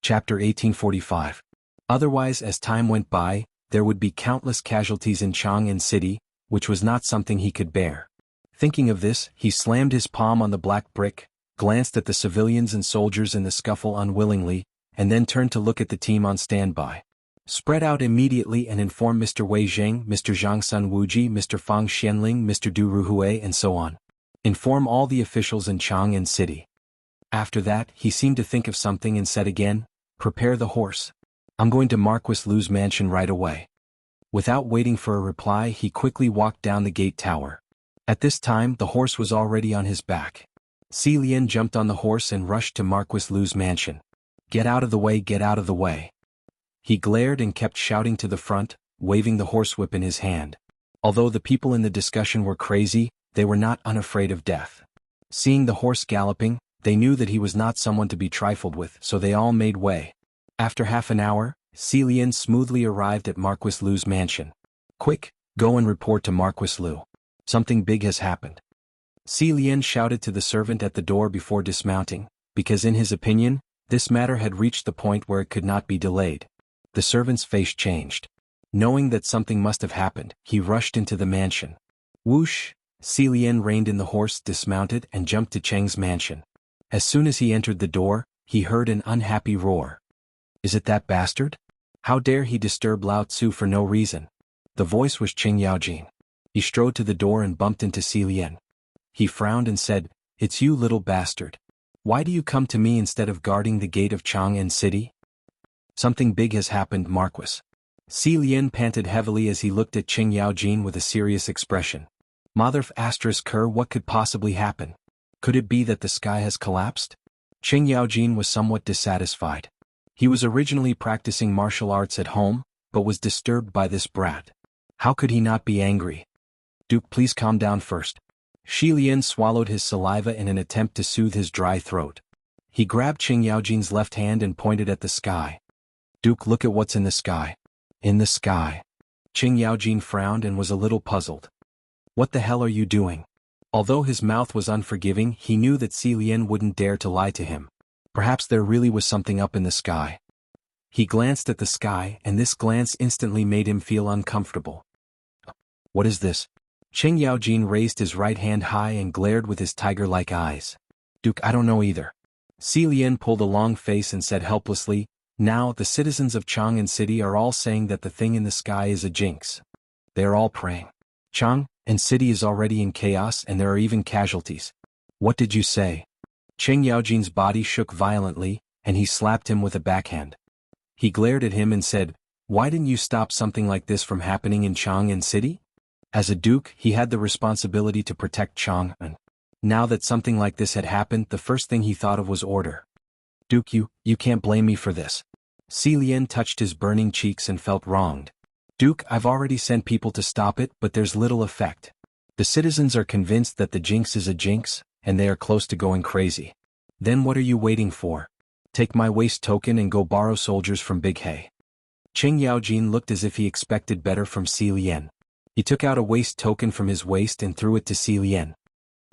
Chapter 1845. Otherwise, as time went by, there would be countless casualties in Chang'an City, which was not something he could bear. Thinking of this, he slammed his palm on the black brick, glanced at the civilians and soldiers in the scuffle unwillingly, and then turned to look at the team on standby. Spread out immediately and inform Mr. Wei Zheng, Mr. Zhang Sun Wuji, Mr. Fang Xianling, Mr. Du Ruhui, and so on. Inform all the officials in Chang'an City. After that, he seemed to think of something and said again, "Prepare the horse. I'm going to Marquis Lu's mansion right away." Without waiting for a reply, he quickly walked down the gate tower. At this time, the horse was already on his back. Si Lian jumped on the horse and rushed to Marquis Lu's mansion. "Get out of the way, get out of the way." He glared and kept shouting to the front, waving the horsewhip in his hand. Although the people in the discussion were crazy, they were not unafraid of death. Seeing the horse galloping, they knew that he was not someone to be trifled with, so they all made way. After half an hour, Si Lian smoothly arrived at Marquis Lu's mansion. "Quick, go and report to Marquis Lu. Something big has happened." Si Lian shouted to the servant at the door before dismounting, because in his opinion, this matter had reached the point where it could not be delayed. The servant's face changed. Knowing that something must have happened, he rushed into the mansion. Whoosh! Si Lian reined in the horse, dismounted, and jumped to Cheng's mansion. As soon as he entered the door, he heard an unhappy roar. "Is it that bastard? How dare he disturb Lao Tzu for no reason?" The voice was Qing Yaojin. He strode to the door and bumped into Si Lian. He frowned and said, "It's you, little bastard. Why do you come to me instead of guarding the gate of Chang'an City?" "Something big has happened, Marquis." Si Lian panted heavily as he looked at Qing Yaojin with a serious expression. "Mother ***, what could possibly happen? Could it be that the sky has collapsed?" Qing Yaojin was somewhat dissatisfied. He was originally practicing martial arts at home, but was disturbed by this brat. How could he not be angry? "Duke, please calm down first." Si Lian swallowed his saliva in an attempt to soothe his dry throat. He grabbed Qing Yaojin's left hand and pointed at the sky. "Duke, look at what's in the sky." "In the sky?" Qing Yaojin frowned and was a little puzzled. "What the hell are you doing?" Although his mouth was unforgiving, he knew that Si Lian wouldn't dare to lie to him. Perhaps there really was something up in the sky. He glanced at the sky, and this glance instantly made him feel uncomfortable. "What is this?" Qing Yaojin raised his right hand high and glared with his tiger-like eyes. "Duke, I don't know either." Si Lian pulled a long face and said helplessly, "Now, the citizens of Chang'an City are all saying that the thing in the sky is a jinx. They are all praying. Chang'an City is already in chaos and there are even casualties." "What did you say?" Qing Yaojin's body shook violently, and he slapped him with a backhand. He glared at him and said, "Why didn't you stop something like this from happening in Chang'an City?" As a duke, he had the responsibility to protect Chang'an. Now that something like this had happened, the first thing he thought of was order. "Duke, you can't blame me for this." Si Lian touched his burning cheeks and felt wronged. "Duke, I've already sent people to stop it, but there's little effect. The citizens are convinced that the jinx is a jinx, and they are close to going crazy. Then what are you waiting for? Take my waist token and go borrow soldiers from Big Hay." Qing Yaojin looked as if he expected better from Si Lian. He took out a waist token from his waist and threw it to Si Lian.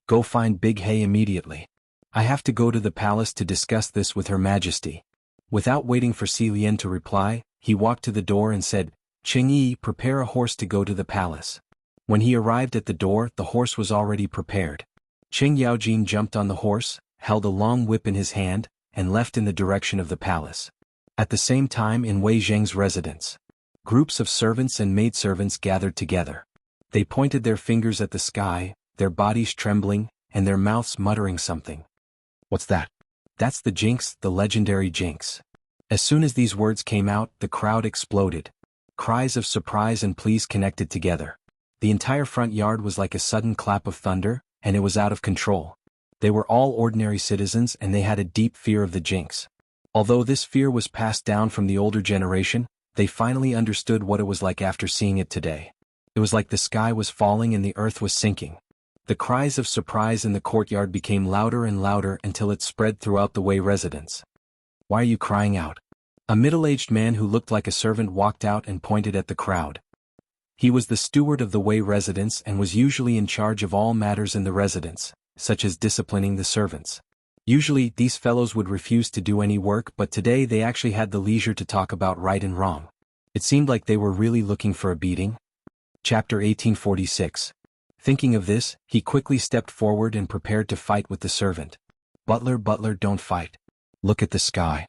"Go find Big Hay immediately. I have to go to the palace to discuss this with Her Majesty." Without waiting for Si Lian to reply, he walked to the door and said, "Qing Yi, prepare a horse to go to the palace." When he arrived at the door, the horse was already prepared. Qing Yaojin jumped on the horse, held a long whip in his hand, and left in the direction of the palace. At the same time, in Wei Zheng's residence, groups of servants and maidservants gathered together. They pointed their fingers at the sky, their bodies trembling, and their mouths muttering something. "What's that?" "That's the jinx, the legendary jinx." As soon as these words came out, the crowd exploded. Cries of surprise and pleas connected together. The entire front yard was like a sudden clap of thunder, and it was out of control. They were all ordinary citizens and they had a deep fear of the jinx. Although this fear was passed down from the older generation, they finally understood what it was like after seeing it today. It was like the sky was falling and the earth was sinking. The cries of surprise in the courtyard became louder and louder until it spread throughout the Wei residence. "Why are you crying out?" A middle-aged man who looked like a servant walked out and pointed at the crowd. He was the steward of the Wei residence and was usually in charge of all matters in the residence, such as disciplining the servants. Usually, these fellows would refuse to do any work, but today they actually had the leisure to talk about right and wrong. It seemed like they were really looking for a beating. Chapter 1846. Thinking of this, he quickly stepped forward and prepared to fight with the servant. "Butler, butler, don't fight. Look at the sky."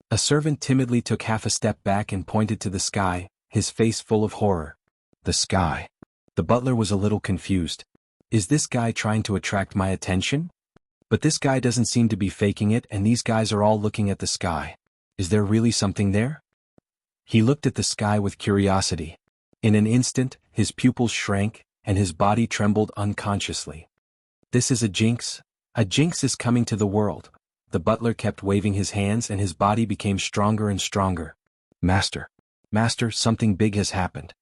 A servant timidly took half a step back and pointed to the sky, his face full of horror. The sky. The butler was a little confused. Is this guy trying to attract my attention? But this guy doesn't seem to be faking it, and these guys are all looking at the sky. Is there really something there? He looked at the sky with curiosity. In an instant, his pupils shrank, and his body trembled unconsciously. This is a jinx. A jinx is coming to the world. The butler kept waving his hands and his body became stronger and stronger. Master. Master, something big has happened.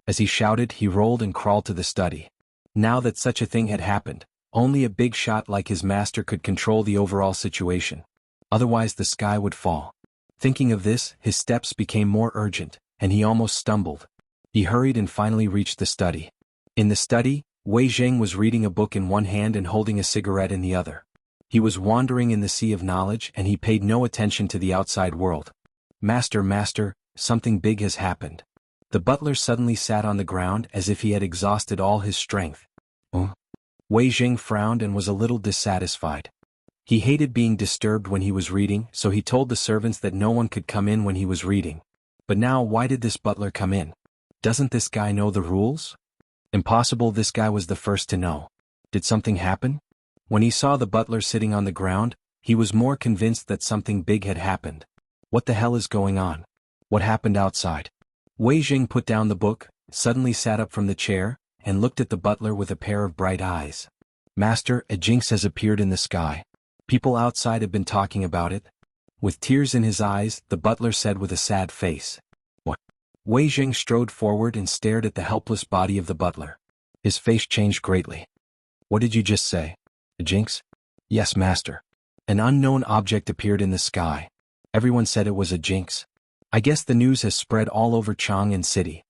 As he shouted, he rolled and crawled to the study. Now that such a thing had happened, only a big shot like his master could control the overall situation. Otherwise the sky would fall. Thinking of this, his steps became more urgent, and he almost stumbled. He hurried and finally reached the study. In the study, Wei Zheng was reading a book in one hand and holding a cigarette in the other. He was wandering in the sea of knowledge and he paid no attention to the outside world. Master, master, something big has happened. The butler suddenly sat on the ground as if he had exhausted all his strength. Wei Zheng frowned and was a little dissatisfied. He hated being disturbed when he was reading, so he told the servants that no one could come in when he was reading. But now why did this butler come in? Doesn't this guy know the rules? Impossible, this guy was the first to know. Did something happen? When he saw the butler sitting on the ground, he was more convinced that something big had happened. What the hell is going on? What happened outside? Wei Zheng put down the book, suddenly sat up from the chair, and looked at the butler with a pair of bright eyes. Master, a jinx has appeared in the sky. People outside have been talking about it. With tears in his eyes, the butler said with a sad face. What? Wei Zheng strode forward and stared at the helpless body of the butler. His face changed greatly. What did you just say? A jinx? Yes, master. An unknown object appeared in the sky. Everyone said it was a jinx. I guess the news has spread all over Chang'an City.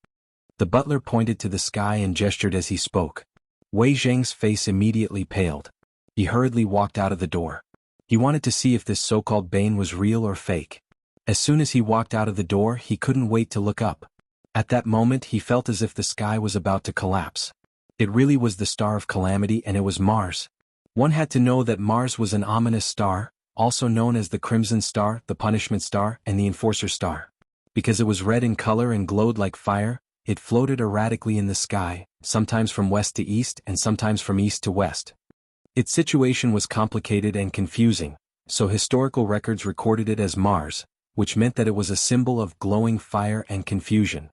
The butler pointed to the sky and gestured as he spoke. Wei Zheng's face immediately paled. He hurriedly walked out of the door. He wanted to see if this so-called bane was real or fake. As soon as he walked out of the door, he couldn't wait to look up. At that moment he felt as if the sky was about to collapse. It really was the star of calamity, and it was Mars. One had to know that Mars was an ominous star, also known as the Crimson Star, the Punishment Star, and the Enforcer Star. Because it was red in color and glowed like fire, it floated erratically in the sky, sometimes from west to east and sometimes from east to west. Its situation was complicated and confusing, so historical records recorded it as Mars, which meant that it was a symbol of glowing fire and confusion.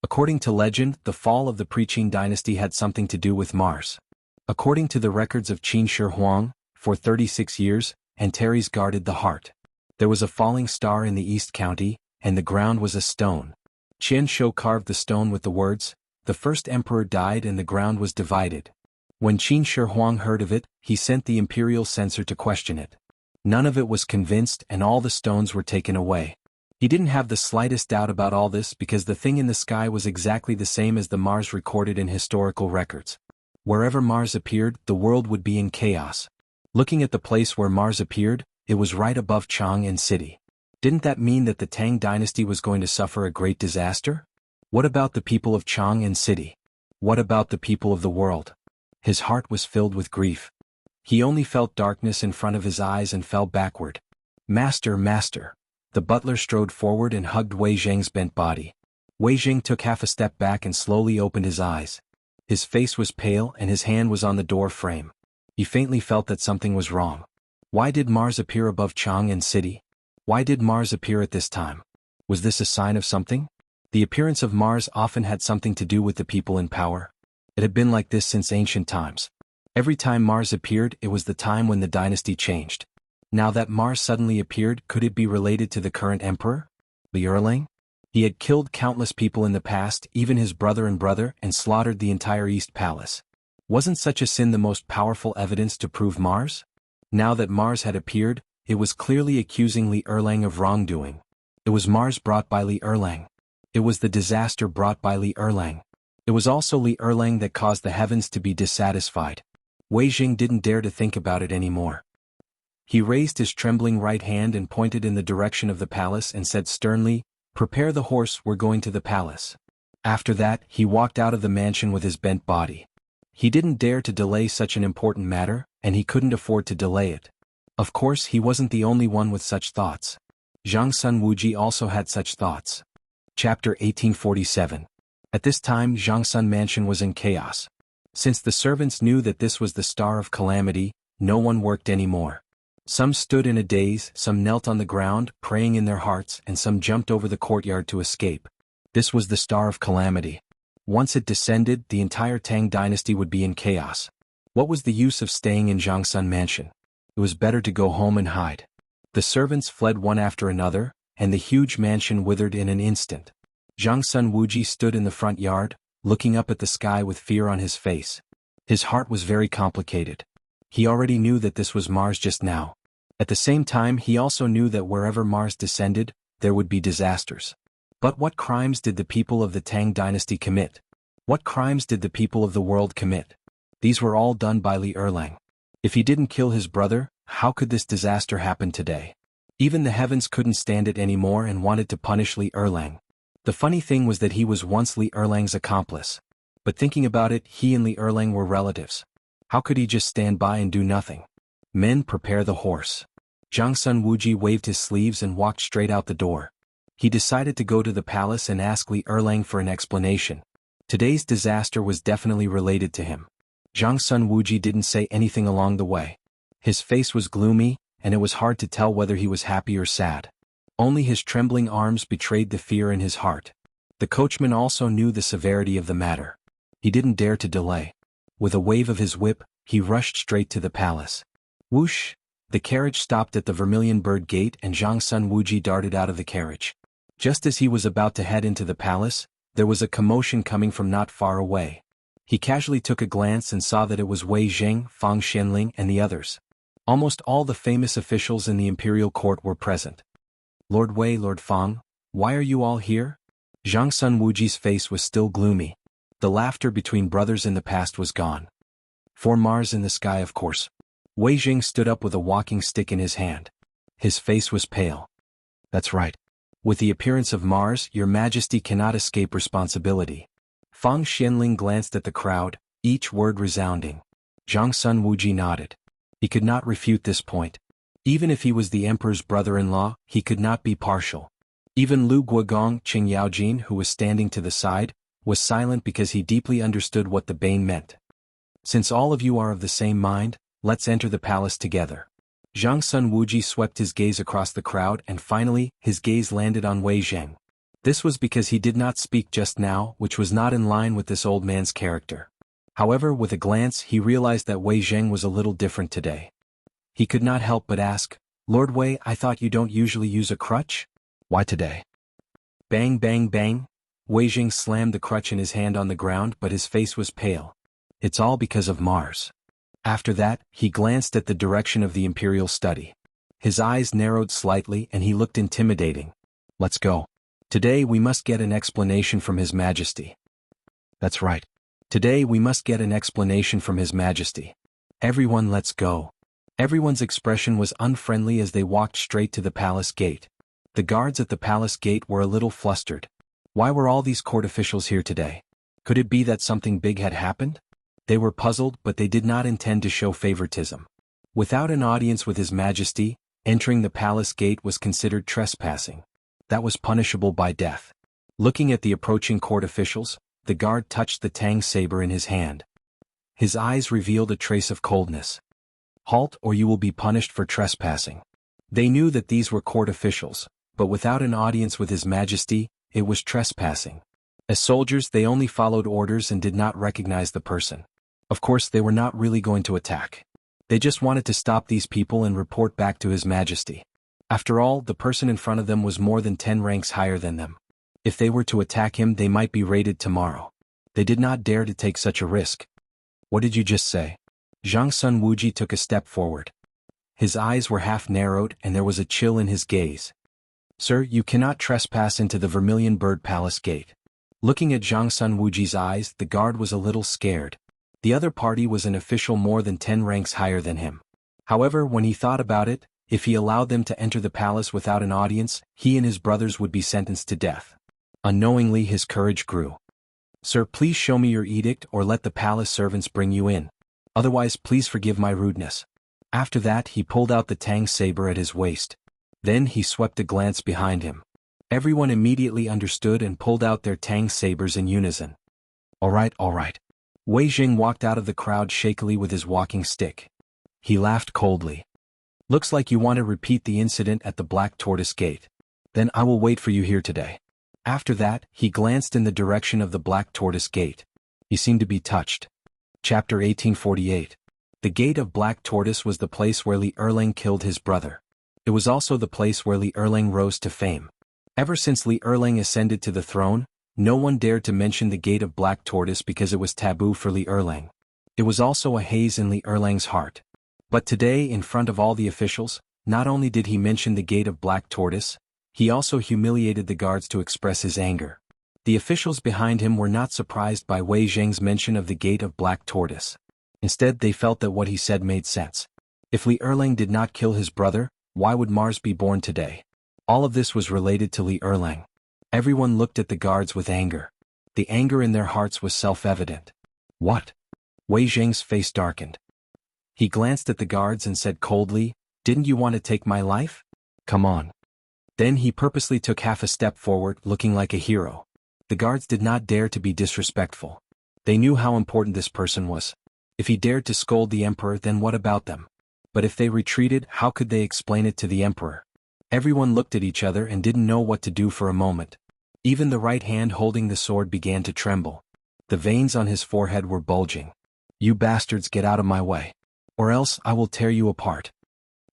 According to legend, the fall of the Pre-Qin dynasty had something to do with Mars. According to the records of Qin Shi Huang, for 36 years, Antares guarded the heart. There was a falling star in the East County, and the ground was a stone. Qian Shou carved the stone with the words, "The first emperor died and the ground was divided." When Qin Shi Huang heard of it, he sent the imperial censor to question it. None of it was convinced and all the stones were taken away. He didn't have the slightest doubt about all this because the thing in the sky was exactly the same as the Mars recorded in historical records. Wherever Mars appeared, the world would be in chaos. Looking at the place where Mars appeared, it was right above Chang'an City. Didn't that mean that the Tang Dynasty was going to suffer a great disaster? What about the people of Chang'an City? What about the people of the world? His heart was filled with grief. He only felt darkness in front of his eyes and fell backward. Master, master. The butler strode forward and hugged Wei Zheng's bent body. Wei Zheng took half a step back and slowly opened his eyes. His face was pale and his hand was on the door frame. He faintly felt that something was wrong. Why did Mars appear above Chang'an City? Why did Mars appear at this time? Was this a sign of something? The appearance of Mars often had something to do with the people in power. It had been like this since ancient times. Every time Mars appeared, it was the time when the dynasty changed. Now that Mars suddenly appeared, could it be related to the current emperor? Li Erlang? He had killed countless people in the past, even his brother, and slaughtered the entire East Palace. Wasn't such a sin the most powerful evidence to prove Mars? Now that Mars had appeared, it was clearly accusing Li Erlang of wrongdoing. It was Mars brought by Li Erlang. It was the disaster brought by Li Erlang. It was also Li Erlang that caused the heavens to be dissatisfied. Wei Zheng didn't dare to think about it anymore. He raised his trembling right hand and pointed in the direction of the palace and said sternly, "Prepare the horse, we're going to the palace." After that, he walked out of the mansion with his bent body. He didn't dare to delay such an important matter, and he couldn't afford to delay it. Of course, he wasn't the only one with such thoughts. Zhang Sun Wuji also had such thoughts. Chapter 1847. At this time, Zhang Sun Mansion was in chaos. Since the servants knew that this was the star of calamity, no one worked anymore. Some stood in a daze, some knelt on the ground, praying in their hearts, and some jumped over the courtyard to escape. This was the star of calamity. Once it descended, the entire Tang dynasty would be in chaos. What was the use of staying in Zhang Sun Mansion? It was better to go home and hide. The servants fled one after another, and the huge mansion withered in an instant. Zhang Sun Wuji stood in the front yard, looking up at the sky with fear on his face. His heart was very complicated. He already knew that this was Mars just now. At the same time, he also knew that wherever Mars descended, there would be disasters. But what crimes did the people of the Tang dynasty commit? What crimes did the people of the world commit? These were all done by Li Erlang. If he didn't kill his brother, how could this disaster happen today? Even the heavens couldn't stand it anymore and wanted to punish Li Erlang. The funny thing was that he was once Li Erlang's accomplice. But thinking about it, he and Li Erlang were relatives. How could he just stand by and do nothing? Men, prepare the horse. Zhang Sun Wuji waved his sleeves and walked straight out the door. He decided to go to the palace and ask Li Erlang for an explanation. Today's disaster was definitely related to him. Zhang Sun Wuji didn't say anything along the way. His face was gloomy, and it was hard to tell whether he was happy or sad. Only his trembling arms betrayed the fear in his heart. The coachman also knew the severity of the matter. He didn't dare to delay. With a wave of his whip, he rushed straight to the palace. Whoosh! The carriage stopped at the Vermilion Bird Gate and Zhang Sun Wuji darted out of the carriage. Just as he was about to head into the palace, there was a commotion coming from not far away. He casually took a glance and saw that it was Wei Zheng, Fang Xianling, and the others. Almost all the famous officials in the imperial court were present. Lord Wei, Lord Fang, why are you all here? Zhang Sun Wuji's face was still gloomy. The laughter between brothers in the past was gone. For Mars in the sky, of course. Wei Zheng stood up with a walking stick in his hand. His face was pale. That's right. With the appearance of Mars, your Majesty cannot escape responsibility. Fang Xianling glanced at the crowd, each word resounding. Zhang Sun Wuji nodded. He could not refute this point. Even if he was the emperor's brother-in-law, he could not be partial. Even Lu Guogong, Qing Yaojin, who was standing to the side, was silent because he deeply understood what the bane meant. Since all of you are of the same mind, let's enter the palace together. Zhang Sun Wuji swept his gaze across the crowd and finally, his gaze landed on Wei Zheng. This was because he did not speak just now, which was not in line with this old man's character. However, with a glance, he realized that Wei Zheng was a little different today. He could not help but ask, Lord Wei, I thought you don't usually use a crutch? Why today? Bang bang bang. Wei Zheng slammed the crutch in his hand on the ground, but his face was pale. It's all because of Mars. After that, he glanced at the direction of the imperial study. His eyes narrowed slightly and he looked intimidating. Let's go. Today we must get an explanation from His Majesty. That's right. Today we must get an explanation from His Majesty. Everyone, let's go. Everyone's expression was unfriendly as they walked straight to the palace gate. The guards at the palace gate were a little flustered. Why were all these court officials here today? Could it be that something big had happened? They were puzzled, but they did not intend to show favoritism. Without an audience with His Majesty, entering the palace gate was considered trespassing. That was punishable by death. Looking at the approaching court officials, the guard touched the Tang saber in his hand. His eyes revealed a trace of coldness. Halt, or you will be punished for trespassing. They knew that these were court officials, but without an audience with His Majesty, it was trespassing. As soldiers, they only followed orders and did not recognize the person. Of course, they were not really going to attack. They just wanted to stop these people and report back to His Majesty. After all, the person in front of them was more than 10 ranks higher than them. If they were to attack him, they might be raided tomorrow. They did not dare to take such a risk. What did you just say? Zhang Sun Wuji took a step forward. His eyes were half narrowed and there was a chill in his gaze. Sir, you cannot trespass into the Vermilion Bird Palace gate. Looking at Zhang Sun Wuji's eyes, the guard was a little scared. The other party was an official more than 10 ranks higher than him. However, when he thought about it, if he allowed them to enter the palace without an audience, he and his brothers would be sentenced to death. Unknowingly his courage grew. "Sir, please show me your edict or let the palace servants bring you in. Otherwise please forgive my rudeness." After that he pulled out the Tang saber at his waist. Then he swept a glance behind him. Everyone immediately understood and pulled out their Tang sabers in unison. All right. Wei Jing walked out of the crowd shakily with his walking stick. He laughed coldly. "Looks like you want to repeat the incident at the Black Tortoise Gate. Then I will wait for you here today." After that, he glanced in the direction of the Black Tortoise Gate. He seemed to be touched. Chapter 1848. The Gate of Black Tortoise was the place where Li Erlang killed his brother. It was also the place where Li Erlang rose to fame. Ever since Li Erlang ascended to the throne, no one dared to mention the Gate of Black Tortoise because it was taboo for Li Erlang. It was also a haze in Li Erlang's heart. But today, in front of all the officials, not only did he mention the Gate of Black Tortoise, he also humiliated the guards to express his anger. The officials behind him were not surprised by Wei Zheng's mention of the Gate of Black Tortoise. Instead, they felt that what he said made sense. If Li Erlang did not kill his brother, why would Mars be born today? All of this was related to Li Erlang. Everyone looked at the guards with anger. The anger in their hearts was self-evident. "What?" Wei Zheng's face darkened. He glanced at the guards and said coldly, "Didn't you want to take my life? Come on." Then he purposely took half a step forward, looking like a hero. The guards did not dare to be disrespectful. They knew how important this person was. If he dared to scold the emperor, then what about them? But if they retreated, how could they explain it to the emperor? Everyone looked at each other and didn't know what to do for a moment. Even the right hand holding the sword began to tremble. The veins on his forehead were bulging. "You bastards, get out of my way. Or else I will tear you apart."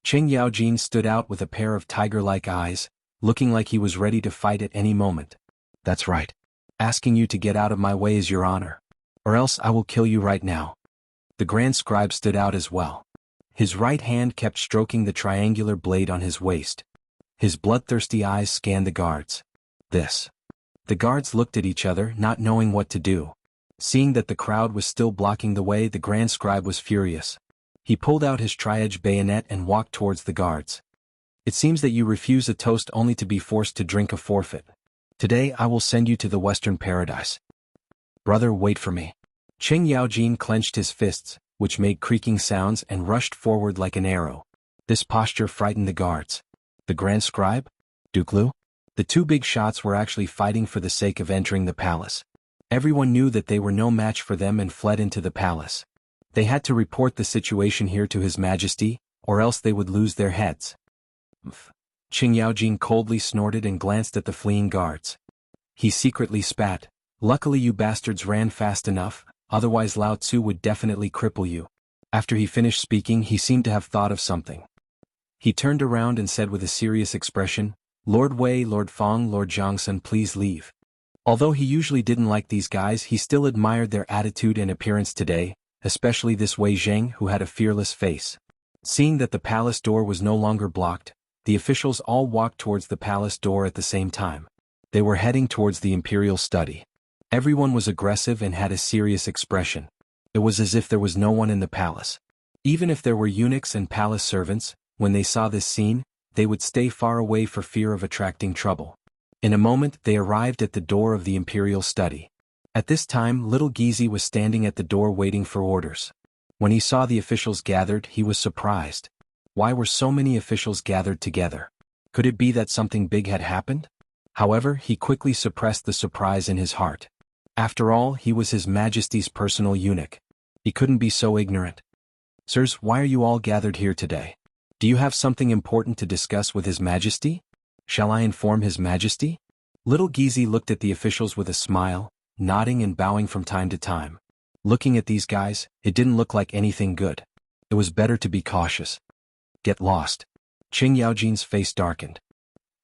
Qing Yaojin stood out with a pair of tiger-like eyes, looking like he was ready to fight at any moment. "That's right. Asking you to get out of my way is your honor. Or else I will kill you right now." The Grand Scribe stood out as well. His right hand kept stroking the triangular blade on his waist. His bloodthirsty eyes scanned the guards. "This." The guards looked at each other, not knowing what to do. Seeing that the crowd was still blocking the way, the Grand Scribe was furious. He pulled out his tri-edge bayonet and walked towards the guards. "It seems that you refuse a toast only to be forced to drink a forfeit. Today I will send you to the Western Paradise." "Brother, wait for me." Qing Yaojin clenched his fists, which made creaking sounds, and rushed forward like an arrow. This posture frightened the guards. The Grand Scribe? Duke Lu? The two big shots were actually fighting for the sake of entering the palace. Everyone knew that they were no match for them and fled into the palace. They had to report the situation here to His Majesty, or else they would lose their heads. Qing Yaojin coldly snorted and glanced at the fleeing guards. He secretly spat. "Luckily you bastards ran fast enough, otherwise Lao Tzu would definitely cripple you." After he finished speaking, he seemed to have thought of something. He turned around and said with a serious expression, "Lord Wei, Lord Feng, Lord Jiangsun, please leave." Although he usually didn't like these guys, he still admired their attitude and appearance today, especially this Wei Zheng who had a fearless face. Seeing that the palace door was no longer blocked, the officials all walked towards the palace door at the same time. They were heading towards the imperial study. Everyone was aggressive and had a serious expression. It was as if there was no one in the palace. Even if there were eunuchs and palace servants, when they saw this scene, they would stay far away for fear of attracting trouble. In a moment they arrived at the door of the imperial study. At this time little Gizi was standing at the door waiting for orders. When he saw the officials gathered, he was surprised. Why were so many officials gathered together? Could it be that something big had happened? However, he quickly suppressed the surprise in his heart. After all, he was His Majesty's personal eunuch. He couldn't be so ignorant. "Sirs, why are you all gathered here today? Do you have something important to discuss with His Majesty? Shall I inform His Majesty?" Little Gizi looked at the officials with a smile, nodding and bowing from time to time. Looking at these guys, it didn't look like anything good. It was better to be cautious. "Get lost." Qing Yaojin's face darkened.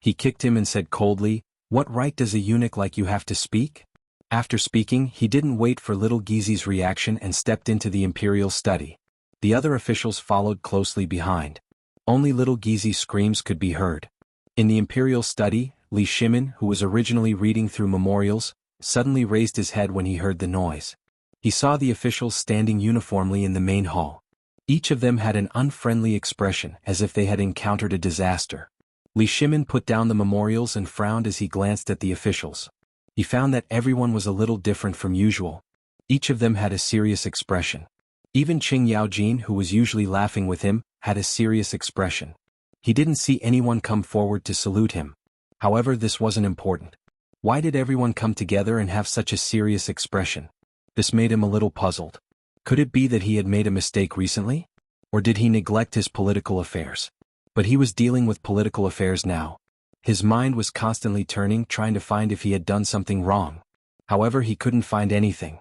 He kicked him and said coldly, "What right does a eunuch like you have to speak?" After speaking, he didn't wait for little Gizi's reaction and stepped into the imperial study. The other officials followed closely behind. Only little Gizi's screams could be heard. In the imperial study, Li Shimin, who was originally reading through memorials, suddenly raised his head when he heard the noise. He saw the officials standing uniformly in the main hall. Each of them had an unfriendly expression, as if they had encountered a disaster. Li Shimin put down the memorials and frowned as he glanced at the officials. He found that everyone was a little different from usual. Each of them had a serious expression. Even Qing Yaojin, who was usually laughing with him, had a serious expression. He didn't see anyone come forward to salute him. However, this wasn't important. Why did everyone come together and have such a serious expression? This made him a little puzzled. Could it be that he had made a mistake recently? Or did he neglect his political affairs? But he was dealing with political affairs now. His mind was constantly turning, trying to find if he had done something wrong. However, he couldn't find anything.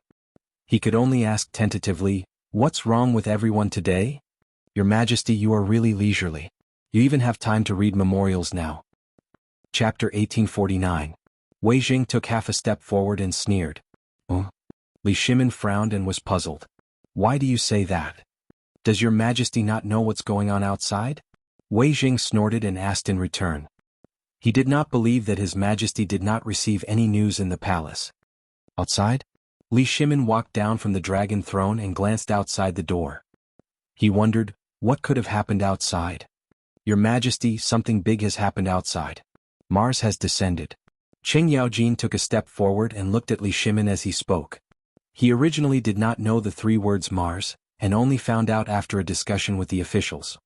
He could only ask tentatively, "What's wrong with everyone today?" "Your Majesty, you are really leisurely. You even have time to read memorials now." Chapter 1849. Wei Jing took half a step forward and sneered. "Oh?" Li Shimin frowned and was puzzled. "Why do you say that? Does your Majesty not know what's going on outside?" Wei Jing snorted and asked in return. He did not believe that His Majesty did not receive any news in the palace. Outside? Li Shimin walked down from the dragon throne and glanced outside the door. He wondered, what could have happened outside? "Your Majesty, something big has happened outside. Mars has descended." Qing Yaojin took a step forward and looked at Li Shimin as he spoke. He originally did not know the three words Mars, and only found out after a discussion with the officials.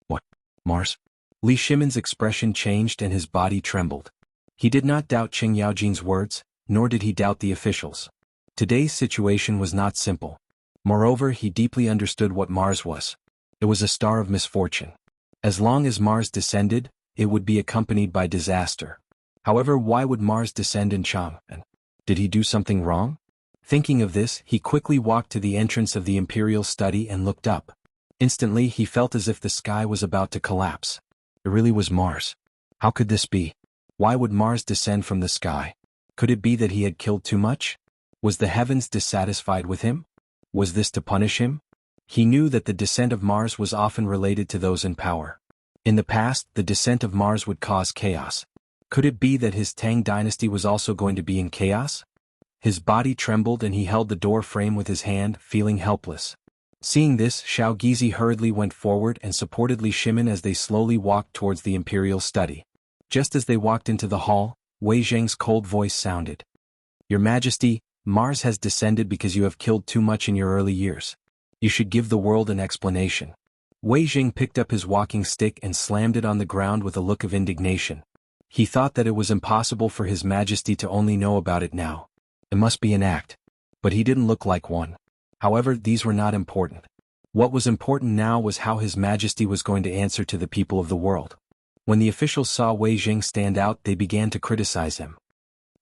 "What? Mars?" Li Shimin's expression changed and his body trembled. He did not doubt Qing Yaojin's words, nor did he doubt the officials. Today's situation was not simple. Moreover, he deeply understood what Mars was. It was a star of misfortune. As long as Mars descended, it would be accompanied by disaster. However, why would Mars descend in Chang'an? Did he do something wrong? Thinking of this, he quickly walked to the entrance of the imperial study and looked up. Instantly, he felt as if the sky was about to collapse. It really was Mars. How could this be? Why would Mars descend from the sky? Could it be that he had killed too much? Was the heavens dissatisfied with him? Was this to punish him? He knew that the descent of Mars was often related to those in power. In the past, the descent of Mars would cause chaos. Could it be that his Tang dynasty was also going to be in chaos? His body trembled and he held the door frame with his hand, feeling helpless. Seeing this, Xiao Gizi hurriedly went forward and supported Li Shimin as they slowly walked towards the imperial study. Just as they walked into the hall, Wei Zheng's cold voice sounded. "Your Majesty, Mars has descended because you have killed too much in your early years. You should give the world an explanation." Wei Jing picked up his walking stick and slammed it on the ground with a look of indignation. He thought that it was impossible for His Majesty to only know about it now. It must be an act. But he didn't look like one. However, these were not important. What was important now was how His Majesty was going to answer to the people of the world. When the officials saw Wei Jing stand out, they began to criticize him.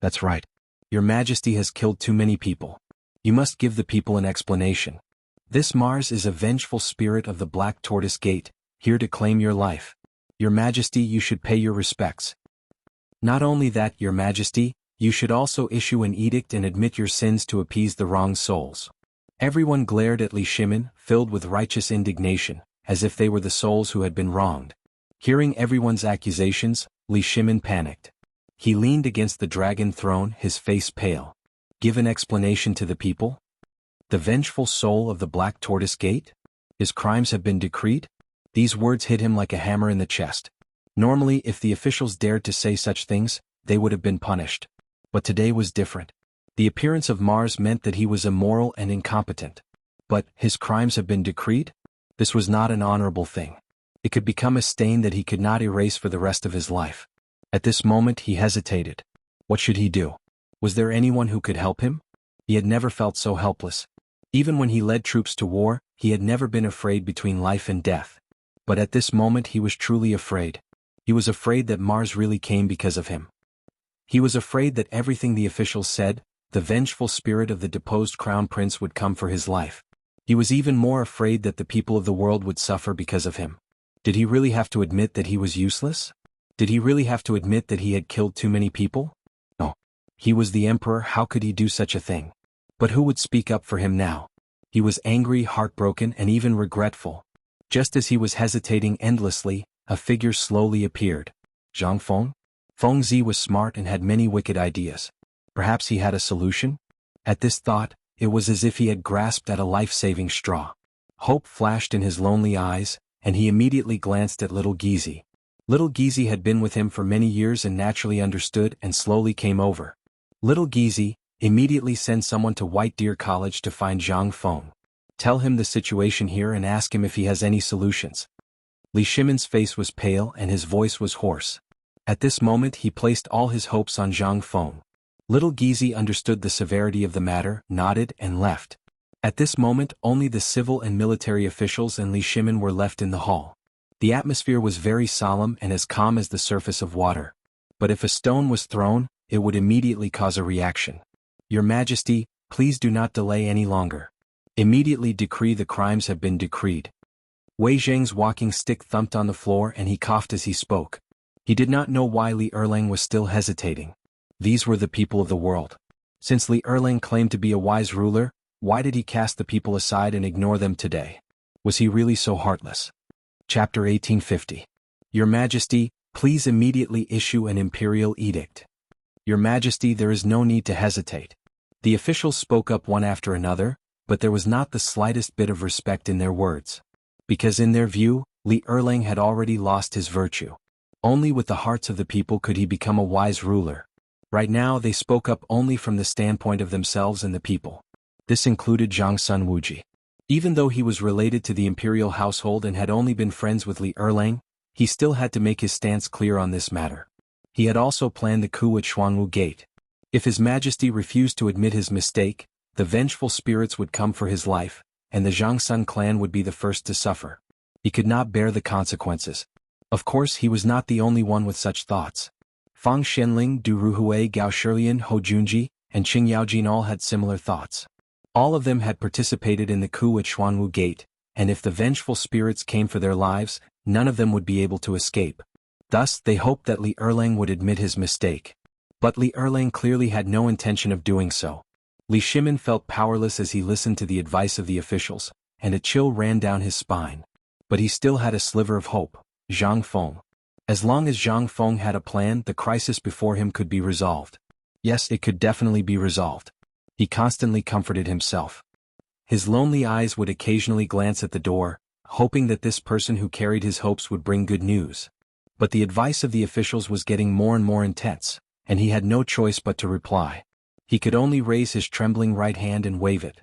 "That's right. Your Majesty has killed too many people. You must give the people an explanation. This Mars is a vengeful spirit of the Black Tortoise Gate, here to claim your life. Your Majesty, you should pay your respects. Not only that, Your Majesty, you should also issue an edict and admit your sins to appease the wronged souls." Everyone glared at Li Shimin, filled with righteous indignation, as if they were the souls who had been wronged. Hearing everyone's accusations, Li Shimin panicked. He leaned against the dragon throne, his face pale. Give an explanation to the people? The vengeful soul of the Black Tortoise Gate? His crimes have been decreed? These words hit him like a hammer in the chest. Normally, if the officials dared to say such things, they would have been punished. But today was different. The appearance of Mars meant that he was immoral and incompetent. But his crimes have been decreed? This was not an honorable thing. It could become a stain that he could not erase for the rest of his life. At this moment he hesitated. What should he do? Was there anyone who could help him? He had never felt so helpless. Even when he led troops to war, he had never been afraid between life and death. But at this moment he was truly afraid. He was afraid that Mars really came because of him. He was afraid that everything the officials said, the vengeful spirit of the deposed crown prince, would come for his life. He was even more afraid that the people of the world would suffer because of him. Did he really have to admit that he was useless? Did he really have to admit that he had killed too many people? No. He was the emperor, how could he do such a thing? But who would speak up for him now? He was angry, heartbroken, and even regretful. Just as he was hesitating endlessly, a figure slowly appeared. Zhang Feng? Feng Zi was smart and had many wicked ideas. Perhaps he had a solution? At this thought, it was as if he had grasped at a life-saving straw. Hope flashed in his lonely eyes, and he immediately glanced at little Gizi. Little Gizi had been with him for many years and naturally understood and slowly came over. Little Gizi, immediately send someone to White Deer College to find Zhang Feng. Tell him the situation here and ask him if he has any solutions. Li Shimon's face was pale and his voice was hoarse. At this moment he placed all his hopes on Zhang Feng. Little Gizi understood the severity of the matter, nodded and left. At this moment only the civil and military officials and Li Shimon were left in the hall. The atmosphere was very solemn and as calm as the surface of water. But if a stone was thrown, it would immediately cause a reaction. Your Majesty, please do not delay any longer. Immediately decree the crimes have been decreed. Wei Zheng's walking stick thumped on the floor and he coughed as he spoke. He did not know why Li Erlang was still hesitating. These were the people of the world. Since Li Erlang claimed to be a wise ruler, why did he cast the people aside and ignore them today? Was he really so heartless? Chapter 1850. Your Majesty, please immediately issue an imperial edict. Your Majesty, there is no need to hesitate. The officials spoke up one after another, but there was not the slightest bit of respect in their words. Because in their view, Li Erlang had already lost his virtue. Only with the hearts of the people could he become a wise ruler. Right now they spoke up only from the standpoint of themselves and the people. This included Zhang Sun Wuji. Even though he was related to the imperial household and had only been friends with Li Erlang, he still had to make his stance clear on this matter. He had also planned the coup at Xuanwu Gate. If His Majesty refused to admit his mistake, the vengeful spirits would come for his life, and the Zhang Sun clan would be the first to suffer. He could not bear the consequences. Of course he was not the only one with such thoughts. Fang Xianling, Du Ruhui, Gao Shilian, Ho Junji, and Qing Yaojin all had similar thoughts. All of them had participated in the coup at Xuanwu Gate, and if the vengeful spirits came for their lives, none of them would be able to escape. Thus they hoped that Li Erlang would admit his mistake. But Li Erlang clearly had no intention of doing so. Li Shimon felt powerless as he listened to the advice of the officials, and a chill ran down his spine. But he still had a sliver of hope, Zhang Feng. As long as Zhang Feng had a plan, the crisis before him could be resolved. Yes, it could definitely be resolved. He constantly comforted himself. His lonely eyes would occasionally glance at the door, hoping that this person who carried his hopes would bring good news. But the advice of the officials was getting more and more intense, and he had no choice but to reply. He could only raise his trembling right hand and wave it.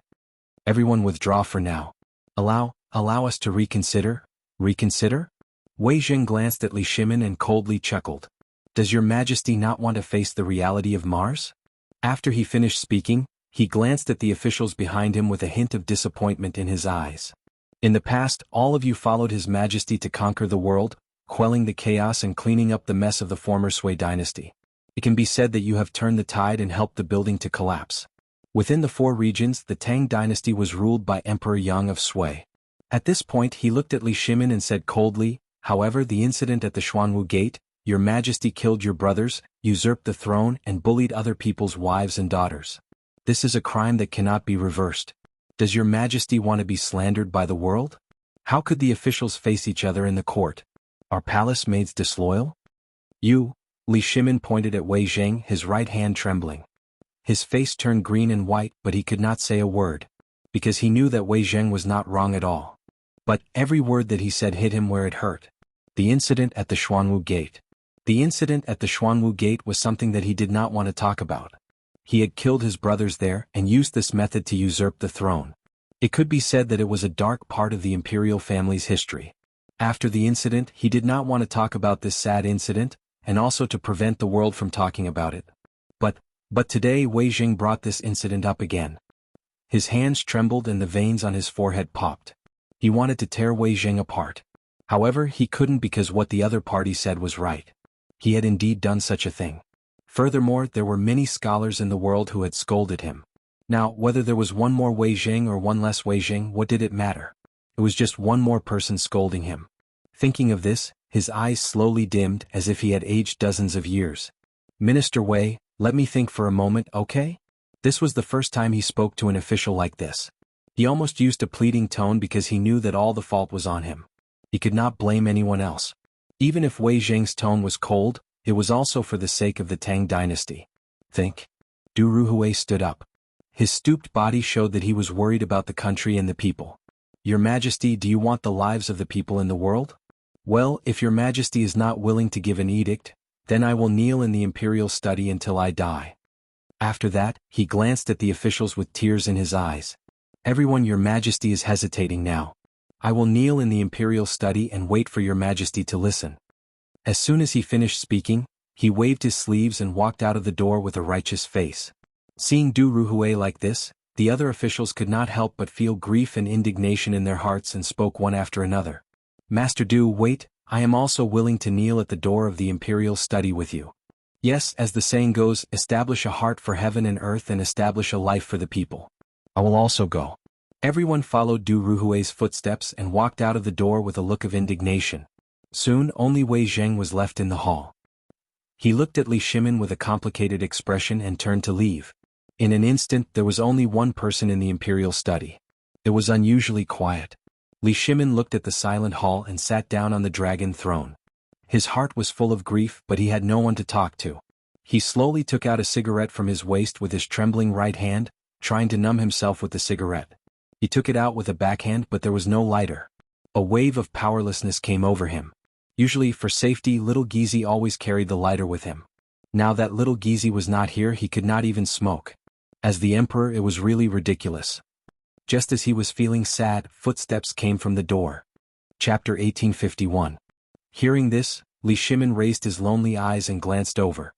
Everyone withdraw for now. Allow us to reconsider? Reconsider? Wei Zheng glanced at Li Shimon and coldly chuckled. Does your Majesty not want to face the reality of Mars? After he finished speaking, he glanced at the officials behind him with a hint of disappointment in his eyes. In the past, all of you followed His Majesty to conquer the world, quelling the chaos and cleaning up the mess of the former Sui dynasty. It can be said that you have turned the tide and helped the building to collapse. Within the four regions, the Tang dynasty was ruled by Emperor Yang of Sui. At this point he looked at Li Shimon and said coldly, however, the incident at the Xuanwu Gate, your Majesty killed your brothers, usurped the throne and bullied other people's wives and daughters. This is a crime that cannot be reversed. Does your Majesty want to be slandered by the world? How could the officials face each other in the court? Are palace maids disloyal? You, Li Shimon pointed at Wei Zheng, his right hand trembling. His face turned green and white, but he could not say a word, because he knew that Wei Zheng was not wrong at all. But every word that he said hit him where it hurt. The incident at the Xuanwu Gate. The incident at the Xuanwu Gate was something that he did not want to talk about. He had killed his brothers there and used this method to usurp the throne. It could be said that it was a dark part of the imperial family's history. After the incident, he did not want to talk about this sad incident, and also to prevent the world from talking about it. But today Wei Zheng brought this incident up again. His hands trembled and the veins on his forehead popped. He wanted to tear Wei Zheng apart. However, he couldn't because what the other party said was right. He had indeed done such a thing. Furthermore, there were many scholars in the world who had scolded him. Now, whether there was one more Wei Zheng or one less Wei Zheng, what did it matter? It was just one more person scolding him. Thinking of this, his eyes slowly dimmed as if he had aged dozens of years. Minister Wei, let me think for a moment, okay? This was the first time he spoke to an official like this. He almost used a pleading tone because he knew that all the fault was on him. He could not blame anyone else. Even if Wei Zheng's tone was cold, it was also for the sake of the Tang dynasty. Think. Du Ruhui stood up. His stooped body showed that he was worried about the country and the people. "Your Majesty, do you want the lives of the people in the world? Well, if your Majesty is not willing to give an edict, then I will kneel in the imperial study until I die." After that, he glanced at the officials with tears in his eyes. "Everyone, your Majesty is hesitating now. I will kneel in the imperial study and wait for your Majesty to listen." As soon as he finished speaking, he waved his sleeves and walked out of the door with a righteous face. Seeing Du Ruhui like this, the other officials could not help but feel grief and indignation in their hearts and spoke one after another. "Master Du, wait, I am also willing to kneel at the door of the imperial study with you. Yes, as the saying goes, establish a heart for heaven and earth and establish a life for the people. I will also go." Everyone followed Du Ruhui's footsteps and walked out of the door with a look of indignation. Soon only Wei Zheng was left in the hall. He looked at Li Shimin with a complicated expression and turned to leave. In an instant there was only one person in the imperial study. It was unusually quiet. Li Shimin looked at the silent hall and sat down on the dragon throne. His heart was full of grief, but he had no one to talk to. He slowly took out a cigarette from his waist with his trembling right hand, trying to numb himself with the cigarette. He took it out with a backhand, but there was no lighter. A wave of powerlessness came over him. Usually, for safety, little Gizi always carried the lighter with him. Now that little Gizi was not here, he could not even smoke. As the emperor, it was really ridiculous. Just as he was feeling sad, footsteps came from the door. Chapter 1851. Hearing this, Li Shimin raised his lonely eyes and glanced over.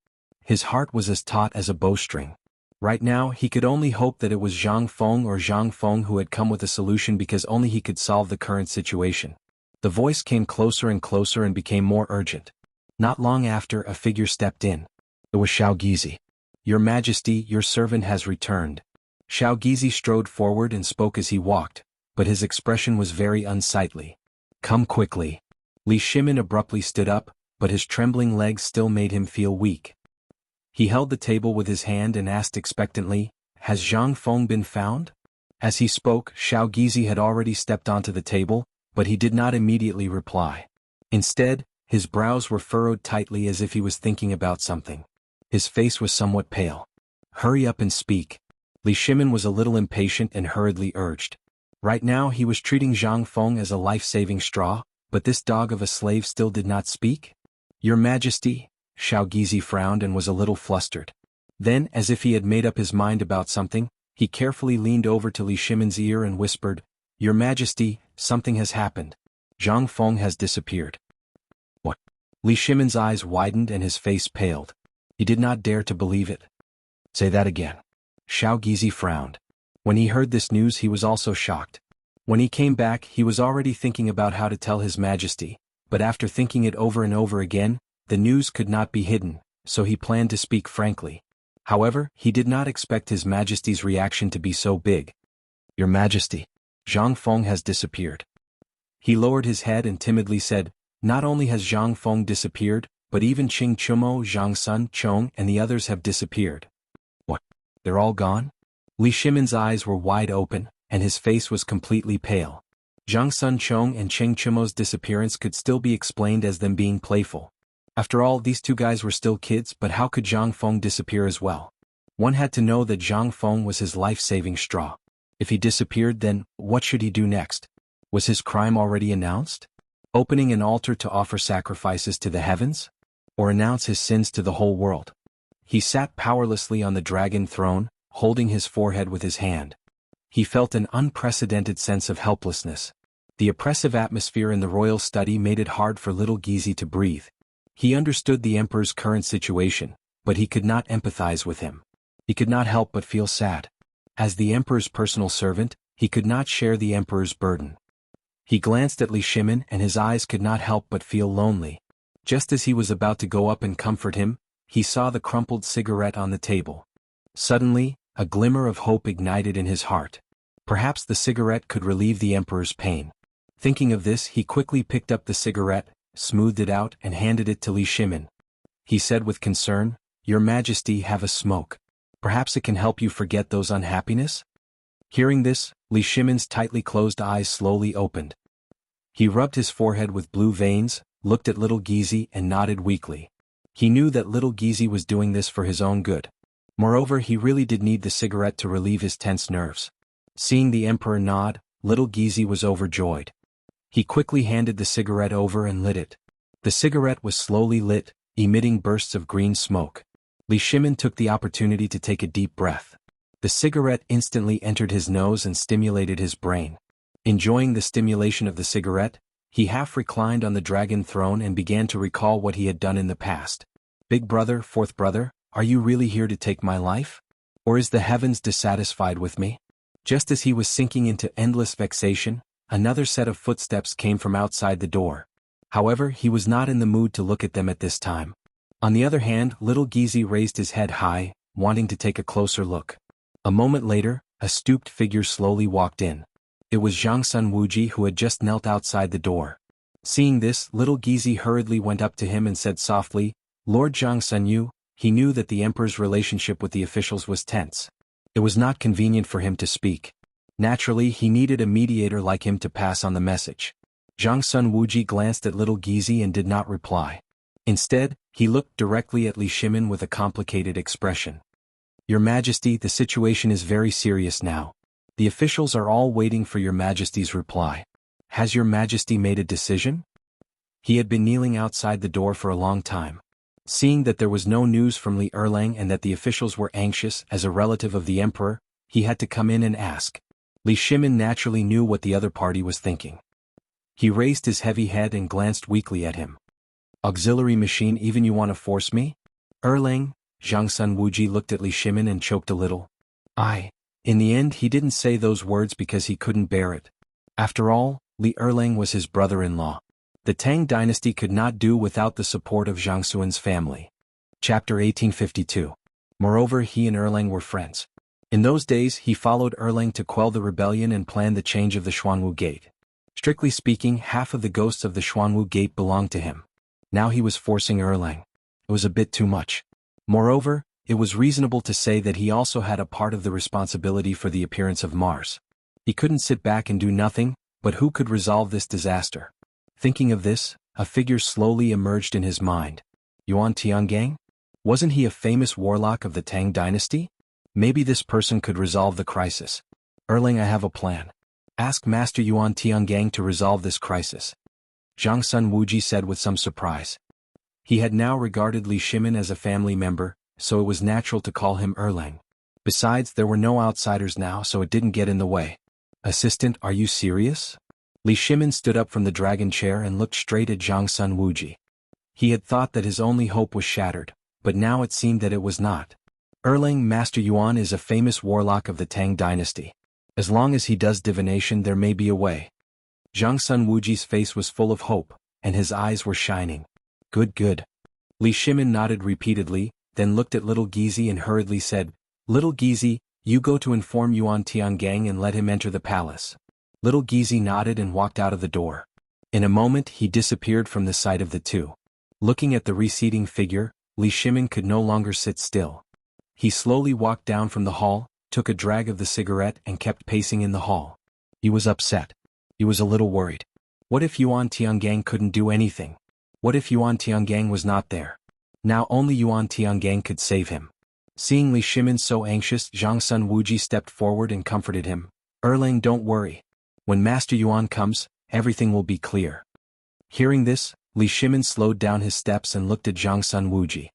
His heart was as taut as a bowstring. Right now, he could only hope that it was Zhang Feng who had come with a solution, because only he could solve the current situation. The voice came closer and closer and became more urgent. Not long after, a figure stepped in. It was Xiao Gizi. "Your Majesty, your servant has returned." Xiao Gizi strode forward and spoke as he walked, but his expression was very unsightly. "Come quickly." Li Shimin abruptly stood up, but his trembling legs still made him feel weak. He held the table with his hand and asked expectantly, "Has Zhang Feng been found?" As he spoke, Xiao Gizi had already stepped onto the table, but he did not immediately reply. Instead, his brows were furrowed tightly as if he was thinking about something. His face was somewhat pale. "Hurry up and speak." Li Shimin was a little impatient and hurriedly urged. Right now he was treating Zhang Feng as a life-saving straw, but this dog of a slave still did not speak? "Your Majesty," Xiao Gizi frowned and was a little flustered. Then, as if he had made up his mind about something, he carefully leaned over to Li Shimin's ear and whispered, "Your Majesty, something has happened. Zhang Feng has disappeared." "What?" Li Shimin's eyes widened and his face paled. He did not dare to believe it. "Say that again." Xiao Gizi frowned. When he heard this news, he was also shocked. When he came back, he was already thinking about how to tell His Majesty, but after thinking it over and over again, the news could not be hidden, so he planned to speak frankly. However, he did not expect His Majesty's reaction to be so big. "Your Majesty, Zhang Feng has disappeared." He lowered his head and timidly said, "Not only has Zhang Feng disappeared, but even Qing Chumo, Zhang Sun, Chong, and the others have disappeared." "What? They're all gone?" Li Shimin's eyes were wide open, and his face was completely pale. Zhang Sun, Chong, and Qing Chumo's disappearance could still be explained as them being playful. After all, these two guys were still kids, but how could Zhang Feng disappear as well? One had to know that Zhang Feng was his life-saving straw. If he disappeared, then what should he do next? Was his crime already announced? Opening an altar to offer sacrifices to the heavens? Or announce his sins to the whole world? He sat powerlessly on the dragon throne, holding his forehead with his hand. He felt an unprecedented sense of helplessness. The oppressive atmosphere in the royal study made it hard for little Gizi to breathe. He understood the emperor's current situation, but he could not empathize with him. He could not help but feel sad. As the emperor's personal servant, he could not share the emperor's burden. He glanced at Li Shimin and his eyes could not help but feel lonely. Just as he was about to go up and comfort him, he saw the crumpled cigarette on the table. Suddenly, a glimmer of hope ignited in his heart. Perhaps the cigarette could relieve the emperor's pain. Thinking of this, he quickly picked up the cigarette, smoothed it out and handed it to Li Shimin. He said with concern, "Your Majesty, have a smoke. Perhaps it can help you forget those unhappiness?" Hearing this, Li Shimin's tightly closed eyes slowly opened. He rubbed his forehead with blue veins, looked at little Gizi and nodded weakly. He knew that little Gizi was doing this for his own good. Moreover, he really did need the cigarette to relieve his tense nerves. Seeing the emperor nod, little Gizi was overjoyed. He quickly handed the cigarette over and lit it. The cigarette was slowly lit, emitting bursts of green smoke. Li Shimin took the opportunity to take a deep breath. The cigarette instantly entered his nose and stimulated his brain. Enjoying the stimulation of the cigarette, he half reclined on the dragon throne and began to recall what he had done in the past. Big brother, fourth brother, are you really here to take my life? Or is the heavens dissatisfied with me? Just as he was sinking into endless vexation, another set of footsteps came from outside the door. However, he was not in the mood to look at them at this time. On the other hand, little Gizi raised his head high, wanting to take a closer look. A moment later, a stooped figure slowly walked in. It was Zhang Sun Wuji who had just knelt outside the door. Seeing this, little Gizi hurriedly went up to him and said softly, Lord Zhang Sun Yu. He knew that the emperor's relationship with the officials was tense. It was not convenient for him to speak. Naturally, he needed a mediator like him to pass on the message. Zhang Sun Wuji glanced at little Gizi and did not reply. Instead, he looked directly at Li Shimin with a complicated expression. Your Majesty, the situation is very serious now. The officials are all waiting for your Majesty's reply. Has your Majesty made a decision? He had been kneeling outside the door for a long time. Seeing that there was no news from Li Erlang and that the officials were anxious as a relative of the emperor, he had to come in and ask. Li Shimin naturally knew what the other party was thinking. He raised his heavy head and glanced weakly at him. Auxiliary machine, even you want to force me? Erlang, Zhang Sun Wuji looked at Li Shimin and choked a little. In the end he didn't say those words because he couldn't bear it. After all, Li Erlang was his brother-in-law. The Tang dynasty could not do without the support of Zhang Sun's family. Chapter 1852. Moreover, he and Erlang were friends. In those days he followed Erlang to quell the rebellion and plan the change of the Xuanwu Gate. Strictly speaking, half of the ghosts of the Xuanwu Gate belonged to him. Now he was forcing Erlang. It was a bit too much. Moreover, it was reasonable to say that he also had a part of the responsibility for the appearance of Mars. He couldn't sit back and do nothing, but who could resolve this disaster? Thinking of this, a figure slowly emerged in his mind. Yuan Tiangang? Wasn't he a famous warlock of the Tang dynasty? Maybe this person could resolve the crisis. Erlang, I have a plan. Ask Master Yuan Tiangang to resolve this crisis. Zhang Sun Wuji said with some surprise. He had now regarded Li Shimin as a family member, so it was natural to call him Erlang. Besides, there were no outsiders now, so it didn't get in the way. Assistant, are you serious? Li Shimin stood up from the dragon chair and looked straight at Zhang Sun Wuji. He had thought that his only hope was shattered, but now it seemed that it was not. Erlang, Master Yuan is a famous warlock of the Tang dynasty. As long as he does divination, there may be a way. Zhang Sun Wuji's face was full of hope, and his eyes were shining. Good. Li Shimin nodded repeatedly, then looked at little Gizi and hurriedly said, Little Gizi, you go to inform Yuan Tiangang and let him enter the palace. Little Gizi nodded and walked out of the door. In a moment he disappeared from the sight of the two. Looking at the receding figure, Li Shimin could no longer sit still. He slowly walked down from the hall, took a drag of the cigarette and kept pacing in the hall. He was upset. He was a little worried. What if Yuan Tiangang couldn't do anything? What if Yuan Tiangang was not there? Now only Yuan Tiangang could save him. Seeing Li Shimin so anxious, Zhang Sun Wuji stepped forward and comforted him. Erlang, don't worry. When Master Yuan comes, everything will be clear. Hearing this, Li Shimin slowed down his steps and looked at Zhang Sun Wuji.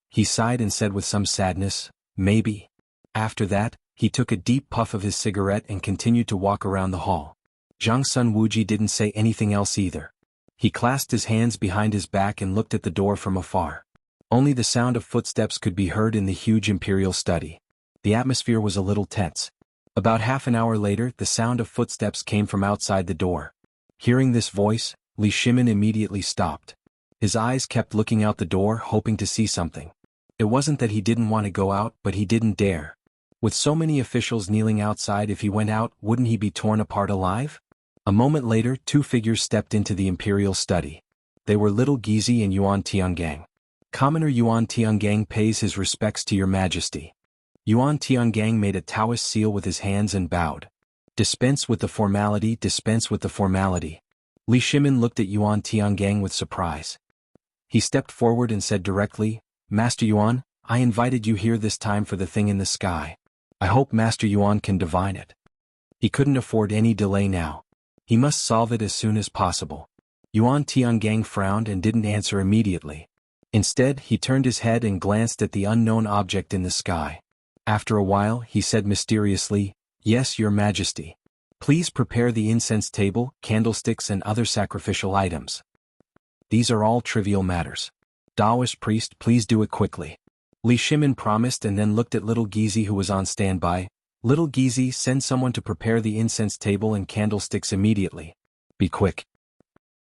He sighed and said with some sadness, maybe. After that, he took a deep puff of his cigarette and continued to walk around the hall. Zhang Sun Wuji didn't say anything else either. He clasped his hands behind his back and looked at the door from afar. Only the sound of footsteps could be heard in the huge imperial study. The atmosphere was a little tense. About half an hour later, the sound of footsteps came from outside the door. Hearing this voice, Li Shimin immediately stopped. His eyes kept looking out the door, hoping to see something. It wasn't that he didn't want to go out, but he didn't dare. With so many officials kneeling outside, if he went out, wouldn't he be torn apart alive? A moment later, two figures stepped into the imperial study. They were little Gizi and Yuan Tiangang. Commoner Yuan Tiangang pays his respects to your majesty. Yuan Tiangang made a Taoist seal with his hands and bowed. Dispense with the formality, dispense with the formality. Li Shimin looked at Yuan Tiangang with surprise. He stepped forward and said directly, Master Yuan, I invited you here this time for the thing in the sky. I hope Master Yuan can divine it. He couldn't afford any delay now. He must solve it as soon as possible. Yuan Tiangang frowned and didn't answer immediately. Instead, he turned his head and glanced at the unknown object in the sky. After a while, he said mysteriously, "Yes, Your Majesty. Please prepare the incense table, candlesticks and other sacrificial items. These are all trivial matters. Taoist priest, please do it quickly." Li Shimin promised and then looked at little Gizi who was on standby. "Little Gizi, send someone to prepare the incense table and candlesticks immediately. Be quick."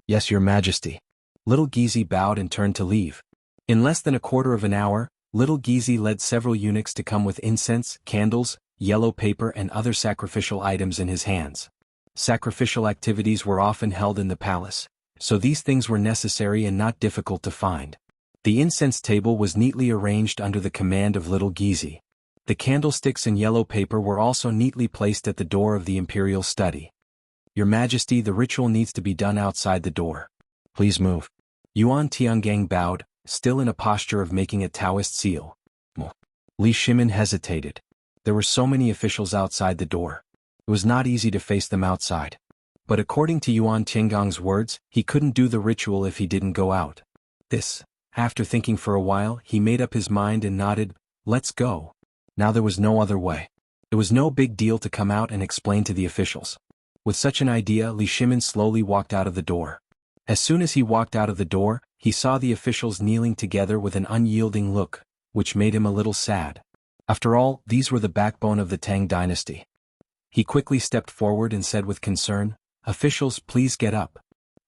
"Yes, Your Majesty." Little Gizi bowed and turned to leave. In less than a quarter of an hour, little Gizi led several eunuchs to come with incense, candles, yellow paper and other sacrificial items in his hands. Sacrificial activities were often held in the palace, so these things were necessary and not difficult to find. The incense table was neatly arranged under the command of little Gizi. The candlesticks and yellow paper were also neatly placed at the door of the imperial study. "Your Majesty, the ritual needs to be done outside the door. Please move." Yuan Tiangang bowed, still in a posture of making a Taoist seal. Li Shimin hesitated. There were so many officials outside the door. It was not easy to face them outside. But according to Yuan Tiangang's words, he couldn't do the ritual if he didn't go out. After thinking for a while, he made up his mind and nodded, "Let's go." Now there was no other way. It was no big deal to come out and explain to the officials. With such an idea, Li Shimin slowly walked out of the door. As soon as he walked out of the door, he saw the officials kneeling together with an unyielding look, which made him a little sad. After all, these were the backbone of the Tang Dynasty. He quickly stepped forward and said with concern, "Officials, please get up."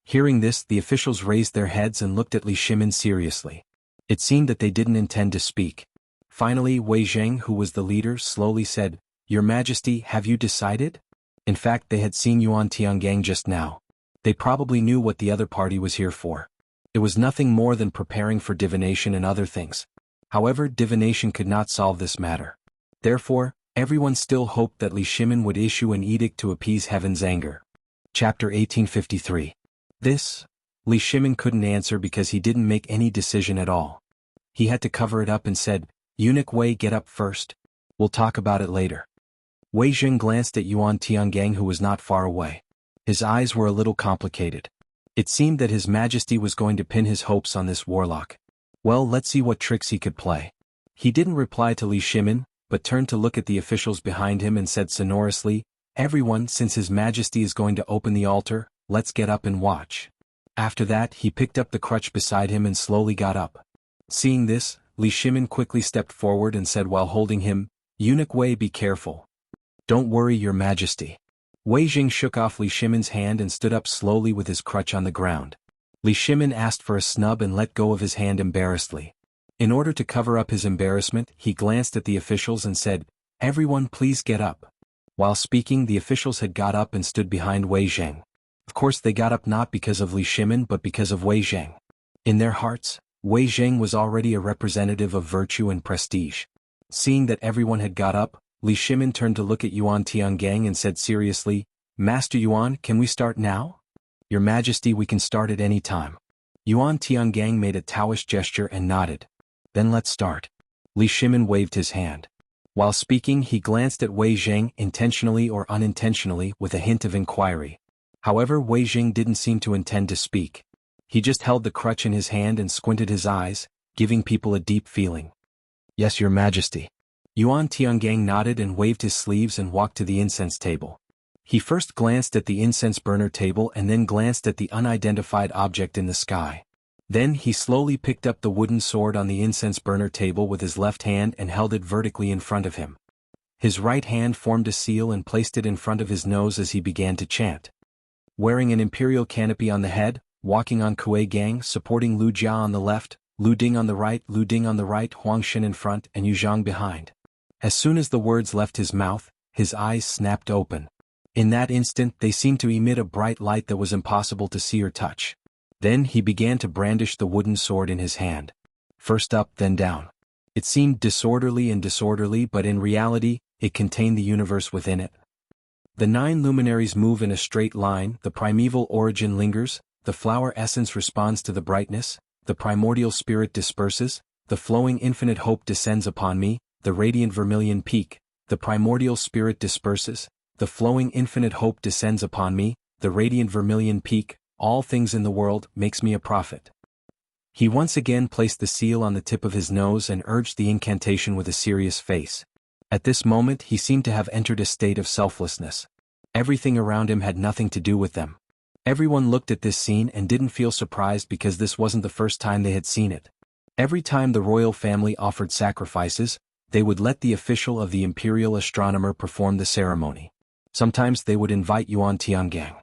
Hearing this, the officials raised their heads and looked at Li Shimin seriously. It seemed that they didn't intend to speak. Finally, Wei Zheng, who was the leader, slowly said, "Your Majesty, have you decided?" In fact, they had seen Yuan Tiangang just now. They probably knew what the other party was here for. It was nothing more than preparing for divination and other things. However, divination could not solve this matter. Therefore, everyone still hoped that Li Shimin would issue an edict to appease heaven's anger. Chapter 1853. Li Shimin couldn't answer because he didn't make any decision at all. He had to cover it up and said, "Eunuch Wei, get up first. We'll talk about it later." Wei Zheng glanced at Yuan Tiangang, who was not far away. His eyes were a little complicated. It seemed that His Majesty was going to pin his hopes on this warlock. Well, let's see what tricks he could play. He didn't reply to Li Shimin, but turned to look at the officials behind him and said sonorously, "Everyone, since His Majesty is going to open the altar, let's get up and watch." After that, he picked up the crutch beside him and slowly got up. Seeing this, Li Shimin quickly stepped forward and said while holding him, "Eunuch Wei, be careful." "Don't worry, Your Majesty." Wei Zheng shook off Li Shimin's hand and stood up slowly with his crutch on the ground. Li Shimin asked for a snub and let go of his hand embarrassedly. In order to cover up his embarrassment, he glanced at the officials and said, "Everyone please get up." While speaking, the officials had got up and stood behind Wei Zheng. Of course they got up not because of Li Shimin but because of Wei Zheng. In their hearts, Wei Zheng was already a representative of virtue and prestige. Seeing that everyone had got up, Li Shimin turned to look at Yuan Tiangang and said seriously, "Master Yuan, can we start now?" "Your Majesty, we can start at any time." Yuan Tiangang made a Taoist gesture and nodded. "Then let's start." Li Shimin waved his hand. While speaking, he glanced at Wei Zheng intentionally or unintentionally with a hint of inquiry. However, Wei Zheng didn't seem to intend to speak. He just held the crutch in his hand and squinted his eyes, giving people a deep feeling. "Yes, Your Majesty." Yuan Tiangang nodded and waved his sleeves and walked to the incense table. He first glanced at the incense burner table and then glanced at the unidentified object in the sky. Then he slowly picked up the wooden sword on the incense burner table with his left hand and held it vertically in front of him. His right hand formed a seal and placed it in front of his nose as he began to chant. Wearing an imperial canopy on the head, walking on Kuei Gang, supporting Lu Jia on the left, Lu Ding on the right, Huang Xin in front and Yu Zhang behind. As soon as the words left his mouth, his eyes snapped open. In that instant they seemed to emit a bright light that was impossible to see or touch. Then he began to brandish the wooden sword in his hand. First up, then down. It seemed disorderly but in reality, it contained the universe within it. The 9 luminaries move in a straight line, the primeval origin lingers, the flower essence responds to the brightness, the primordial spirit disperses, the flowing infinite hope descends upon me, the radiant vermilion peak, the primordial spirit disperses, the flowing infinite hope descends upon me, the radiant vermilion peak, all things in the world, makes me a prophet. He once again placed the seal on the tip of his nose and urged the incantation with a serious face. At this moment he seemed to have entered a state of selflessness. Everything around him had nothing to do with them. Everyone looked at this scene and didn't feel surprised because this wasn't the first time they had seen it. Every time the royal family offered sacrifices, they would let the official of the imperial astronomer perform the ceremony. Sometimes they would invite Yuan Tiangang.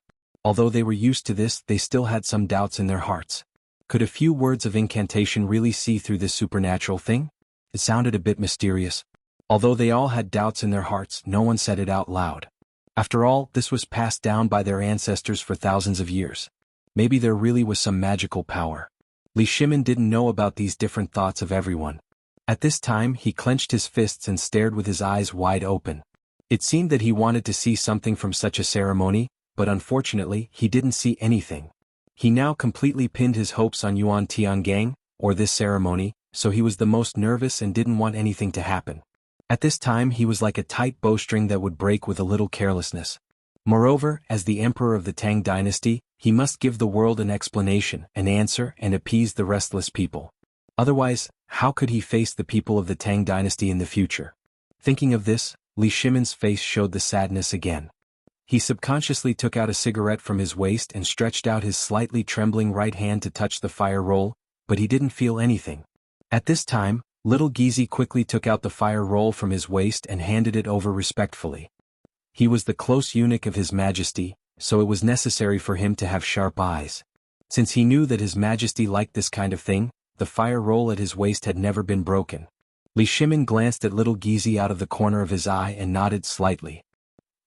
Although they were used to this, they still had some doubts in their hearts. Could a few words of incantation really see through this supernatural thing? It sounded a bit mysterious. Although they all had doubts in their hearts, no one said it out loud. After all, this was passed down by their ancestors for thousands of years. Maybe there really was some magical power. Li Shimin didn't know about these different thoughts of everyone. At this time he clenched his fists and stared with his eyes wide open. It seemed that he wanted to see something from such a ceremony, but unfortunately he didn't see anything. He now completely pinned his hopes on Yuan Tiangang, or this ceremony, so he was the most nervous and didn't want anything to happen. At this time he was like a tight bowstring that would break with a little carelessness. Moreover, as the emperor of the Tang Dynasty, he must give the world an explanation, an answer, and appease the restless people. Otherwise, how could he face the people of the Tang Dynasty in the future? Thinking of this, Li Shimin's face showed the sadness again. He subconsciously took out a cigarette from his waist and stretched out his slightly trembling right hand to touch the fire roll, but he didn't feel anything. At this time, little Gizi quickly took out the fire roll from his waist and handed it over respectfully. He was the close eunuch of His Majesty, so it was necessary for him to have sharp eyes. Since he knew that His Majesty liked this kind of thing, the fire roll at his waist had never been broken. Li Shimin glanced at little Gizi out of the corner of his eye and nodded slightly.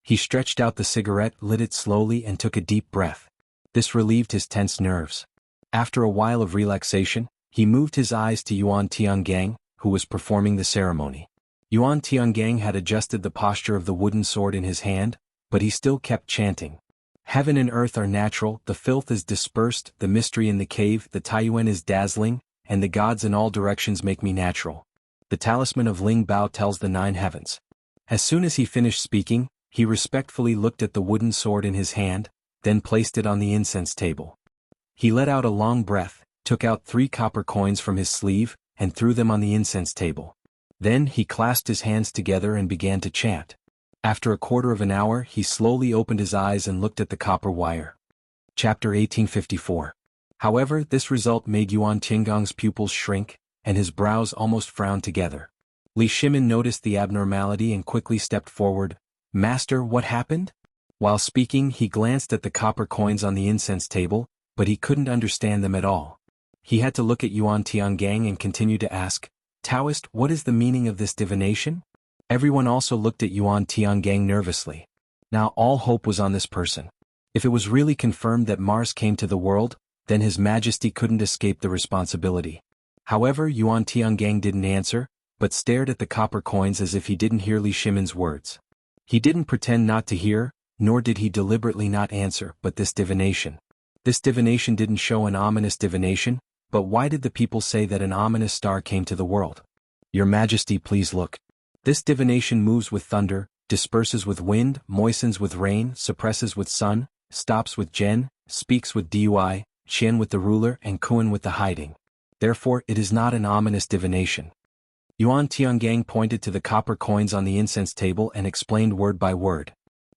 He stretched out the cigarette, lit it slowly and took a deep breath. This relieved his tense nerves. After a while of relaxation, he moved his eyes to Yuan Tiangang, who was performing the ceremony. Yuan Tiangang had adjusted the posture of the wooden sword in his hand, but he still kept chanting. Heaven and earth are natural, the filth is dispersed, the mystery in the cave, the Taiyuan is dazzling, and the gods in all directions make me natural. The talisman of Ling Bao tells the 9 heavens. As soon as he finished speaking, he respectfully looked at the wooden sword in his hand, then placed it on the incense table. He let out a long breath, took out 3 copper coins from his sleeve, and threw them on the incense table. Then he clasped his hands together and began to chant. After a quarter of an hour he slowly opened his eyes and looked at the copper wire. Chapter 1854. However, this result made Yuan Tiangang's pupils shrink, and his brows almost frowned together. Li Shimin noticed the abnormality and quickly stepped forward. "Master, what happened?" While speaking he glanced at the copper coins on the incense table, but he couldn't understand them at all. He had to look at Yuan Tiangang and continue to ask, "Taoist, what is the meaning of this divination?" Everyone also looked at Yuan Tiangang nervously. Now all hope was on this person. If it was really confirmed that Mars came to the world, then His Majesty couldn't escape the responsibility. However, Yuan Tiangang didn't answer, but stared at the copper coins as if he didn't hear Li Shimin's words. He didn't pretend not to hear, nor did he deliberately not answer, but this divination. This divination didn't show an ominous divination, but why did the people say that an ominous star came to the world? "Your Majesty, please look. This divination moves with thunder, disperses with wind, moistens with rain, suppresses with sun, stops with Gen, speaks with Dui, Qian with the ruler and Kuan with the hiding. Therefore it is not an ominous divination." Yuan Tiangang pointed to the copper coins on the incense table and explained word by word.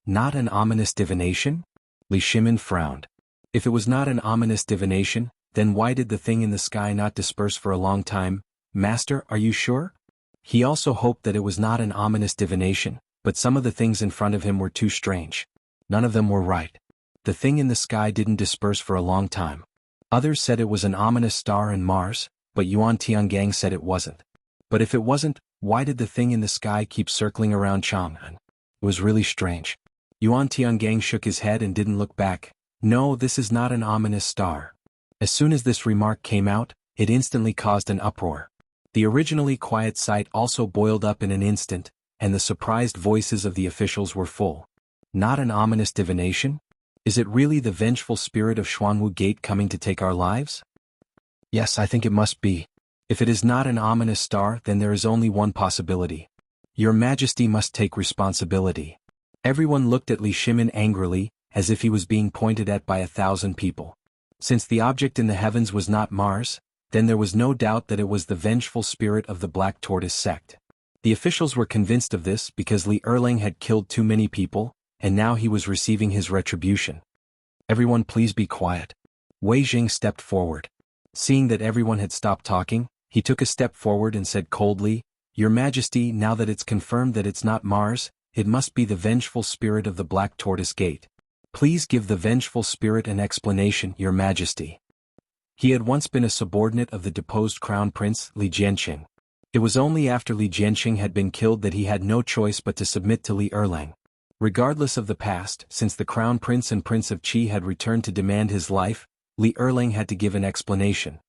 "Not an ominous divination?" Li Shimin frowned. If it was not an ominous divination, then why did the thing in the sky not disperse for a long time? "Master, are you sure?" He also hoped that it was not an ominous divination, but some of the things in front of him were too strange. None of them were right. The thing in the sky didn't disperse for a long time. Others said it was an ominous star in Mars, but Yuan Tiangang said it wasn't. But if it wasn't, why did the thing in the sky keep circling around Chang'an? It was really strange. Yuan Tiangang shook his head and didn't look back. "No, this is not an ominous star." As soon as this remark came out, it instantly caused an uproar. The originally quiet sight also boiled up in an instant, and the surprised voices of the officials were full. "Not an ominous divination? Is it really the vengeful spirit of Xuanwu Gate coming to take our lives?" "Yes, I think it must be. If it is not an ominous star, then there is only one possibility. Your Majesty must take responsibility." Everyone looked at Li Shimin angrily, as if he was being pointed at by 1,000 people. Since the object in the heavens was not Mars, then there was no doubt that it was the vengeful spirit of the Black Tortoise sect. The officials were convinced of this because Li Erlang had killed too many people, and now he was receiving his retribution. Everyone please be quiet. Wei Jing stepped forward. Seeing that everyone had stopped talking, he took a step forward and said coldly, Your Majesty, now that it's confirmed that it's not Mars, it must be the vengeful spirit of the Black Tortoise Gate. Please give the vengeful spirit an explanation, Your Majesty. He had once been a subordinate of the deposed Crown Prince, Li Jianqing. It was only after Li Jianqing had been killed that he had no choice but to submit to Li Erlang. Regardless of the past, since the Crown Prince and Prince of Qi had returned to demand his life, Li Erlang had to give an explanation.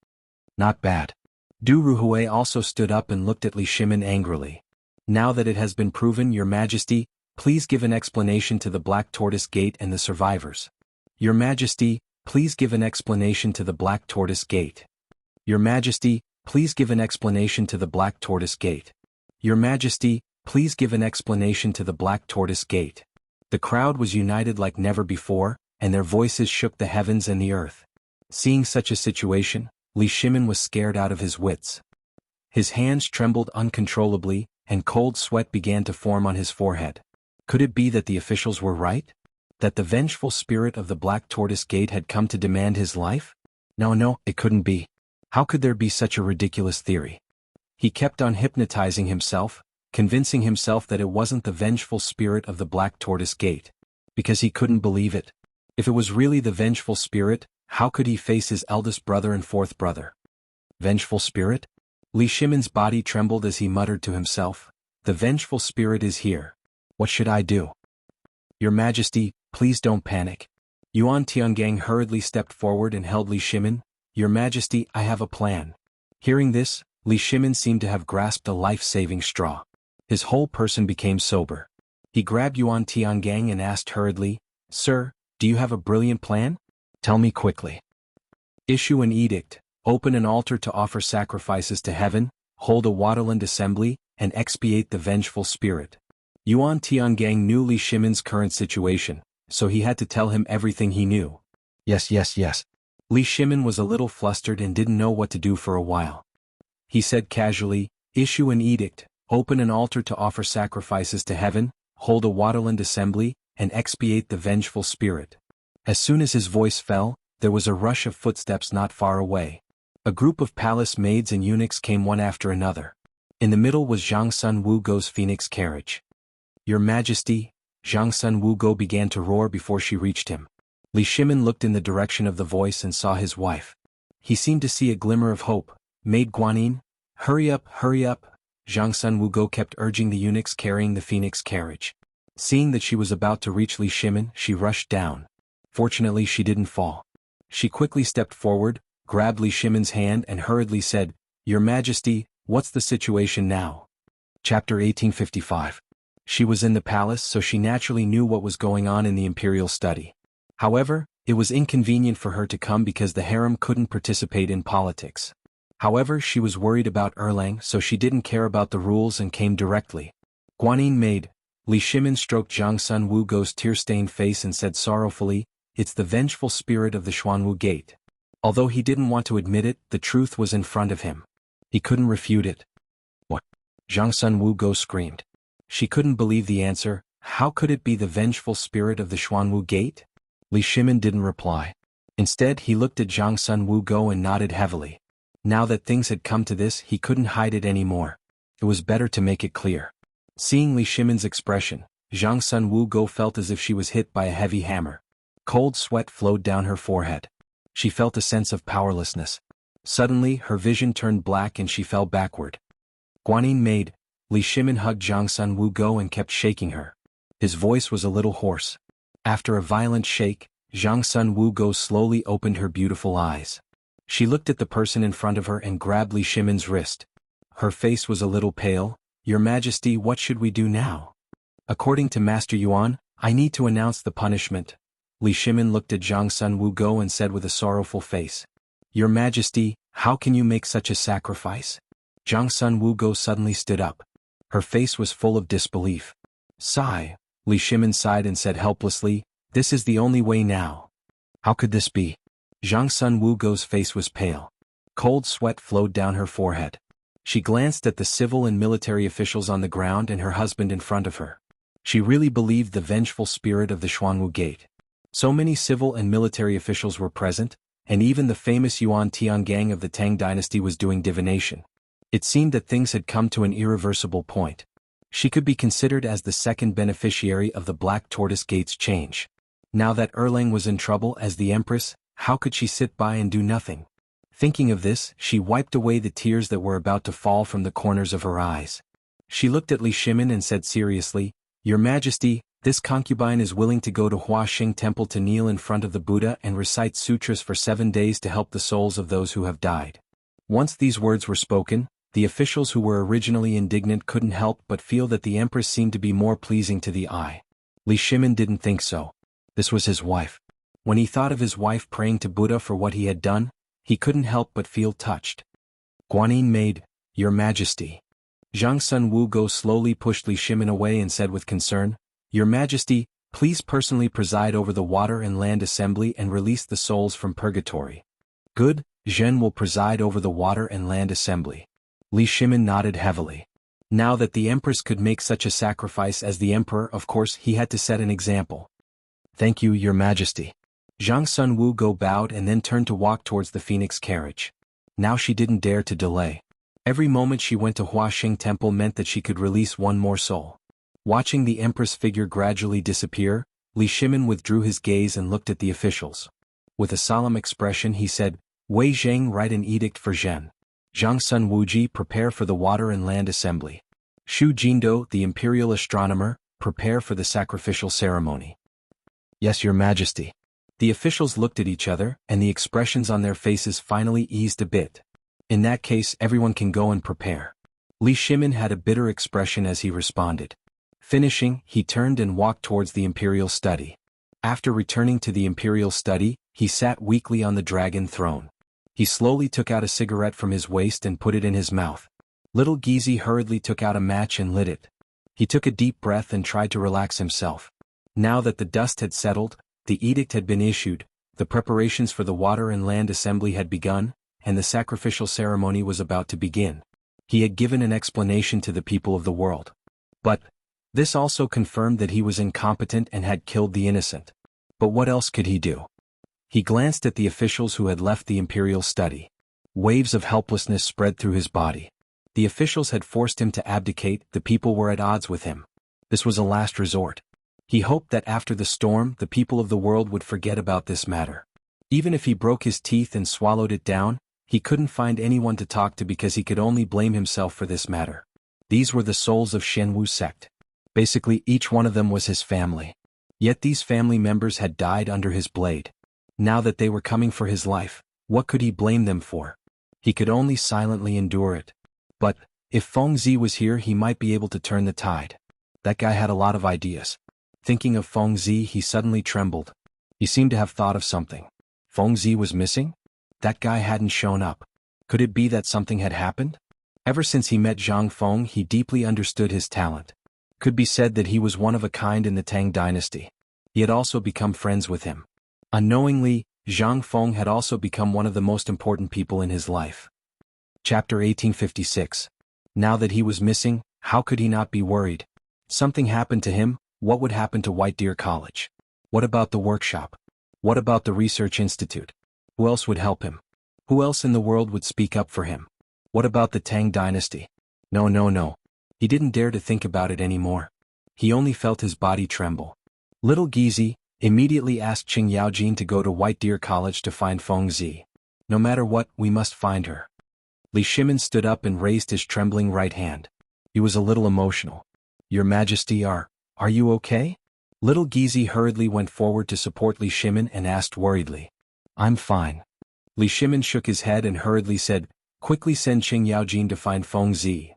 Not bad. Du Ruhui also stood up and looked at Li Shimin angrily. Now that it has been proven, Your Majesty, please give an explanation to the Black Tortoise Gate and the survivors. Your Majesty, please give an explanation to the Black Tortoise Gate. Your Majesty, please give an explanation to the Black Tortoise Gate. Your Majesty, please give an explanation to the Black Tortoise Gate. The crowd was united like never before, and their voices shook the heavens and the earth. Seeing such a situation, Li Shimin was scared out of his wits. His hands trembled uncontrollably, and cold sweat began to form on his forehead. Could it be that the officials were right? That the vengeful spirit of the Black Tortoise Gate had come to demand his life? No, it couldn't be. How could there be such a ridiculous theory? He kept on hypnotizing himself, convincing himself that it wasn't the vengeful spirit of the Black Tortoise Gate. Because he couldn't believe it. If it was really the vengeful spirit, how could he face his eldest brother and fourth brother? Vengeful spirit? Li Shimin's body trembled as he muttered to himself, The vengeful spirit is here. What should I do? Your Majesty, please don't panic. Yuan Tiangang hurriedly stepped forward and held Li Shimin. Your Majesty, I have a plan. Hearing this, Li Shimin seemed to have grasped a life-saving straw. His whole person became sober. He grabbed Yuan Tiangang and asked hurriedly, Sir, do you have a brilliant plan? Tell me quickly. Issue an edict, open an altar to offer sacrifices to heaven, hold a Waterland assembly, and expiate the vengeful spirit. Yuan Tiangang knew Li Shimin's current situation, so he had to tell him everything he knew. Yes. Li Shimin was a little flustered and didn't know what to do for a while. He said casually, Issue an edict, open an altar to offer sacrifices to heaven, hold a Waterland assembly, and expiate the vengeful spirit. As soon as his voice fell, there was a rush of footsteps not far away. A group of palace maids and eunuchs came one after another. In the middle was Zhang Sun Wugo's phoenix carriage. Your Majesty, Zhang Sun Wugo began to roar before she reached him. Li Shimin looked in the direction of the voice and saw his wife. He seemed to see a glimmer of hope. Maid Guanyin, hurry up. Zhang Sun Wugo kept urging the eunuchs carrying the phoenix carriage. Seeing that she was about to reach Li Shimin, she rushed down. Fortunately she didn't fall. She quickly stepped forward, grabbed Li Shimin's hand and hurriedly said, Your Majesty, what's the situation now? Chapter 1855. She was in the palace, so she naturally knew what was going on in the imperial study. However, it was inconvenient for her to come because the harem couldn't participate in politics. However, she was worried about Erlang, so she didn't care about the rules and came directly. Guanyin maid. Li Shimin stroked Zhang Sun Wugo's tear-stained face and said sorrowfully, It's the vengeful spirit of the Xuanwu Gate. Although he didn't want to admit it, the truth was in front of him. He couldn't refute it. What? Zhang Sun Wugo screamed. She couldn't believe the answer. How could it be the vengeful spirit of the Xuanwu Gate? Li Shimin didn't reply. Instead, he looked at Zhang Sun Wugo and nodded heavily. Now that things had come to this, he couldn't hide it anymore. It was better to make it clear. Seeing Li Shimin's expression, Zhang Sun Wugo felt as if she was hit by a heavy hammer. Cold sweat flowed down her forehead. She felt a sense of powerlessness. Suddenly, her vision turned black and she fell backward. Guanyin maid. Li Shimin hugged Zhang Sun Wugo and kept shaking her. His voice was a little hoarse. After a violent shake, Zhang Sun Wugo slowly opened her beautiful eyes. She looked at the person in front of her and grabbed Li Shimin's wrist. Her face was a little pale. Your Majesty, what should we do now? According to Master Yuan, I need to announce the punishment. Li Shimin looked at Zhang Sun Wugo and said with a sorrowful face. Your Majesty, how can you make such a sacrifice? Zhang Sun Wugo suddenly stood up. Her face was full of disbelief. Sigh. Li Shimin sighed and said helplessly, "This is the only way now." "How could this be?" Zhang Sun Wugo's face was pale. Cold sweat flowed down her forehead. She glanced at the civil and military officials on the ground and her husband in front of her. She really believed the vengeful spirit of the Xuanwu Gate. So many civil and military officials were present, and even the famous Yuan Tiangang of the Tang Dynasty was doing divination. It seemed that things had come to an irreversible point. She could be considered as the second beneficiary of the Black Tortoise Gate's change. Now that Erlang was in trouble as the Empress, how could she sit by and do nothing? Thinking of this, she wiped away the tears that were about to fall from the corners of her eyes. She looked at Li Shimin and said seriously, "Your Majesty, this concubine is willing to go to Huaxing Temple to kneel in front of the Buddha and recite sutras for 7 days to help the souls of those who have died." Once these words were spoken, the officials who were originally indignant couldn't help but feel that the Empress seemed to be more pleasing to the eye. Li Shimin didn't think so. This was his wife. When he thought of his wife praying to Buddha for what he had done, he couldn't help but feel touched. Guanyin maid, "Your Majesty." Zhang Sun Wugo slowly pushed Li Shimin away and said with concern, "Your Majesty, please personally preside over the Water and Land Assembly and release the souls from purgatory." "Good, Zhen will preside over the Water and Land Assembly." Li Shimin nodded heavily. Now that the Empress could make such a sacrifice as the Emperor, of course he had to set an example. "Thank you, Your Majesty." Zhang Sun Wugo bowed and then turned to walk towards the Phoenix carriage. Now she didn't dare to delay. Every moment she went to Huaxing Temple meant that she could release one more soul. Watching the Empress figure gradually disappear, Li Shimin withdrew his gaze and looked at the officials. With a solemn expression he said, "Wei Zhang, write an edict for Zhen. Zhang Sun Wuji, prepare for the Water and Land Assembly. Xu Jindo, the Imperial Astronomer, prepare for the sacrificial ceremony." "Yes, Your Majesty." The officials looked at each other, and the expressions on their faces finally eased a bit. "In that case, everyone can go and prepare." Li Shimin had a bitter expression as he responded. Finishing, he turned and walked towards the Imperial Study. After returning to the Imperial Study, he sat weakly on the dragon throne. He slowly took out a cigarette from his waist and put it in his mouth. Little Gizi hurriedly took out a match and lit it. He took a deep breath and tried to relax himself. Now that the dust had settled, the edict had been issued, the preparations for the Water and Land Assembly had begun, and the sacrificial ceremony was about to begin. He had given an explanation to the people of the world. But this also confirmed that he was incompetent and had killed the innocent. But what else could he do? He glanced at the officials who had left the Imperial Study. Waves of helplessness spread through his body. The officials had forced him to abdicate, the people were at odds with him. This was a last resort. He hoped that after the storm, the people of the world would forget about this matter. Even if he broke his teeth and swallowed it down, he couldn't find anyone to talk to because he could only blame himself for this matter. These were the souls of Shenwu sect. Basically, each one of them was his family. Yet these family members had died under his blade. Now that they were coming for his life, what could he blame them for? He could only silently endure it. But if Feng Zi was here, he might be able to turn the tide. That guy had a lot of ideas. Thinking of Feng Zi, he suddenly trembled. He seemed to have thought of something. Feng Zi was missing? That guy hadn't shown up. Could it be that something had happened? Ever since he met Zhang Feng, he deeply understood his talent. Could be said that he was one of a kind in the Tang Dynasty. He had also become friends with him. Unknowingly, Zhang Feng had also become one of the most important people in his life. Chapter 1856. Now that he was missing, how could he not be worried? Something happened to him. What would happen to White Deer College? What about the workshop? What about the research institute? Who else would help him? Who else in the world would speak up for him? What about the Tang Dynasty? No. He didn't dare to think about it anymore. He only felt his body tremble. Little Gizi immediately asked Qing Yaojin to go to White Deer College to find Feng Zi. No matter what, we must find her. Li Shimin stood up and raised his trembling right hand. He was a little emotional. Your Majesty, are you okay? Little Gizi hurriedly went forward to support Li Shimin and asked worriedly. I'm fine. Li Shimin shook his head and hurriedly said, quickly send Qing Yaojin to find Feng Zi.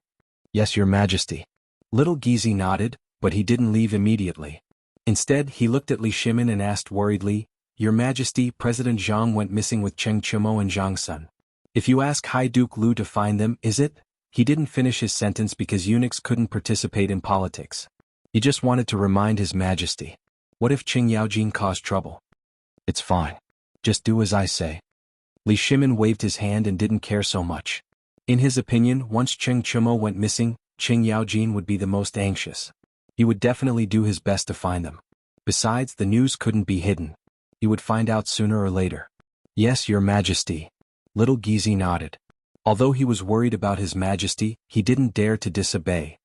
Yes, Your Majesty. Little Gizi nodded, but he didn't leave immediately. Instead, he looked at Li Shimin and asked worriedly, Your Majesty, President Zhang went missing with Cheng Chimo and Zhang Sun. If you ask High Duke Lu to find them, is it? He didn't finish his sentence because eunuchs couldn't participate in politics. He just wanted to remind His Majesty. What if Qing Yaojin caused trouble? It's fine. Just do as I say. Li Shimin waved his hand and didn't care so much. In his opinion, once Cheng Chumo went missing, Qing Yaojin would be the most anxious. He would definitely do his best to find them. Besides, the news couldn't be hidden. He would find out sooner or later. Yes, Your Majesty. Little Gizi nodded. Although he was worried about His Majesty, he didn't dare to disobey.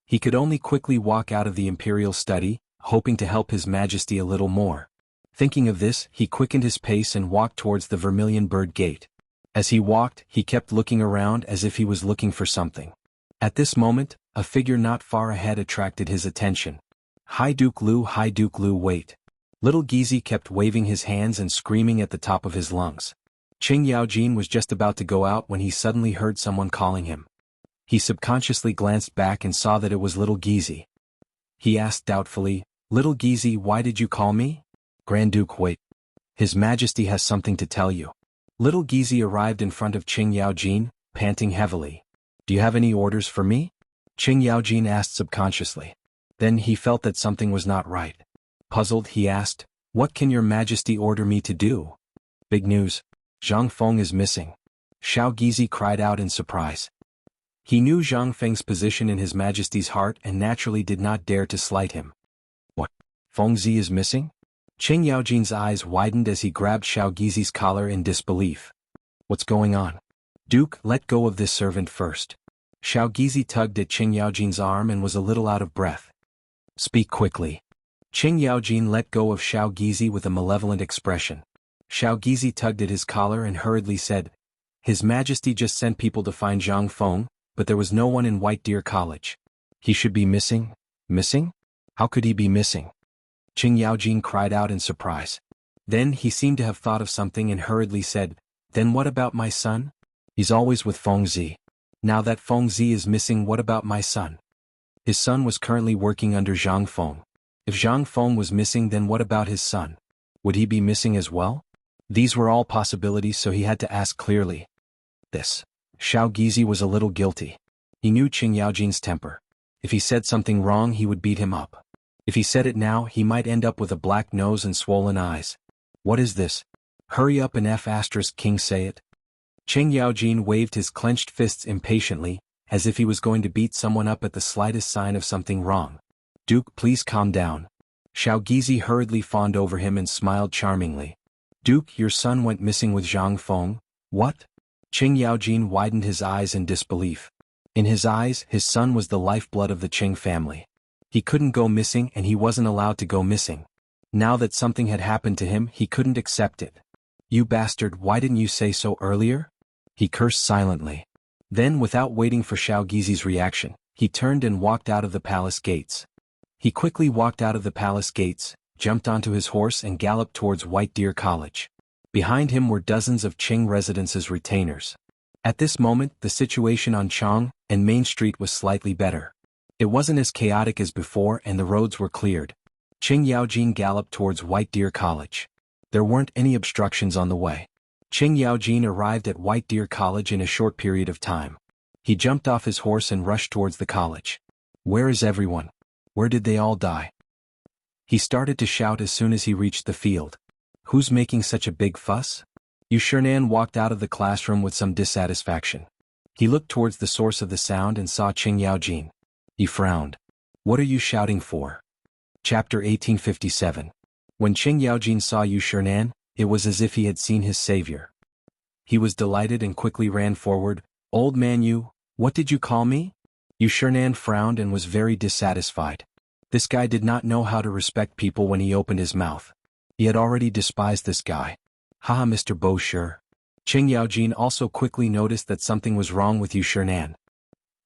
He could only quickly walk out of the imperial study, hoping to help His Majesty a little more. Thinking of this, he quickened his pace and walked towards the Vermilion Bird Gate. As he walked, he kept looking around as if he was looking for something. At this moment, a figure not far ahead attracted his attention. Hi Duke Lu, wait. Little Gizi kept waving his hands and screaming at the top of his lungs. Qing Yaojin was just about to go out when he suddenly heard someone calling him. He subconsciously glanced back and saw that it was Little Gizi. He asked doubtfully, Little Gizi, why did you call me? Grand Duke, wait. His Majesty has something to tell you. Little Gizi arrived in front of Qing Yaojin, panting heavily. Do you have any orders for me? Qing Yaojin asked subconsciously. Then he felt that something was not right. Puzzled, he asked, What can Your Majesty order me to do? Big news. Zhang Feng is missing. Xiao Gizi cried out in surprise. He knew Zhang Feng's position in His Majesty's heart and naturally did not dare to slight him. What? Feng Zi is missing? Qing Yaojin's eyes widened as he grabbed Xiao Gizi's collar in disbelief. What's going on? Duke, let go of this servant first. Xiao Gizi tugged at Qing Yaojin's arm and was a little out of breath. Speak quickly. Qing Yaojin let go of Xiao Gizi with a malevolent expression. Xiao Gizi tugged at his collar and hurriedly said, His Majesty just sent people to find Zhang Feng, but there was no one in White Deer College. He should be missing? Missing? How could he be missing? Qing Yaojin cried out in surprise. Then he seemed to have thought of something and hurriedly said, Then what about my son? He's always with Feng Zi. Now that Feng Zi is missing, what about my son? His son was currently working under Zhang Feng. If Zhang Feng was missing, then what about his son? Would he be missing as well? These were all possibilities, so he had to ask clearly. This. Xiao Gizi was a little guilty. He knew Qing Yaojin's temper. If he said something wrong, he would beat him up. If he said it now, he might end up with a black nose and swollen eyes. What is this? Hurry up and King say it. Qing Yaojin waved his clenched fists impatiently, as if he was going to beat someone up at the slightest sign of something wrong. Duke, please calm down. Xiao Gizi hurriedly fawned over him and smiled charmingly. Duke, your son went missing with Zhang Feng. What? Qing Yaojin widened his eyes in disbelief. In his eyes, his son was the lifeblood of the Qing family. He couldn't go missing and he wasn't allowed to go missing. Now that something had happened to him, he couldn't accept it. You bastard, why didn't you say so earlier? He cursed silently. Then, without waiting for Xiao Gizi's reaction, he turned and walked out of the palace gates. He quickly walked out of the palace gates, jumped onto his horse and galloped towards White Deer College. Behind him were dozens of Qing residence's retainers. At this moment, the situation on Chang and Main Street was slightly better. It wasn't as chaotic as before and the roads were cleared. Qing Yaojin galloped towards White Deer College. There weren't any obstructions on the way. Qing Yaojin arrived at White Deer College in a short period of time. He jumped off his horse and rushed towards the college. Where is everyone? Where did they all die? He started to shout as soon as he reached the field. Who's making such a big fuss? Yu Shernan walked out of the classroom with some dissatisfaction. He looked towards the source of the sound and saw Qing Yaojin. He frowned. What are you shouting for? Chapter 1857. When Qing Yaojin saw Yu Shernan, it was as if he had seen his savior. He was delighted and quickly ran forward. Old man Yu, what did you call me? Yu Shernan frowned and was very dissatisfied. This guy did not know how to respect people when he opened his mouth. He had already despised this guy. Haha, Mr. Bo Sure. Qing Yaojin also quickly noticed that something was wrong with Yu Shernan.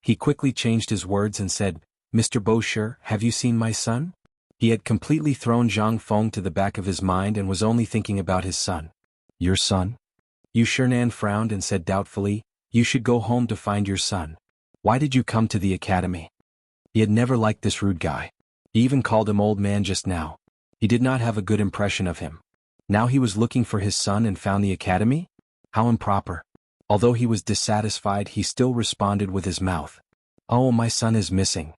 He quickly changed his words and said, Mr. Bo Sure, have you seen my son? He had completely thrown Zhang Feng to the back of his mind and was only thinking about his son. Your son? Yu Shernan frowned and said doubtfully, You should go home to find your son. Why did you come to the academy? He had never liked this rude guy. He even called him old man just now. He did not have a good impression of him. Now he was looking for his son and found the academy? How improper. Although he was dissatisfied, he still responded with his mouth. Oh, my son is missing.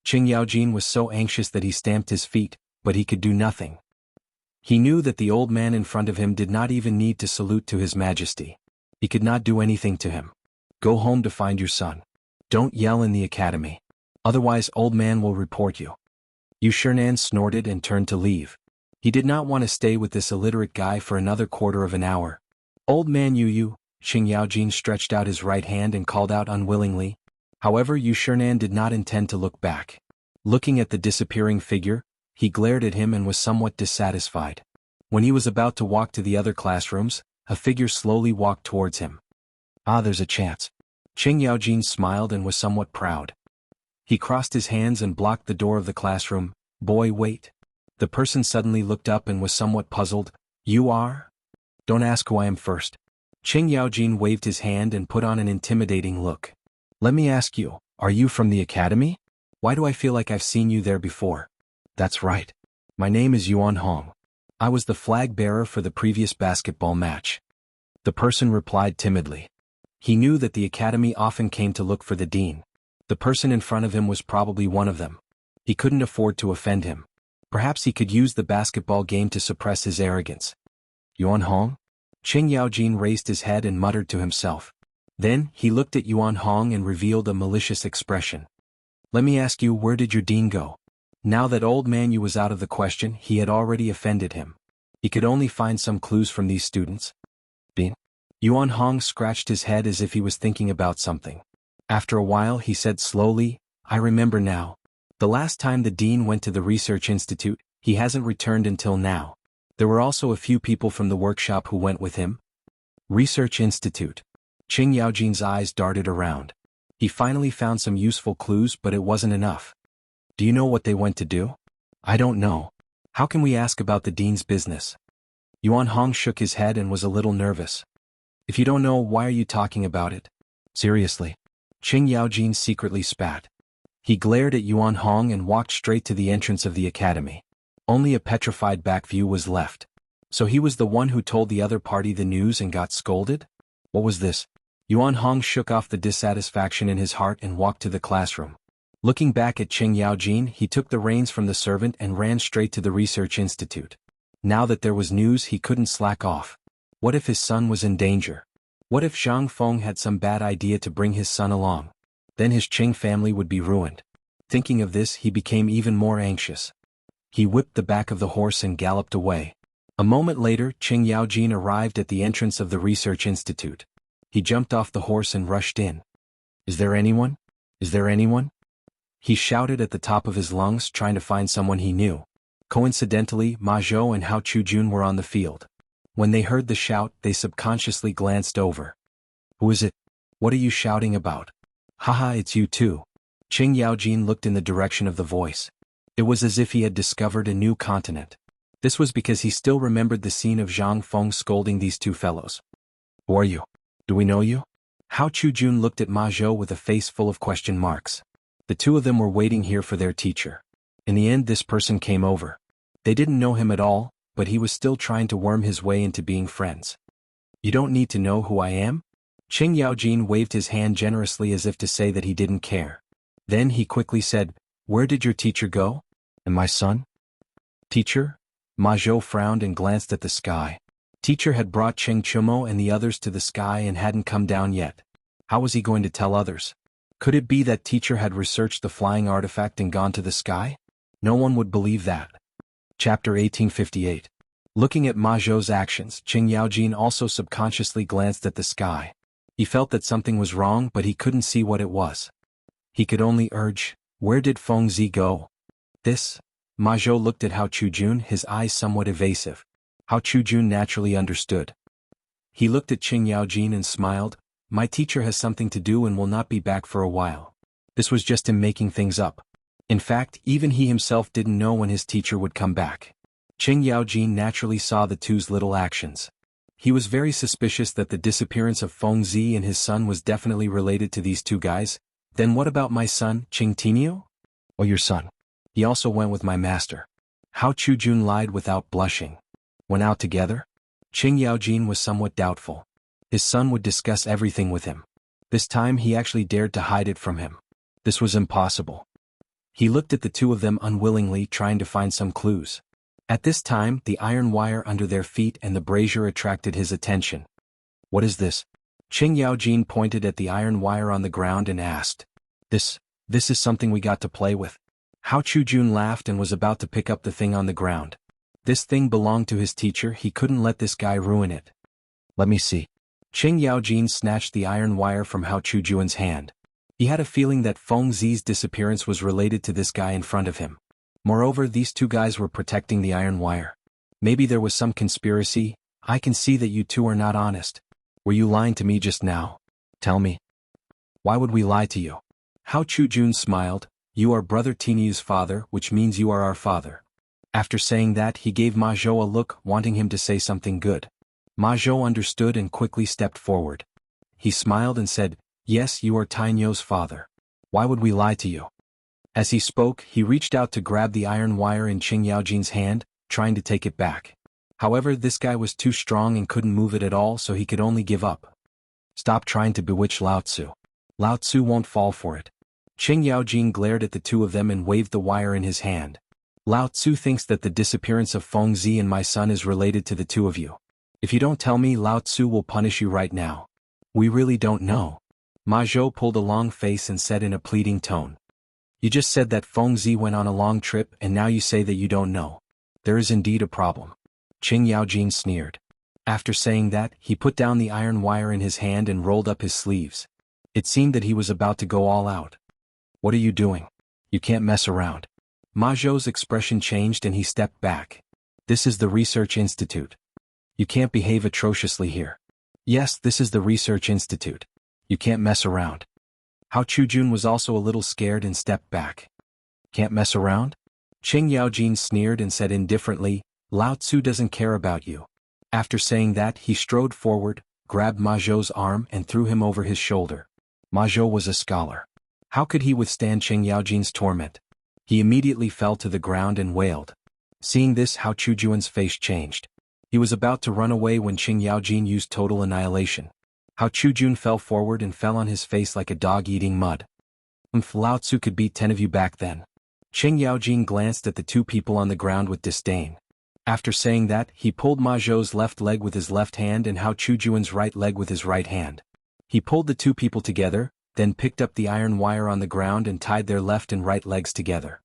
Qing Yaojin was so anxious that he stamped his feet, but he could do nothing. He knew that the old man in front of him did not even need to salute to his majesty. He could not do anything to him. Go home to find your son. Don't yell in the academy. Otherwise old man will report you. Yu Shernan snorted and turned to leave. He did not want to stay with this illiterate guy for another quarter of an hour. Old man Yu, Qing Yaojin stretched out his right hand and called out unwillingly. However, Yu Shernan did not intend to look back. Looking at the disappearing figure, he glared at him and was somewhat dissatisfied. When he was about to walk to the other classrooms, a figure slowly walked towards him. Ah, there's a chance. Qing Yaojin smiled and was somewhat proud. He crossed his hands and blocked the door of the classroom. Boy, wait. The person suddenly looked up and was somewhat puzzled. You are? Don't ask who I am first. Qing Yaojin waved his hand and put on an intimidating look. Let me ask you, are you from the academy? Why do I feel like I've seen you there before? That's right. My name is Yuan Hong. I was the flag bearer for the previous basketball match. The person replied timidly. He knew that the academy often came to look for the dean. The person in front of him was probably one of them. He couldn't afford to offend him. Perhaps he could use the basketball game to suppress his arrogance. Yuan Hong? Qing Yaojin raised his head and muttered to himself. Then, he looked at Yuan Hong and revealed a malicious expression. Let me ask you, where did your dean go? Now that old man Yu was out of the question, he had already offended him. He could only find some clues from these students. Dean? Yuan Hong scratched his head as if he was thinking about something. After a while he said slowly, I remember now. The last time the dean went to the research institute, he hasn't returned until now. There were also a few people from the workshop who went with him. Research institute. Qing Yaojin's eyes darted around. He finally found some useful clues, but it wasn't enough. Do you know what they went to do? I don't know. How can we ask about the dean's business? Yuan Hong shook his head and was a little nervous. If you don't know, why are you talking about it? Seriously. Qing Yaojin secretly spat. He glared at Yuan Hong and walked straight to the entrance of the academy. Only a petrified back view was left. So he was the one who told the other party the news and got scolded? What was this? Yuan Hong shook off the dissatisfaction in his heart and walked to the classroom. Looking back at Qing Yaojin, he took the reins from the servant and ran straight to the research institute. Now that there was news, he couldn't slack off. What if his son was in danger? What if Zhang Feng had some bad idea to bring his son along? Then his Qing family would be ruined. Thinking of this, he became even more anxious. He whipped the back of the horse and galloped away. A moment later, Qing Yaojin arrived at the entrance of the research institute. He jumped off the horse and rushed in. Is there anyone? Is there anyone? He shouted at the top of his lungs, trying to find someone he knew. Coincidentally, Ma Zhou and Hao Chujun were on the field. When they heard the shout, they subconsciously glanced over. Who is it? What are you shouting about? Haha, it's you too. Qing Yaojin looked in the direction of the voice. It was as if he had discovered a new continent. This was because he still remembered the scene of Zhang Feng scolding these two fellows. Who are you? Do we know you? Hao Chujun looked at Ma Zhou with a face full of question marks. The two of them were waiting here for their teacher. In the end, this person came over. They didn't know him at all, but he was still trying to worm his way into being friends. You don't need to know who I am? Qing Yaojin waved his hand generously as if to say that he didn't care. Then he quickly said, Where did your teacher go? And my son? Teacher? Ma Zhou frowned and glanced at the sky. Teacher had brought Cheng Chumo and the others to the sky and hadn't come down yet. How was he going to tell others? Could it be that teacher had researched the flying artifact and gone to the sky? No one would believe that. Chapter 1858. Looking at Ma Zhou's actions, Qing Yaojin also subconsciously glanced at the sky. He felt that something was wrong, but he couldn't see what it was. He could only urge, Where did Feng Zi go? This? Ma Zhou looked at Hao Chujun, his eyes somewhat evasive. Hao Chujun naturally understood. He looked at Qing Yaojin and smiled. My teacher has something to do and will not be back for a while. This was just him making things up. In fact, even he himself didn't know when his teacher would come back. Qing Yaojin naturally saw the two's little actions. He was very suspicious that the disappearance of Feng Zi and his son was definitely related to these two guys. Then what about my son, Qing Tinio? Or your son? He also went with my master. Hao Chujun lied without blushing. Went out together? Qing Yaojin was somewhat doubtful. His son would discuss everything with him. This time he actually dared to hide it from him. This was impossible. He looked at the two of them unwillingly, trying to find some clues. At this time, the iron wire under their feet and the brazier attracted his attention. "What is this?" Qing Yaojin pointed at the iron wire on the ground and asked. This is something we got to play with." Hao Chujun laughed and was about to pick up the thing on the ground. This thing belonged to his teacher, he couldn't let this guy ruin it. "Let me see." Qing Yaojin snatched the iron wire from Hao Chujun's hand. He had a feeling that Feng Zi's disappearance was related to this guy in front of him. Moreover, these two guys were protecting the iron wire. Maybe there was some conspiracy. "I can see that you two are not honest. Were you lying to me just now? Tell me. Why would we lie to you?" Hao Chujun smiled. "You are Brother Tinyu's father, which means you are our father." After saying that, he gave Ma Zhou a look, wanting him to say something good. Ma Zhou understood and quickly stepped forward. He smiled and said, "Yes, you are Tinyo's father. Why would we lie to you?" As he spoke, he reached out to grab the iron wire in Qing Yaojin's hand, trying to take it back. However, this guy was too strong and couldn't move it at all, so he could only give up. "Stop trying to bewitch Lao Tzu. Lao Tzu won't fall for it." Qing Yaojin glared at the two of them and waved the wire in his hand. "Lao Tzu thinks that the disappearance of Feng Zi and my son is related to the two of you. If you don't tell me, Lao Tzu will punish you right now." "We really don't know." Ma Zhou pulled a long face and said in a pleading tone. "You just said that Feng Zi went on a long trip and now you say that you don't know. There is indeed a problem." Qing Yaojin sneered. After saying that, he put down the iron wire in his hand and rolled up his sleeves. It seemed that he was about to go all out. "What are you doing? You can't mess around." Ma Zhou's expression changed and he stepped back. "This is the Research Institute. You can't behave atrociously here." "Yes, this is the Research Institute. You can't mess around." Hao Chujun was also a little scared and stepped back. "Can't mess around?" Qing Yaojin sneered and said indifferently, "Lao Tzu doesn't care about you." After saying that, he strode forward, grabbed Ma Zhou's arm and threw him over his shoulder. Ma Zhou was a scholar. How could he withstand Qing Yaojin's torment? He immediately fell to the ground and wailed. Seeing this, Hao Chujun's face changed. He was about to run away when Qing Yaojin used total annihilation. Hao Chujun fell forward and fell on his face like a dog eating mud. Lao Tzu could beat 10 of you back then." Qing Yaojin glanced at the two people on the ground with disdain. After saying that, he pulled Ma Zhou's left leg with his left hand and Hao Chujun's right leg with his right hand. He pulled the two people together, then picked up the iron wire on the ground and tied their left and right legs together.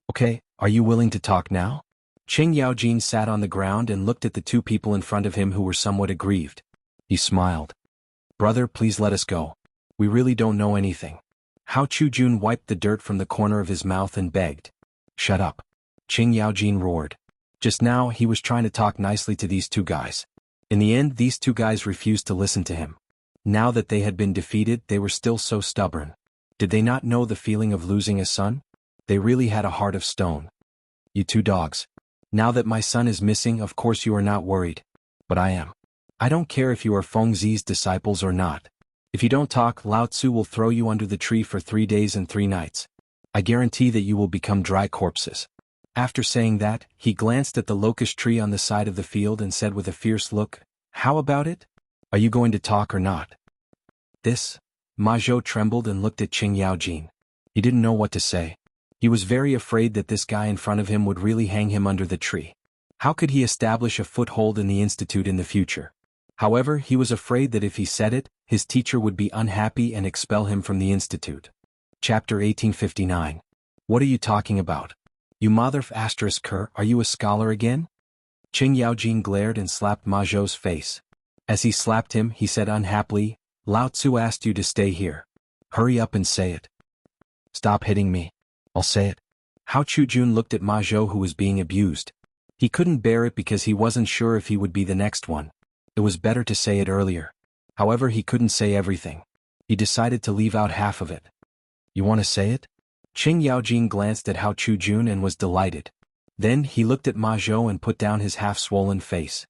"Okay, are you willing to talk now?" Qing Yaojin sat on the ground and looked at the two people in front of him who were somewhat aggrieved. He smiled. "Brother, please let us go. We really don't know anything." Hao Chujun wiped the dirt from the corner of his mouth and begged. "Shut up." Qing Yaojin roared. Just now, he was trying to talk nicely to these two guys. In the end, these two guys refused to listen to him. Now that they had been defeated, they were still so stubborn. Did they not know the feeling of losing a son? They really had a heart of stone. "You two dogs. Now that my son is missing, of course you are not worried. But I am. I don't care if you are Feng Zi's disciples or not. If you don't talk, Lao Tzu will throw you under the tree for 3 days and 3 nights. I guarantee that you will become dry corpses." After saying that, he glanced at the locust tree on the side of the field and said with a fierce look, "How about it? Are you going to talk or not?" "This?" Ma Zhou trembled and looked at Qing Yaojin. He didn't know what to say. He was very afraid that this guy in front of him would really hang him under the tree. How could he establish a foothold in the institute in the future? However, he was afraid that if he said it, his teacher would be unhappy and expel him from the institute. Chapter 1859. What are you talking about? You mother f***er, are you a scholar again? Qing Yaojin glared and slapped Ma Zhou's face. As he slapped him, he said unhappily, "Lao Tzu asked you to stay here. Hurry up and say it." "Stop hitting me. I'll say it." Hao Chujun looked at Ma Zhou, who was being abused. He couldn't bear it because he wasn't sure if he would be the next one. It was better to say it earlier. However, he couldn't say everything. He decided to leave out half of it. "You want to say it?" Qing Yaojin glanced at Hao Chujun and was delighted. Then he looked at Ma Zhou and put down his half-swollen face.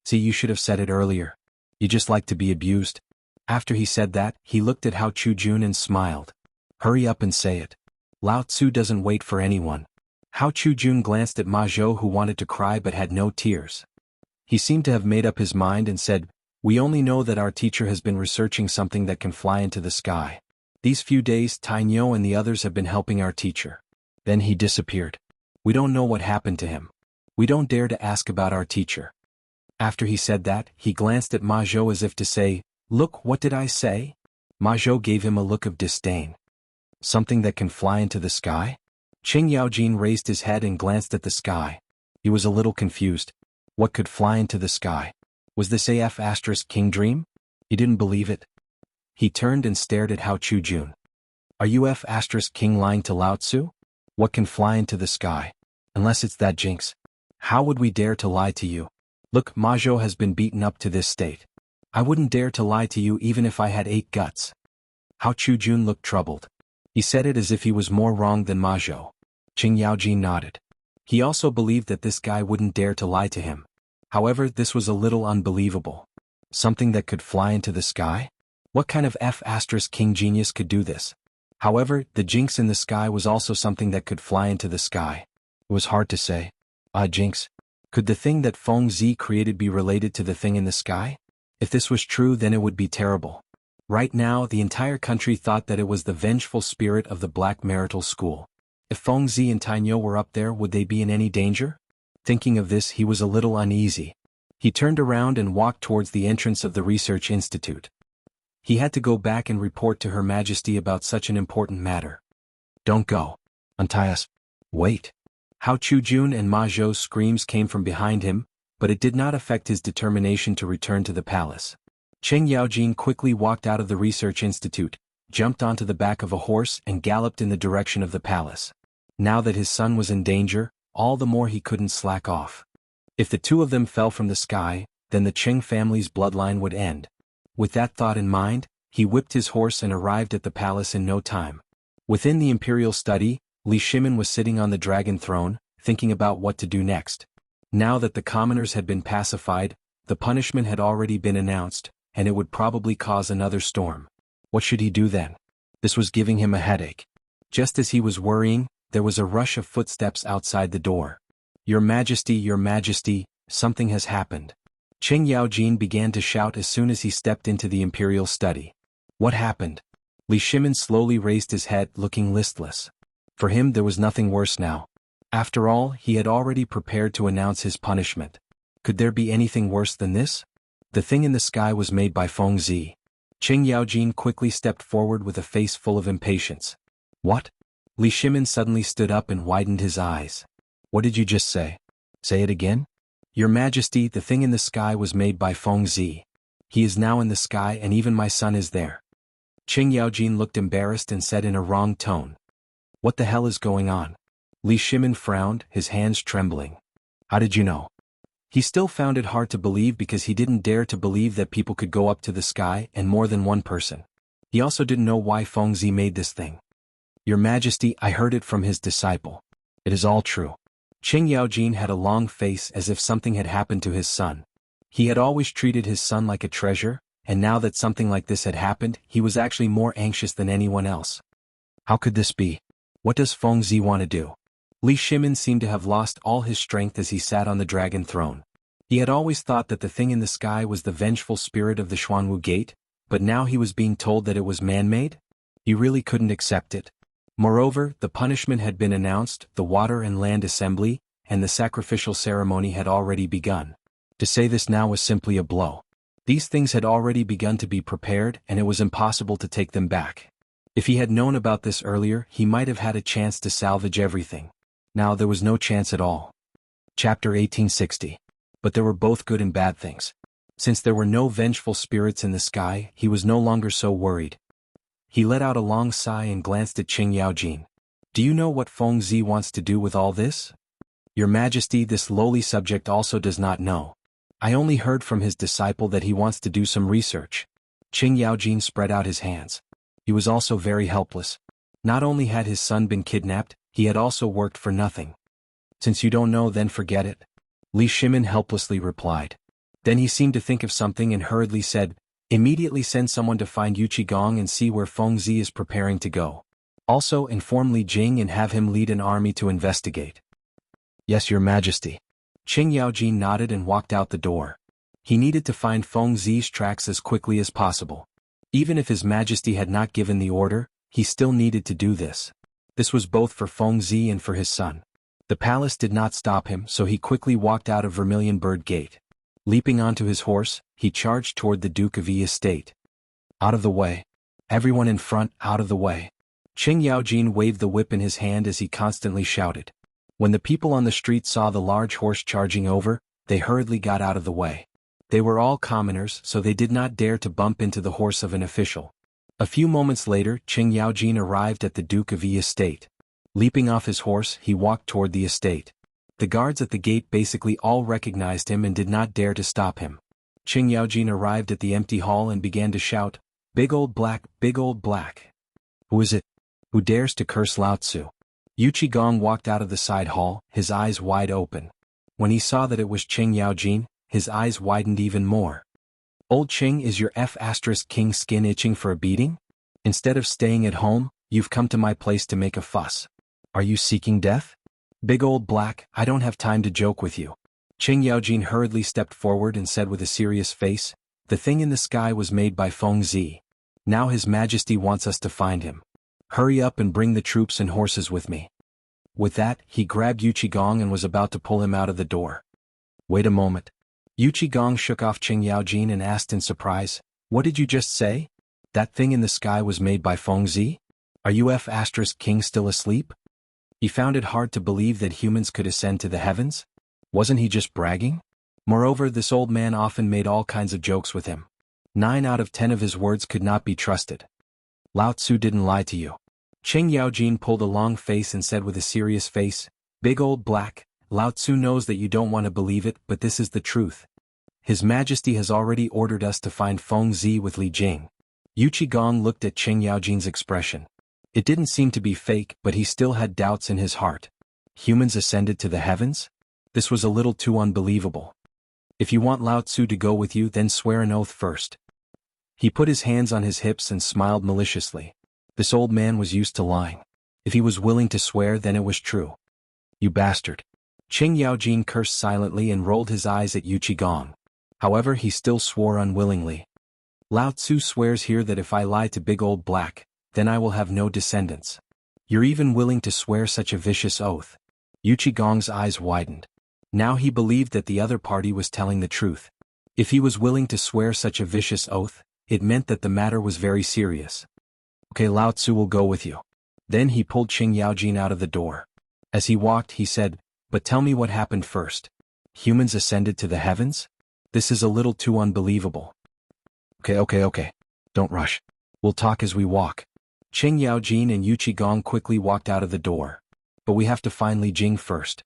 "See, you should have said it earlier. You just like to be abused." After he said that, he looked at Hao Chujun and smiled. "Hurry up and say it. Lao Tzu doesn't wait for anyone." Hao Chujun glanced at Ma Zhou, who wanted to cry but had no tears. He seemed to have made up his mind and said, "We only know that our teacher has been researching something that can fly into the sky. These few days, Tainyo and the others have been helping our teacher. Then he disappeared. We don't know what happened to him. We don't dare to ask about our teacher. After he said that, he glanced at Ma Zhou as if to say, "Look, what did I say?" Ma Zhou gave him a look of disdain. Something that can fly into the sky? Qing Yaojin raised his head and glanced at the sky. He was a little confused. What could fly into the sky? Was this King dream? He didn't believe it. He turned and stared at Hao Chujun. Are you King lying to Lao Tzu? What can fly into the sky? Unless it's that jinx. How would we dare to lie to you? Look, Ma Zhou has been beaten up to this state. I wouldn't dare to lie to you even if I had 8 guts. Hao Chujun looked troubled. He said it as if he was more wrong than Ma Zhou. Qing Yaojin nodded. He also believed that this guy wouldn't dare to lie to him. However, this was a little unbelievable. Something that could fly into the sky? What kind of King genius could do this? However, the jinx in the sky was also something that could fly into the sky. It was hard to say. Jinx. Could the thing that Feng Zi created be related to the thing in the sky? If this was true, then it would be terrible. Right now, the entire country thought that it was the vengeful spirit of the Black Marital School. If Feng Zi and Tainyo were up there, would they be in any danger? Thinking of this, he was a little uneasy. He turned around and walked towards the entrance of the research institute. He had to go back and report to Her Majesty about such an important matter. Don't go. Untie us. Wait. Hao Chujun and Ma Zhou's screams came from behind him, but it did not affect his determination to return to the palace. Qing Yaojin quickly walked out of the research institute, jumped onto the back of a horse and galloped in the direction of the palace. Now that his son was in danger, all the more he couldn't slack off. If the two of them fell from the sky, then the Qing family's bloodline would end. With that thought in mind, he whipped his horse and arrived at the palace in no time. Within the imperial study, Li Shimin was sitting on the dragon throne, thinking about what to do next. Now that the commoners had been pacified, the punishment had already been announced, and it would probably cause another storm. What should he do then? This was giving him a headache. Just as he was worrying, there was a rush of footsteps outside the door. Your Majesty, something has happened. Qing Yaojin began to shout as soon as he stepped into the imperial study. What happened? Li Shimin slowly raised his head, looking listless. For him there was nothing worse now. After all, he had already prepared to announce his punishment. Could there be anything worse than this? The thing in the sky was made by Feng Zi. Qing Yaojin quickly stepped forward with a face full of impatience. What? Li Shimin suddenly stood up and widened his eyes. What did you just say? Say it again? Your Majesty, the thing in the sky was made by Feng Zi. He is now in the sky and even my son is there. Qing Yaojin looked embarrassed and said in a wrong tone. What the hell is going on? Li Shimin frowned, his hands trembling. How did you know? He still found it hard to believe because he didn't dare to believe that people could go up to the sky and more than one person. He also didn't know why Feng Zi made this thing. Your Majesty, I heard it from his disciple. It is all true. Qing Yaojin had a long face as if something had happened to his son. He had always treated his son like a treasure, and now that something like this had happened, he was actually more anxious than anyone else. How could this be? What does Feng Zi want to do? Li Shimin seemed to have lost all his strength as he sat on the dragon throne. He had always thought that the thing in the sky was the vengeful spirit of the Xuanwu Gate, but now he was being told that it was man-made? He really couldn't accept it. Moreover, the punishment had been announced, the water and land assembly, and the sacrificial ceremony had already begun. To say this now was simply a blow. These things had already begun to be prepared and it was impossible to take them back. If he had known about this earlier, he might have had a chance to salvage everything. Now there was no chance at all. Chapter 1860. But there were both good and bad things. Since there were no vengeful spirits in the sky, he was no longer so worried. He let out a long sigh and glanced at Qing Yaojin. Do you know what Feng Zi wants to do with all this? Your Majesty, this lowly subject also does not know. I only heard from his disciple that he wants to do some research. Qing Yaojin spread out his hands. He was also very helpless. Not only had his son been kidnapped, he had also worked for nothing. Since you don't know, then forget it. Li Shimin helplessly replied. Then he seemed to think of something and hurriedly said, Immediately send someone to find Yu Qigong and see where Feng Zi is preparing to go. Also inform Li Jing and have him lead an army to investigate. Yes, Your Majesty. Qing Yaojin nodded and walked out the door. He needed to find Feng Zi's tracks as quickly as possible. Even if His Majesty had not given the order, he still needed to do this. This was both for Feng Zi and for his son. The palace did not stop him, so he quickly walked out of Vermilion Bird Gate. Leaping onto his horse, he charged toward the Duke of Yi estate. Out of the way. Everyone in front, out of the way. Qing Yaojin waved the whip in his hand as he constantly shouted. When the people on the street saw the large horse charging over, they hurriedly got out of the way. They were all commoners, so they did not dare to bump into the horse of an official. A few moments later, Qing Yaojin arrived at the Duke of Yi estate. Leaping off his horse, he walked toward the estate. The guards at the gate basically all recognized him and did not dare to stop him. Qing Yaojin arrived at the empty hall and began to shout, "Big old black, big old black. Who is it? Who dares to curse Lao Tzu?" Yu Qigong walked out of the side hall, his eyes wide open. When he saw that it was Qing Yaojin, his eyes widened even more. "Old Qing, is your F***king skin itching for a beating? Instead of staying at home, you've come to my place to make a fuss. Are you seeking death? Big old black, I don't have time to joke with you." Qing Yaojin hurriedly stepped forward and said with a serious face, "The thing in the sky was made by Feng Zi. Now His Majesty wants us to find him. Hurry up and bring the troops and horses with me." With that, he grabbed Yu Qigong and was about to pull him out of the door. "Wait a moment." Yu Qigong shook off Qing Yaojin and asked in surprise, "What did you just say? That thing in the sky was made by Feng Zi? Are you F***king still asleep?" He found it hard to believe that humans could ascend to the heavens. Wasn't he just bragging? Moreover, this old man often made all kinds of jokes with him. 9 out of 10 of his words could not be trusted. "Lao Tzu didn't lie to you." Qing Yaojin pulled a long face and said with a serious face, "Big old black, Lao Tzu knows that you don't want to believe it, but this is the truth. His Majesty has already ordered us to find Feng Zi with Li Jing." Yu Qigong looked at Qing Yaojin's expression. It didn't seem to be fake, but he still had doubts in his heart. Humans ascended to the heavens? This was a little too unbelievable. "If you want Lao Tzu to go with you, then swear an oath first." He put his hands on his hips and smiled maliciously. This old man was used to lying. If he was willing to swear, then it was true. "You bastard." Qing Yaojin cursed silently and rolled his eyes at Yu Qigong. However, he still swore unwillingly. "Lao Tzu swears here that if I lie to big old black, then I will have no descendants. You're even willing to swear such a vicious oath?" Yu Qigong's eyes widened. Now he believed that the other party was telling the truth. If he was willing to swear such a vicious oath, it meant that the matter was very serious. "Okay, Lao Tzu will go with you." Then he pulled Qing Yaojin out of the door. As he walked, he said, "But tell me what happened first. Humans ascended to the heavens? This is a little too unbelievable." Okay. Don't rush. We'll talk as we walk." Qing Yaojin and Yu Qigong quickly walked out of the door. "But we have to find Li Jing first.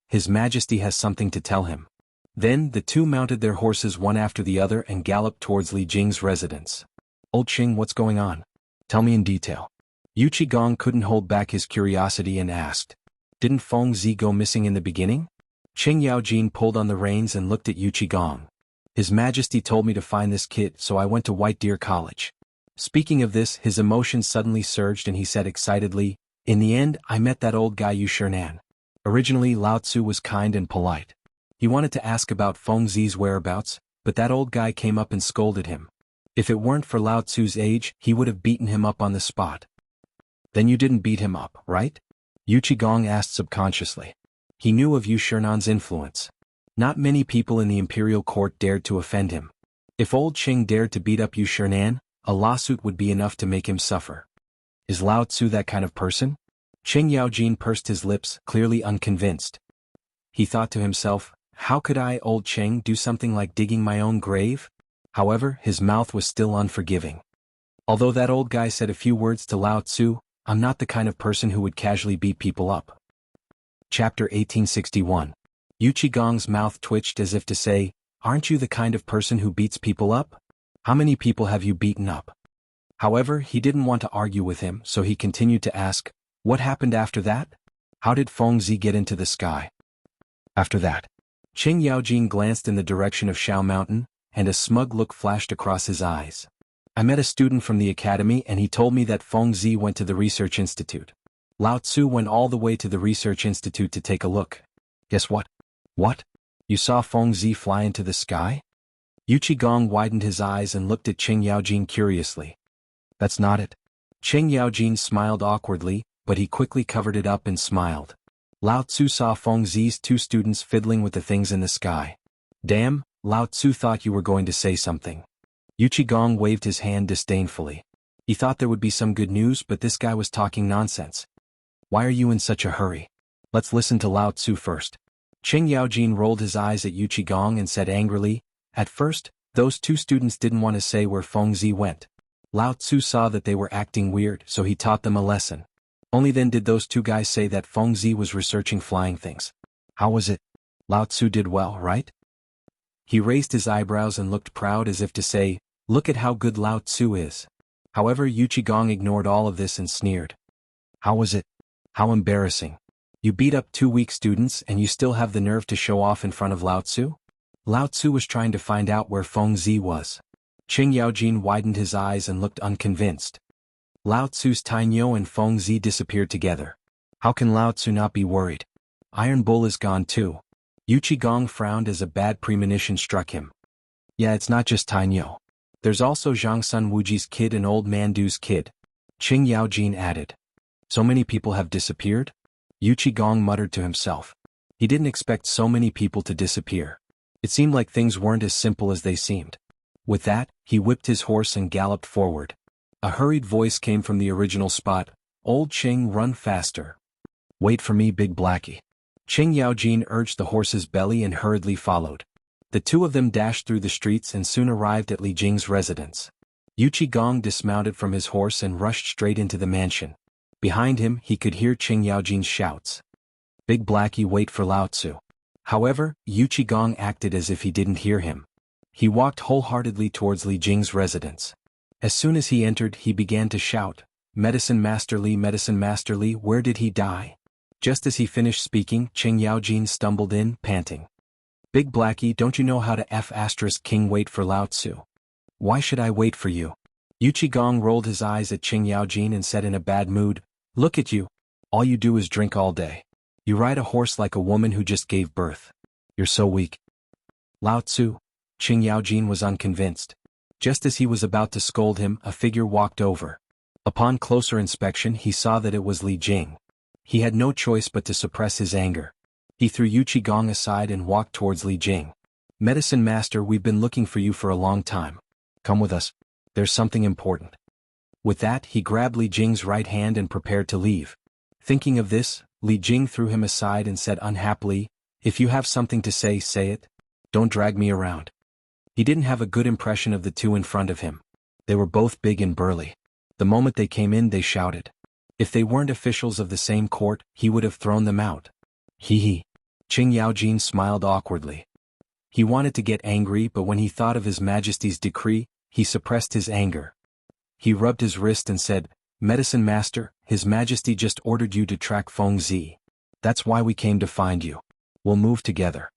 His Majesty has something to tell him." Then the two mounted their horses one after the other and galloped towards Li Jing's residence. "Old Qing, what's going on? Tell me in detail." Yu Qigong couldn't hold back his curiosity and asked, "Didn't Feng Zi go missing in the beginning?" Qing Yaojin pulled on the reins and looked at Yu Qigong. "His Majesty told me to find this kid, so I went to White Deer College." Speaking of this, his emotions suddenly surged and he said excitedly, "In the end, I met that old guy Yu Shernan. Originally, Lao Tzu was kind and polite. He wanted to ask about Feng Zi's whereabouts, but that old guy came up and scolded him. If it weren't for Lao Tzu's age, he would have beaten him up on the spot." "Then you didn't beat him up, right?" Yu Qigong asked subconsciously. He knew of Yu Shernan's influence. Not many people in the imperial court dared to offend him. If old Qing dared to beat up Yu Shernan, a lawsuit would be enough to make him suffer. Is Lao Tzu that kind of person? Qing Yaojin pursed his lips, clearly unconvinced. He thought to himself, how could I, old Qing, do something like digging my own grave? However, his mouth was still unforgiving. Although that old guy said a few words to Lao Tzu, I'm not the kind of person who would casually beat people up. Chapter 1861. Yu Qigong's mouth twitched as if to say, aren't you the kind of person who beats people up? How many people have you beaten up? However, he didn't want to argue with him, so he continued to ask, what happened after that? How did Feng Zi get into the sky? After that, Qing Yaojin glanced in the direction of Shao Mountain, and a smug look flashed across his eyes. I met a student from the academy and he told me that Feng Zi went to the research institute. Lao Tzu went all the way to the research institute to take a look. Guess what? What? You saw Feng Zi fly into the sky? Yu Qigong widened his eyes and looked at Qing Yaojin curiously. That's not it. Qing Yaojin smiled awkwardly, but he quickly covered it up and smiled. Lao Tzu saw Feng Zi's 2 students fiddling with the things in the sky. Damn, Lao Tzu thought you were going to say something. Gong waved his hand disdainfully. He thought there would be some good news, but this guy was talking nonsense. Why are you in such a hurry? Let's listen to Lao Tzu first. Yaojin rolled his eyes at Gong and said angrily, at first, those 2 students didn't want to say where Feng Zi went. Lao Tzu saw that they were acting weird, so he taught them a lesson. Only then did those 2 guys say that Feng Zi was researching flying things. How was it? Lao Tzu did well, right? He raised his eyebrows and looked proud as if to say, look at how good Lao Tzu is. However, Gong ignored all of this and sneered. How was it? How embarrassing. You beat up 2 weak students and you still have the nerve to show off in front of Lao Tzu? Lao Tzu was trying to find out where Feng Zi was. Yaojin widened his eyes and looked unconvinced. Lao Tzu's Tainyo and Feng Zi disappeared together. How can Lao Tzu not be worried? Iron Bull is gone too. Gong frowned as a bad premonition struck him. Yeah, it's not just Tainyo. There's also Zhang Sun Wuji's kid and Old Man Du's kid. Yaojin added. So many people have disappeared? Gong muttered to himself. He didn't expect so many people to disappear. It seemed like things weren't as simple as they seemed. With that, he whipped his horse and galloped forward. A hurried voice came from the original spot, Old Ching, run faster. Wait for me, Big Blackie. Yaojin urged the horse's belly and hurriedly followed. The 2 of them dashed through the streets and soon arrived at Li Jing's residence. Gong dismounted from his horse and rushed straight into the mansion. Behind him, he could hear Yaojin's shouts. Big Blackie, wait for Lao Tzu. However, Gong acted as if he didn't hear him. He walked wholeheartedly towards Li Jing's residence. As soon as he entered, he began to shout, Medicine Master Li, where did he die? Just as he finished speaking, Yaojin stumbled in, panting. Big Blackie, don't you know how to King wait for Lao Tzu? Why should I wait for you? Gong rolled his eyes at Yaojin and said in a bad mood, look at you. All you do is drink all day. You ride a horse like a woman who just gave birth. You're so weak. Lao Tzu. Yaojin was unconvinced. Just as he was about to scold him, a figure walked over. Upon closer inspection, he saw that it was Li Jing. He had no choice but to suppress his anger. He threw Gong aside and walked towards Li Jing. Medicine Master, we've been looking for you for a long time. Come with us. There's something important. With that, he grabbed Li Jing's right hand and prepared to leave. Thinking of this, Li Jing threw him aside and said unhappily, if you have something to say, say it. Don't drag me around. He didn't have a good impression of the 2 in front of him. They were both big and burly. The moment they came in, they shouted. If they weren't officials of the same court, he would have thrown them out. Hee. Yaojin smiled awkwardly. He wanted to get angry, but when he thought of His Majesty's decree, he suppressed his anger. He rubbed his wrist and said, Medicine Master, His Majesty just ordered you to track Feng Zi. That's why we came to find you. We'll move together.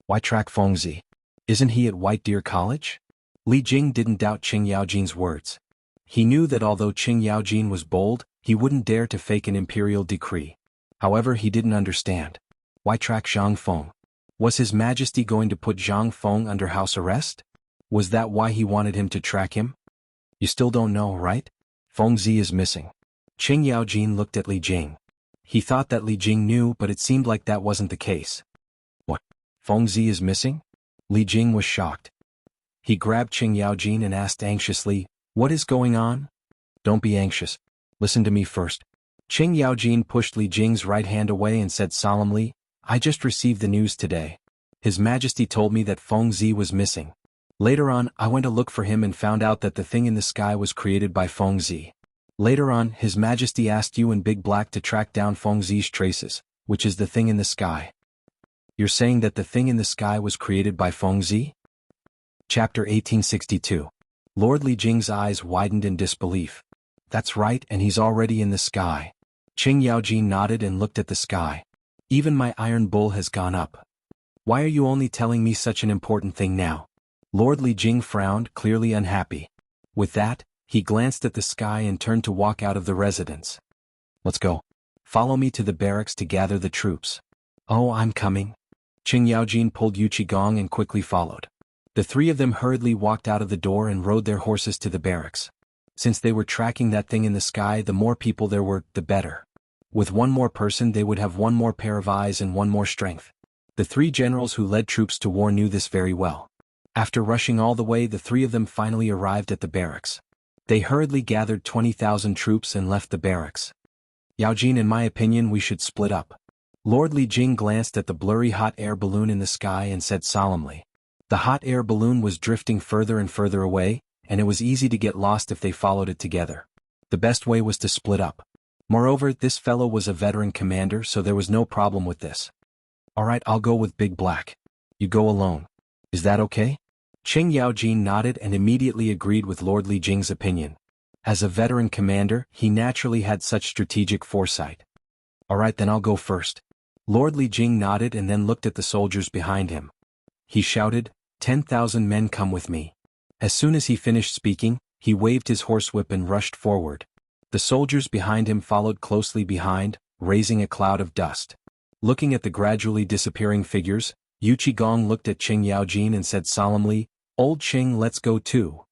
Why track Feng Zi? Isn't he at White Deer College? Li Jing didn't doubt Yaojin's words. He knew that although Yaojin was bold, he wouldn't dare to fake an imperial decree. However, he didn't understand. Why track Zhang Feng? Was His Majesty going to put Zhang Feng under house arrest? Was that why he wanted him to track him? You still don't know, right? Feng Zi is missing. Yaojin looked at Li Jing. He thought that Li Jing knew, but it seemed like that wasn't the case. What? Feng Zi is missing? Li Jing was shocked. He grabbed Yaojin and asked anxiously, what is going on? Don't be anxious. Listen to me first. Yaojin pushed Li Jing's right hand away and said solemnly, I just received the news today. His Majesty told me that Feng Zi was missing. Later on, I went to look for him and found out that the thing in the sky was created by Feng Zi. Later on, His Majesty asked you and Big Black to track down Feng Zi's traces, which is the thing in the sky. You're saying that the thing in the sky was created by Feng Zi? Chapter 1862. Lord Li Jing's eyes widened in disbelief. That's right, and he's already in the sky. Yaojin nodded and looked at the sky. Even my iron bull has gone up. Why are you only telling me such an important thing now? Lord Li Jing frowned, clearly unhappy. With that, he glanced at the sky and turned to walk out of the residence. Let's go. Follow me to the barracks to gather the troops. Oh, I'm coming. Yaojin pulled Gong and quickly followed. The 3 of them hurriedly walked out of the door and rode their horses to the barracks. Since they were tracking that thing in the sky, the more people there were, the better. With one more person they would have one more pair of eyes and one more strength. The three generals who led troops to war knew this very well. After rushing all the way, the three of them finally arrived at the barracks. They hurriedly gathered 20,000 troops and left the barracks. Yao Jin, in my opinion we should split up. Lord Li Jing glanced at the blurry hot air balloon in the sky and said solemnly. The hot air balloon was drifting further and further away, and it was easy to get lost if they followed it together. The best way was to split up. Moreover, this fellow was a veteran commander, so there was no problem with this. Alright, I'll go with Big Black. You go alone. Is that okay? Qing Yaojin nodded and immediately agreed with Lord Li Jing's opinion. As a veteran commander, he naturally had such strategic foresight. Alright, then I'll go first. Lord Li Jing nodded and then looked at the soldiers behind him. He shouted, 10,000 men come with me. As soon as he finished speaking, he waved his horsewhip and rushed forward. The soldiers behind him followed closely behind, raising a cloud of dust. Looking at the gradually disappearing figures, Yu Qigong looked at Qing Yaojin and said solemnly, Old Qing, let's go too.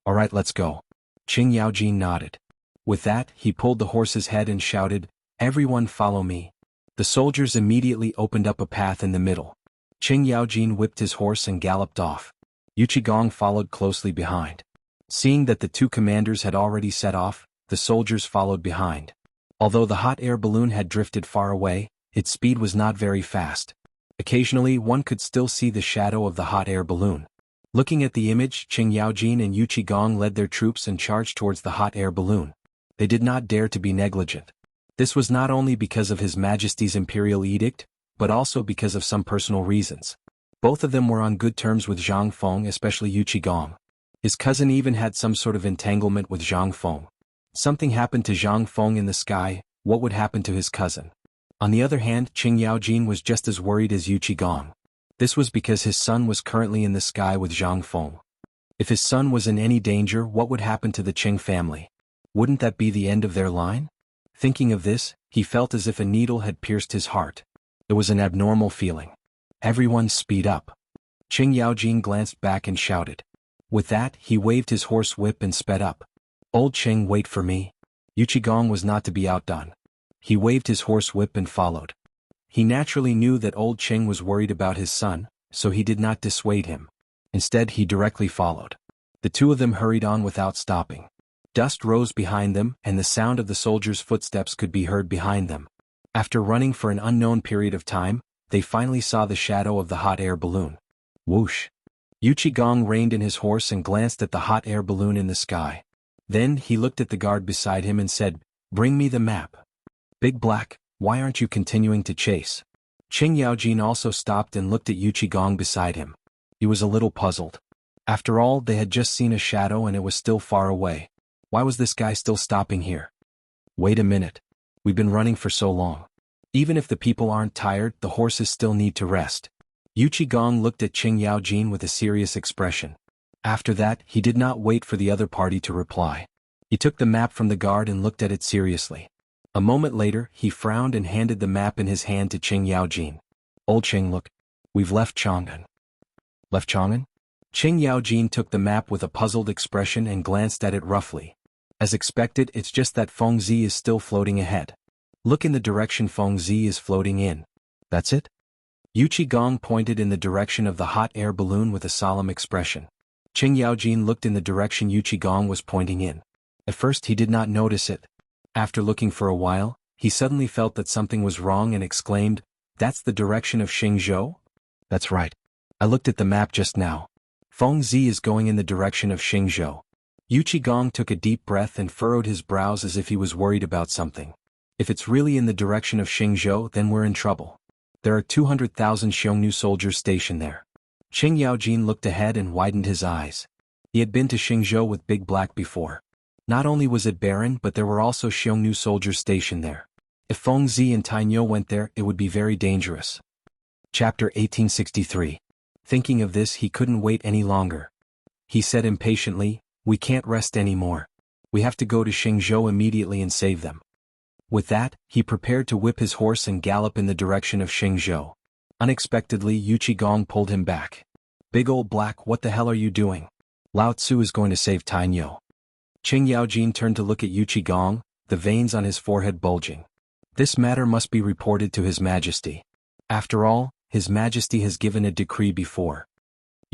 Alright, let's go. Qing Yaojin nodded. With that, he pulled the horse's head and shouted, Everyone follow me. The soldiers immediately opened up a path in the middle. Qing Yaojin whipped his horse and galloped off. Yu Qigong followed closely behind. Seeing that the two commanders had already set off, the soldiers followed behind. Although the hot air balloon had drifted far away, its speed was not very fast. Occasionally one could still see the shadow of the hot air balloon. Looking at the image, Qing Yaojin and Yu Qigong led their troops and charged towards the hot air balloon. They did not dare to be negligent. This was not only because of His Majesty's imperial edict, but also because of some personal reasons. Both of them were on good terms with Zhang Feng, especially Yu Qigong. His cousin even had some sort of entanglement with Zhang Feng. Something happened to Zhang Feng in the sky, what would happen to his cousin? On the other hand, Qing Yaojin was just as worried as Yu Qigong. This was because his son was currently in the sky with Zhang Feng. If his son was in any danger, what would happen to the Qing family? Wouldn't that be the end of their line? Thinking of this, he felt as if a needle had pierced his heart. It was an abnormal feeling. Everyone speed up. Qing Yaojin glanced back and shouted. With that, he waved his horse whip and sped up. Old Qing, wait for me. Yu Qigong was not to be outdone. He waved his horse whip and followed. He naturally knew that old Qing was worried about his son, so he did not dissuade him. Instead, he directly followed. The two of them hurried on without stopping. Dust rose behind them, and the sound of the soldiers' footsteps could be heard behind them. After running for an unknown period of time, they finally saw the shadow of the hot air balloon. Whoosh! Yu Qigong reined in his horse and glanced at the hot air balloon in the sky. Then he looked at the guard beside him and said, Bring me the map. Big Black, why aren't you continuing to chase? Qing Yaojin also stopped and looked at Yu Qigong beside him. He was a little puzzled. After all, they had just seen a shadow and it was still far away. Why was this guy still stopping here? Wait a minute. We've been running for so long. Even if the people aren't tired, the horses still need to rest. Yu Qigong looked at Qing Yaojin with a serious expression. After that, he did not wait for the other party to reply. He took the map from the guard and looked at it seriously. A moment later, he frowned and handed the map in his hand to Qing Yaojin. Old Qing, look. We've left Chang'an. Left Chang'an? Qing Yaojin took the map with a puzzled expression and glanced at it roughly. As expected, it's just that Fengzi is still floating ahead. Look in the direction Fengzi is floating in. That's it? Yu Qigong pointed in the direction of the hot air balloon with a solemn expression. Qing Yaojin looked in the direction Yu Qigong was pointing in. At first he did not notice it. After looking for a while, he suddenly felt that something was wrong and exclaimed, That's the direction of Xingzhou? That's right. I looked at the map just now. Fengzi is going in the direction of Xingzhou. Yu Qigong took a deep breath and furrowed his brows as if he was worried about something. If it's really in the direction of Xingzhou, then we're in trouble. There are 200,000 Xiongnu soldiers stationed there. Qing Yaojin looked ahead and widened his eyes. He had been to Xingzhou with Big Black before. Not only was it barren, but there were also Xiongnu soldiers stationed there. If Fengzi and Tainyo went there, it would be very dangerous. Chapter 1863. Thinking of this, he couldn't wait any longer. He said impatiently, We can't rest anymore. We have to go to Xingzhou immediately and save them. With that, he prepared to whip his horse and gallop in the direction of Xingzhou. Unexpectedly, Yu Qigong pulled him back. Big Old Black, what the hell are you doing? Lao Tzu is going to save Tainyo. Qing Yaojin turned to look at Yu Qigong, the veins on his forehead bulging. This matter must be reported to His Majesty. After all, His Majesty has given a decree before.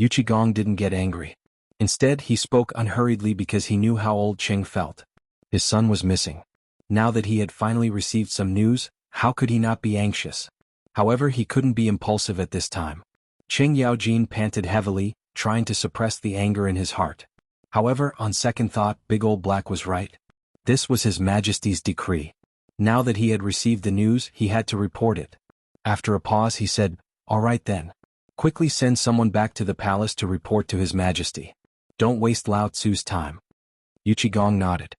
Yuqigong didn't get angry. Instead, he spoke unhurriedly because he knew how old Qing felt. His son was missing. Now that he had finally received some news, how could he not be anxious? However, he couldn't be impulsive at this time. Qing Yaojin panted heavily, trying to suppress the anger in his heart. However, on second thought, Big Old Black was right. This was His Majesty's decree. Now that he had received the news, he had to report it. After a pause, he said, "All right then. Quickly send someone back to the palace to report to His Majesty. Don't waste Lao Tzu's time." Yuqigong nodded.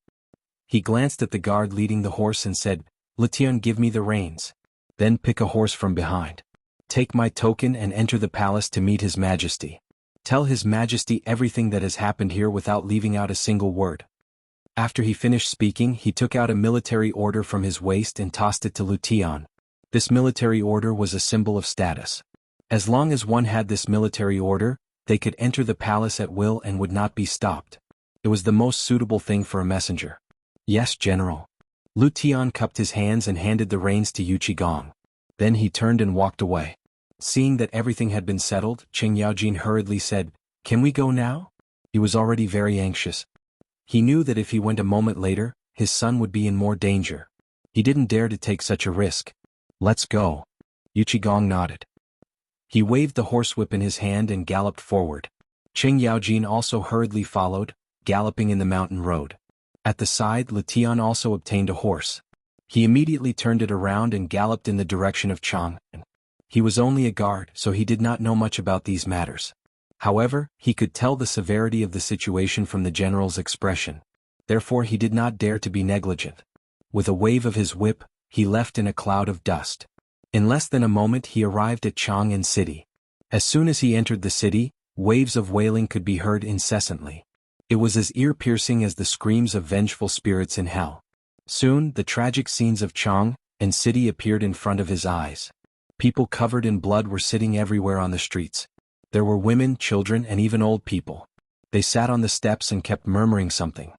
He glanced at the guard leading the horse and said, "Letian, give me the reins. Then pick a horse from behind. Take my token and enter the palace to meet His Majesty. Tell His Majesty everything that has happened here without leaving out a single word." After he finished speaking, he took out a military order from his waist and tossed it to Lutian. This military order was a symbol of status. As long as one had this military order, they could enter the palace at will and would not be stopped. It was the most suitable thing for a messenger. "Yes, General." Lutian cupped his hands and handed the reins to Yuqigong. Then he turned and walked away. Seeing that everything had been settled, Qing Yaojin hurriedly said, "Can we go now?" He was already very anxious. He knew that if he went a moment later, his son would be in more danger. He didn't dare to take such a risk. "Let's go." Yuqigong nodded. He waved the horsewhip in his hand and galloped forward. Qing Yaojin also hurriedly followed, galloping in the mountain road. At the side, Letian also obtained a horse. He immediately turned it around and galloped in the direction of Chang. He was only a guard, so he did not know much about these matters. However, he could tell the severity of the situation from the general's expression. Therefore, he did not dare to be negligent. With a wave of his whip, he left in a cloud of dust. In less than a moment, he arrived at Chang'an City. As soon as he entered the city, waves of wailing could be heard incessantly. It was as ear-piercing as the screams of vengeful spirits in hell. Soon, the tragic scenes of Chang'an City appeared in front of his eyes. People covered in blood were sitting everywhere on the streets. There were women, children, and even old people. They sat on the steps and kept murmuring something.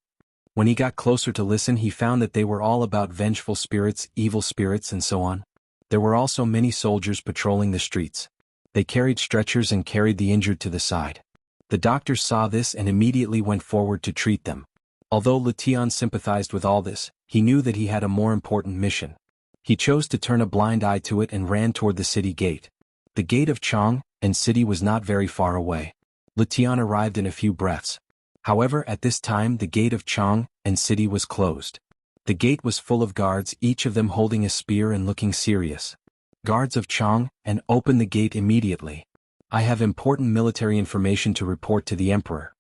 When he got closer to listen, he found that they were all about vengeful spirits, evil spirits, and so on. There were also many soldiers patrolling the streets. They carried stretchers and carried the injured to the side. The doctors saw this and immediately went forward to treat them. Although Lutian sympathized with all this, he knew that he had a more important mission. He chose to turn a blind eye to it and ran toward the city gate. The gate of Chang'an City was not very far away. Lutian arrived in a few breaths. However, at this time the gate of Chang'an City was closed. The gate was full of guards, each of them holding a spear and looking serious. "Guards of Chang'an, open the gate immediately. I have important military information to report to the emperor."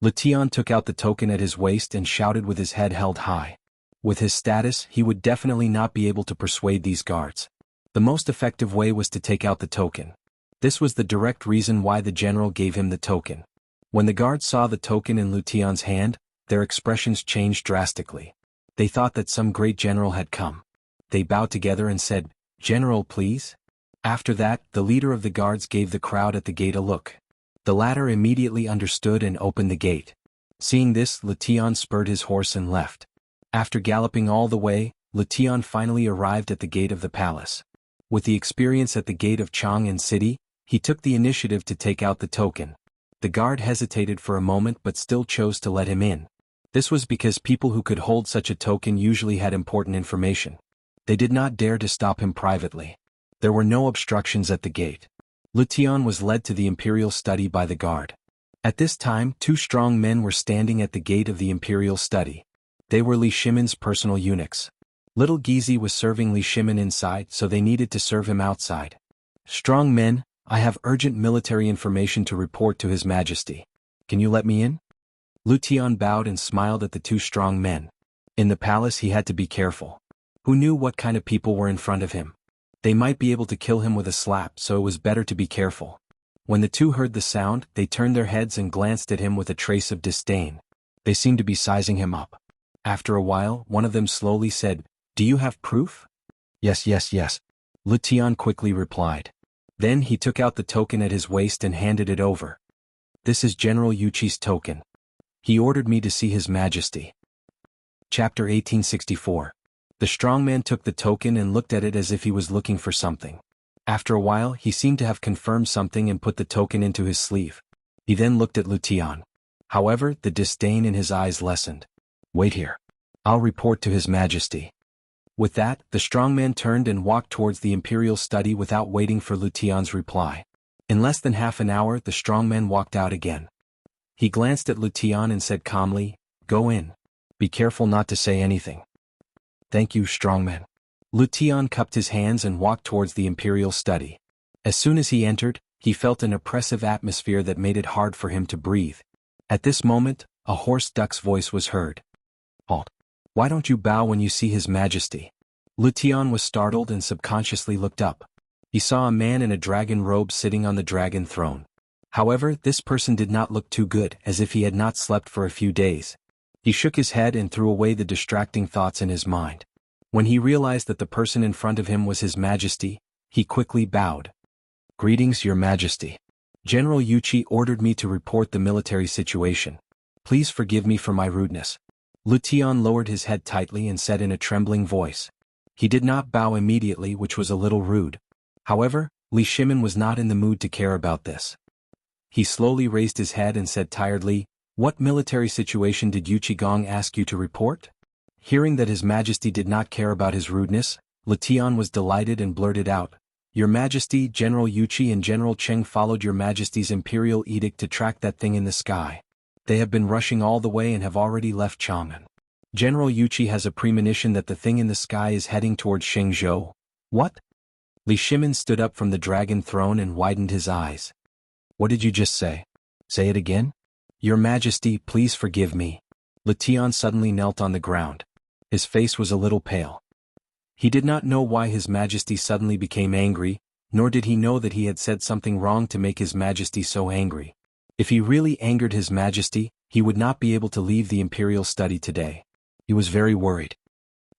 Lutian took out the token at his waist and shouted with his head held high. With his status, he would definitely not be able to persuade these guards. The most effective way was to take out the token. This was the direct reason why the general gave him the token. When the guards saw the token in Lutian's hand, their expressions changed drastically. They thought that some great general had come. They bowed together and said, "General, please." After that, the leader of the guards gave the crowd at the gate a look. The latter immediately understood and opened the gate. Seeing this, Lutian spurred his horse and left. After galloping all the way, Lutian finally arrived at the gate of the palace. With the experience at the gate of Chang'an City, he took the initiative to take out the token. The guard hesitated for a moment but still chose to let him in. This was because people who could hold such a token usually had important information. They did not dare to stop him privately. There were no obstructions at the gate. Lutian was led to the imperial study by the guard. At this time, two strong men were standing at the gate of the imperial study. They were Li Shimon's personal eunuchs. Little Gizi was serving Li Shimon inside, so they needed to serve him outside. "Strong men, I have urgent military information to report to His Majesty. Can you let me in?" Lutian bowed and smiled at the two strong men. In the palace he had to be careful. Who knew what kind of people were in front of him? They might be able to kill him with a slap, so it was better to be careful. When the two heard the sound, they turned their heads and glanced at him with a trace of disdain. They seemed to be sizing him up. After a while, one of them slowly said, "Do you have proof?" Yes, yes. Lutian quickly replied. Then he took out the token at his waist and handed it over. "This is General Yuqi's token. He ordered me to see His Majesty." Chapter 1864. The strong man took the token and looked at it as if he was looking for something. After a while he seemed to have confirmed something and put the token into his sleeve. He then looked at Lu Tian. However, the disdain in his eyes lessened. "Wait here. I'll report to His Majesty." With that, the strong man turned and walked towards the imperial study without waiting for Lu Tian's reply. In less than half an hour the strong man walked out again. He glanced at Lu Tian and said calmly, "Go in. Be careful not to say anything." "Thank you, strongman." Lu Tian cupped his hands and walked towards the imperial study. As soon as he entered, he felt an oppressive atmosphere that made it hard for him to breathe. At this moment, a hoarse duck's voice was heard. "Halt. Why don't you bow when you see His Majesty?" Lu Tian was startled and subconsciously looked up. He saw a man in a dragon robe sitting on the dragon throne. However, this person did not look too good, as if he had not slept for a few days. He shook his head and threw away the distracting thoughts in his mind. When he realized that the person in front of him was His Majesty, he quickly bowed. "Greetings, Your Majesty. General Yuchi ordered me to report the military situation. Please forgive me for my rudeness." Lu Tian lowered his head tightly and said in a trembling voice. He did not bow immediately, which was a little rude. However, Li Shimin was not in the mood to care about this. He slowly raised his head and said tiredly, "What military situation did Yuchi Gong ask you to report?" Hearing that His Majesty did not care about his rudeness, Lu Tian was delighted and blurted out, "Your Majesty, General Yuchi and General Cheng followed Your Majesty's imperial edict to track that thing in the sky. They have been rushing all the way and have already left Chang'an. General Yuchi has a premonition that the thing in the sky is heading towards Shenzhou." "What?" Li Shimin stood up from the dragon throne and widened his eyes. "What did you just say? Say it again?" "Your Majesty, please forgive me." Lu Tian suddenly knelt on the ground. His face was a little pale. He did not know why His Majesty suddenly became angry, nor did he know that he had said something wrong to make His Majesty so angry. If he really angered His Majesty, he would not be able to leave the imperial study today. He was very worried.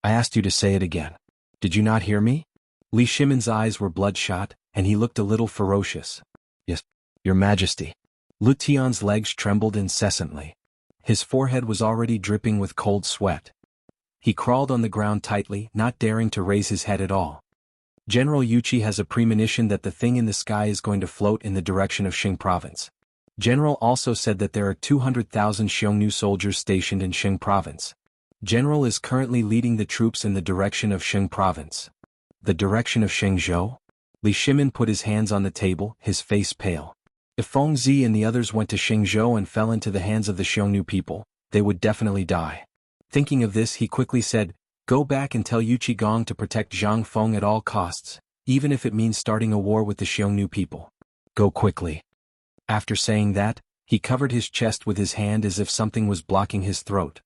"I asked you to say it again. Did you not hear me?" Li Shimin's eyes were bloodshot, and he looked a little ferocious. "Yes, Your Majesty." Lu Tian's legs trembled incessantly. His forehead was already dripping with cold sweat. He crawled on the ground tightly, not daring to raise his head at all. "General Yuchi has a premonition that the thing in the sky is going to float in the direction of Xing Province. General also said that there are 200,000 Xiongnu soldiers stationed in Xing Province. General is currently leading the troops in the direction of Xing Province." "The direction of Shenzhou?" Li Shimin put his hands on the table, his face pale. If Feng Zi and the others went to Shenzhou and fell into the hands of the Xiongnu people, they would definitely die. Thinking of this, he quickly said, "Go back and tell Yuchi Gong to protect Zhang Feng at all costs, even if it means starting a war with the Xiongnu people. Go quickly." After saying that, he covered his chest with his hand as if something was blocking his throat.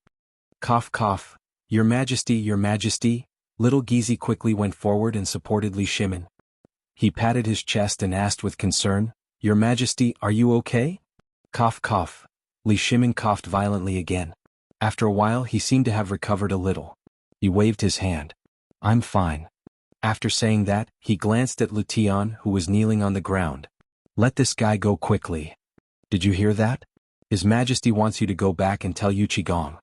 Cough cough. "Your Majesty, Your Majesty." Little Gizi quickly went forward and supported Li Shimin. He patted his chest and asked with concern, "Your Majesty, are you okay?" Cough cough. Li Shimin coughed violently again. After a while he seemed to have recovered a little. He waved his hand. "I'm fine." After saying that, he glanced at Lu Tian, who was kneeling on the ground. "Let this guy go quickly. Did you hear that? His Majesty wants you to go back and tell Yuchi Gong."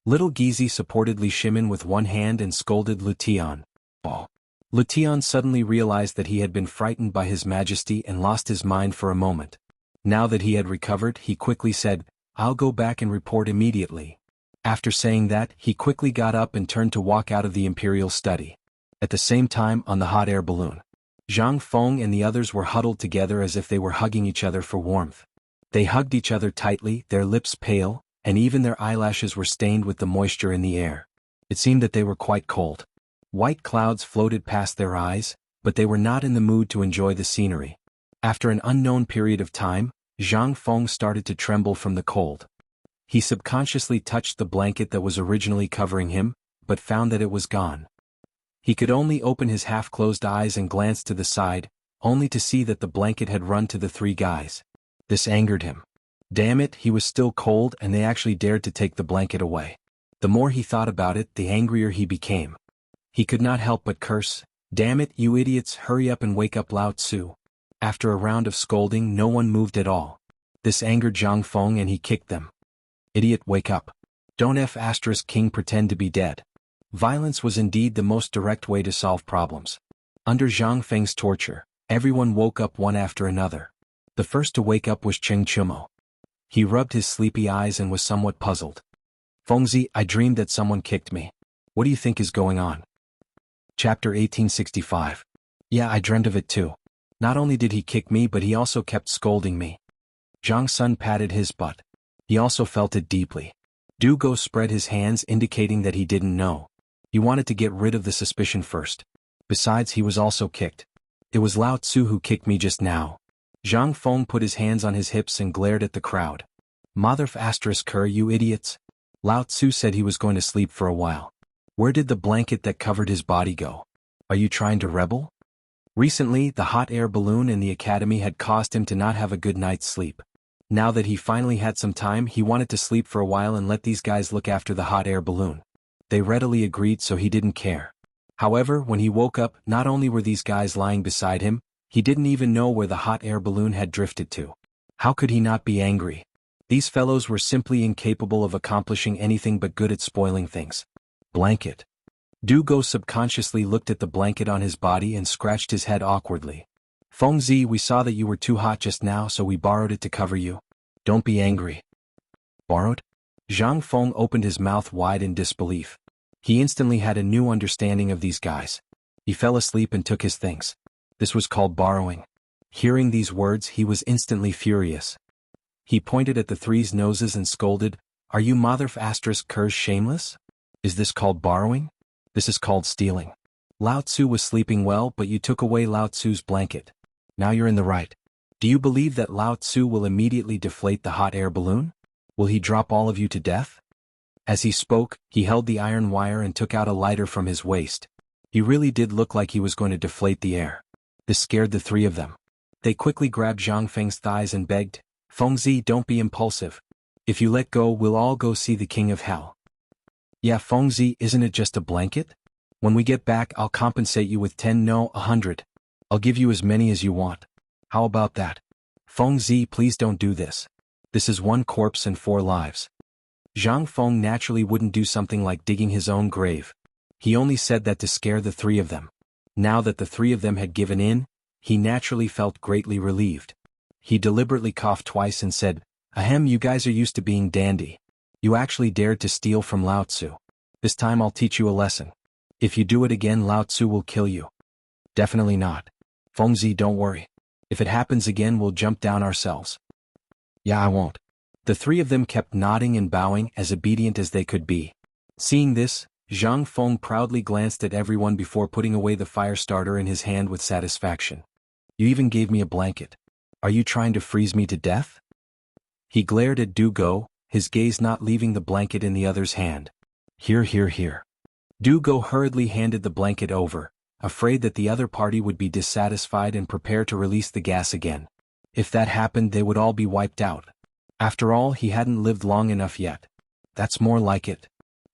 Little Gizi supported Li Shimin with one hand and scolded Lu Tian. "Oh." Lu Tian suddenly realized that he had been frightened by His Majesty and lost his mind for a moment. Now that he had recovered, he quickly said, "I'll go back and report immediately." After saying that, he quickly got up and turned to walk out of the imperial study. At the same time, on the hot air balloon, Zhang Feng and the others were huddled together as if they were hugging each other for warmth. They hugged each other tightly, their lips pale, and even their eyelashes were stained with the moisture in the air. It seemed that they were quite cold. White clouds floated past their eyes, but they were not in the mood to enjoy the scenery. After an unknown period of time, Zhang Feng started to tremble from the cold. He subconsciously touched the blanket that was originally covering him, but found that it was gone. He could only open his half-closed eyes and glance to the side, only to see that the blanket had run to the three guys. This angered him. Damn it, he was still cold and they actually dared to take the blanket away. The more he thought about it, the angrier he became. He could not help but curse, "Damn it, you idiots, hurry up and wake up Lao Tzu." After a round of scolding, no one moved at all. This angered Zhang Feng and he kicked them. "Idiot, wake up. Don't F*** King pretend to be dead." Violence was indeed the most direct way to solve problems. Under Zhang Feng's torture, everyone woke up one after another. The first to wake up was Cheng Chumo. He rubbed his sleepy eyes and was somewhat puzzled. Fengzi, I dreamed that someone kicked me. What do you think is going on? Chapter 1865. Yeah, I dreamt of it too. Not only did he kick me but he also kept scolding me. Zhang Sun patted his butt. He also felt it deeply. Du Go spread his hands indicating that he didn't know. He wanted to get rid of the suspicion first. Besides, he was also kicked. It was Lao Tzu who kicked me just now. Zhang Feng put his hands on his hips and glared at the crowd. Mother f***, you idiots. Lao Tzu said he was going to sleep for a while. Where did the blanket that covered his body go? Are you trying to rebel? Recently, the hot air balloon in the academy had caused him to not have a good night's sleep. Now that he finally had some time, he wanted to sleep for a while and let these guys look after the hot air balloon. They readily agreed, so he didn't care. However, when he woke up, not only were these guys lying beside him, he didn't even know where the hot air balloon had drifted to. How could he not be angry? These fellows were simply incapable of accomplishing anything but good at spoiling things. Blanket. Du Go subconsciously looked at the blanket on his body and scratched his head awkwardly. Fengzi, we saw that you were too hot just now, so we borrowed it to cover you. Don't be angry. Borrowed? Zhang Feng opened his mouth wide in disbelief. He instantly had a new understanding of these guys. He fell asleep and took his things. This was called borrowing. Hearing these words, he was instantly furious. He pointed at the three's noses and scolded, Are you mother f*** curs shameless? Is this called borrowing? This is called stealing. Lao Tzu was sleeping well, but you took away Lao Tzu's blanket. Now you're in the right. Do you believe that Lao Tzu will immediately deflate the hot air balloon? Will he drop all of you to death? As he spoke, he held the iron wire and took out a lighter from his waist. He really did look like he was going to deflate the air. This scared the three of them. They quickly grabbed Zhang Feng's thighs and begged, Fengzi, don't be impulsive. If you let go, we'll all go see the king of hell. Yeah, Fengzi, isn't it just a blanket? When we get back, I'll compensate you with 10, no, 100. I'll give you as many as you want. How about that? Fengzi, please don't do this. This is one corpse and 4 lives. Zhang Feng naturally wouldn't do something like digging his own grave. He only said that to scare the three of them. Now that the three of them had given in, he naturally felt greatly relieved. He deliberately coughed twice and said, Ahem, you guys are used to being dandy. You actually dared to steal from Lao Tzu. This time I'll teach you a lesson. If you do it again, Lao Tzu will kill you. Definitely not. Fengzi, don't worry. If it happens again, we'll jump down ourselves. Yeah, I won't. The three of them kept nodding and bowing, as obedient as they could be. Seeing this, Zhang Feng proudly glanced at everyone before putting away the fire starter in his hand with satisfaction. You even gave me a blanket. Are you trying to freeze me to death? He glared at Du Go, his gaze not leaving the blanket in the other's hand. Here, here, here. Du Go hurriedly handed the blanket over, afraid that the other party would be dissatisfied and prepare to release the gas again. If that happened, they would all be wiped out. After all, he hadn't lived long enough yet. That's more like it.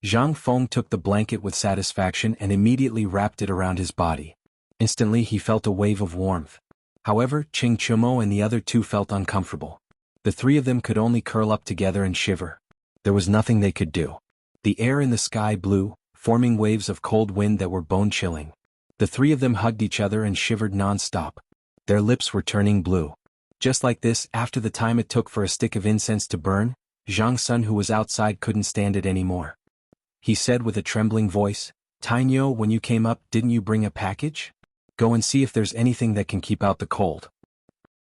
Zhang Feng took the blanket with satisfaction and immediately wrapped it around his body. Instantly he felt a wave of warmth. However, Cheng Chumo and the other two felt uncomfortable. The three of them could only curl up together and shiver. There was nothing they could do. The air in the sky blew, forming waves of cold wind that were bone-chilling. The three of them hugged each other and shivered non-stop. Their lips were turning blue. Just like this, after the time it took for a stick of incense to burn, Zhang Sun, who was outside, couldn't stand it anymore. He said with a trembling voice, Tainyo, when you came up, didn't you bring a package? Go and see if there's anything that can keep out the cold.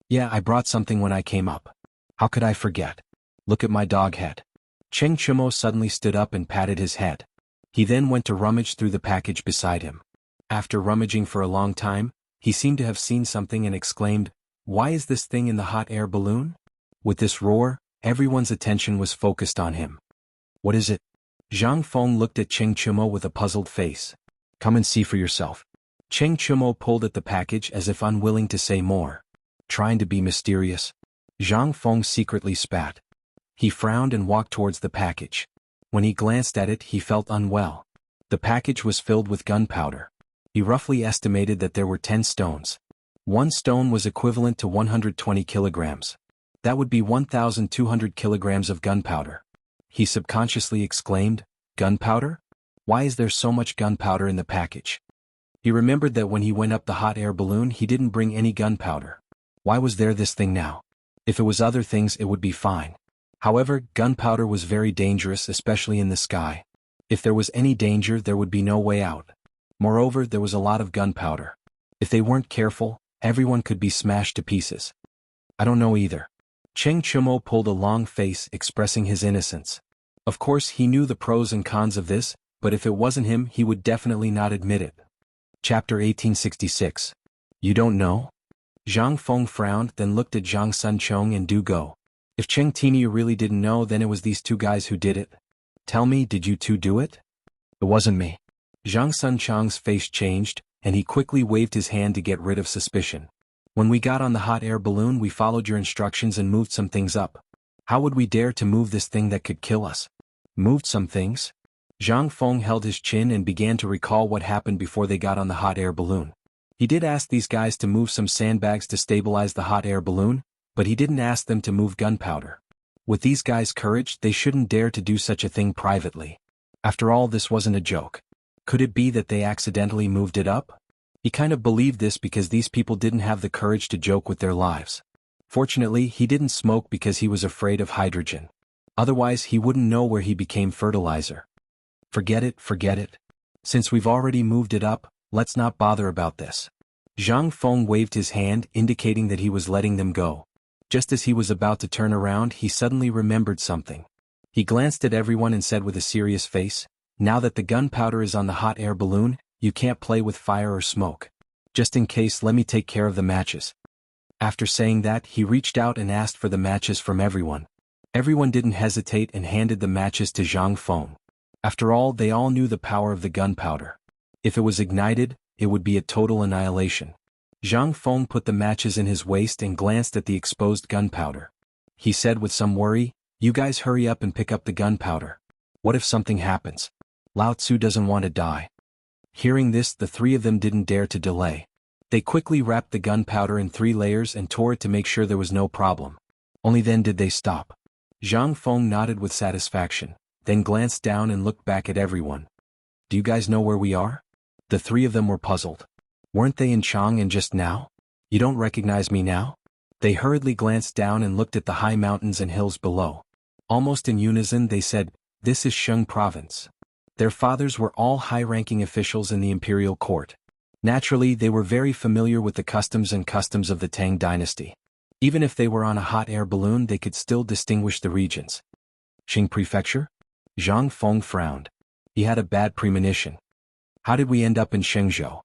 Yeah, I brought something when I came up. How could I forget? Look at my dog head. Cheng Chumo suddenly stood up and patted his head. He then went to rummage through the package beside him. After rummaging for a long time, he seemed to have seen something and exclaimed, Why is this thing in the hot air balloon? With this roar, everyone's attention was focused on him. What is it? Zhang Feng looked at Cheng Chumo with a puzzled face. Come and see for yourself. Cheng Chumo pulled at the package as if unwilling to say more. Trying to be mysterious. Zhang Feng secretly spat. He frowned and walked towards the package. When he glanced at it, he felt unwell. The package was filled with gunpowder. He roughly estimated that there were 10 stones. 1 stone was equivalent to 120 kilograms. That would be 1,200 kilograms of gunpowder. He subconsciously exclaimed, Gunpowder? Why is there so much gunpowder in the package? He remembered that when he went up the hot air balloon he didn't bring any gunpowder. Why was there this thing now? If it was other things it would be fine. However, gunpowder was very dangerous, especially in the sky. If there was any danger there would be no way out. Moreover, there was a lot of gunpowder. If they weren't careful, everyone could be smashed to pieces. I don't know either. Cheng Chumo pulled a long face expressing his innocence. Of course he knew the pros and cons of this, but if it wasn't him he would definitely not admit it. Chapter 1866. You don't know? Zhang Feng frowned, then looked at Zhang Sunchong and Du Go. If Cheng Tiniu really didn't know, then it was these two guys who did it. Tell me, did you two do it? It wasn't me. Zhang Sunchong's face changed, and he quickly waved his hand to get rid of suspicion. When we got on the hot air balloon we followed your instructions and moved some things up. How would we dare to move this thing that could kill us? Moved some things? Zhang Feng held his chin and began to recall what happened before they got on the hot air balloon. He did ask these guys to move some sandbags to stabilize the hot air balloon, but he didn't ask them to move gunpowder. With these guys' courage they shouldn't dare to do such a thing privately. After all, this wasn't a joke. Could it be that they accidentally moved it up? He kind of believed this because these people didn't have the courage to joke with their lives. Fortunately, he didn't smoke because he was afraid of hydrogen. Otherwise he wouldn't know where he became fertilizer. Forget it. Since we've already moved it up, let's not bother about this. Zhang Feng waved his hand indicating that he was letting them go. Just as he was about to turn around he suddenly remembered something. He glanced at everyone and said with a serious face, "Now that the gunpowder is on the hot air balloon, you can't play with fire or smoke. Just in case, let me take care of the matches." After saying that, he reached out and asked for the matches from everyone. Everyone didn't hesitate and handed the matches to Zhang Feng. After all, they all knew the power of the gunpowder. If it was ignited, it would be a total annihilation. Zhang Feng put the matches in his waist and glanced at the exposed gunpowder. He said with some worry, "You guys hurry up and pick up the gunpowder. What if something happens? Lao Tzu doesn't want to die." Hearing this, the three of them didn't dare to delay. They quickly wrapped the gunpowder in 3 layers and tore it to make sure there was no problem. Only then did they stop. Zhang Feng nodded with satisfaction, then glanced down and looked back at everyone. "Do you guys know where we are?" The 3 of them were puzzled. Weren't they in Chang'an just now? You don't recognize me now? They hurriedly glanced down and looked at the high mountains and hills below. Almost in unison they said, "This is Sheng Province." Their fathers were all high-ranking officials in the imperial court. Naturally, they were very familiar with the customs of the Tang Dynasty. Even if they were on a hot air balloon they could still distinguish the regions. Qing Prefecture? Zhang Feng frowned. He had a bad premonition. How did we end up in Shenzhou?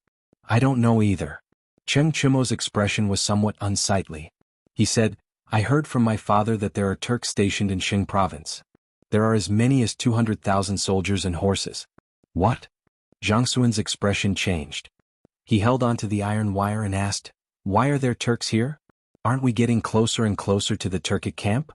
I don't know either. Cheng Chumo's expression was somewhat unsightly. He said, "I heard from my father that there are Turks stationed in Qing province. There are as many as 200,000 soldiers and horses." What? Zhang Xuan's expression changed. He held onto the iron wire and asked, "Why are there Turks here? Aren't we getting closer and closer to the Turkic camp?"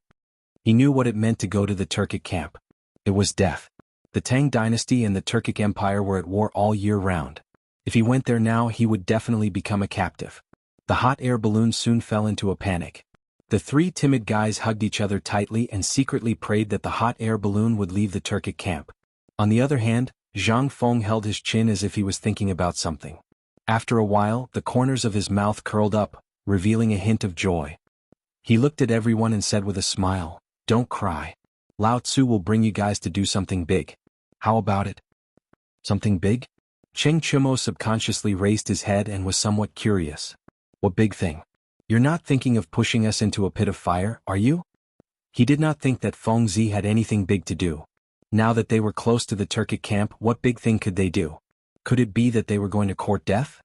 He knew what it meant to go to the Turkic camp. It was death. The Tang Dynasty and the Turkic Empire were at war all year round. If he went there now he would definitely become a captive. The hot air balloon soon fell into a panic. The 3 timid guys hugged each other tightly and secretly prayed that the hot air balloon would leave the Turkic camp. On the other hand, Zhang Feng held his chin as if he was thinking about something. After a while, the corners of his mouth curled up, revealing a hint of joy. He looked at everyone and said with a smile, "Don't cry. Lao Tzu will bring you guys to do something big. How about it?" Something big? Cheng Chumo subconsciously raised his head and was somewhat curious. What big thing? You're not thinking of pushing us into a pit of fire, are you? He did not think that Feng Zi had anything big to do. Now that they were close to the Turkic camp, what big thing could they do? Could it be that they were going to court death?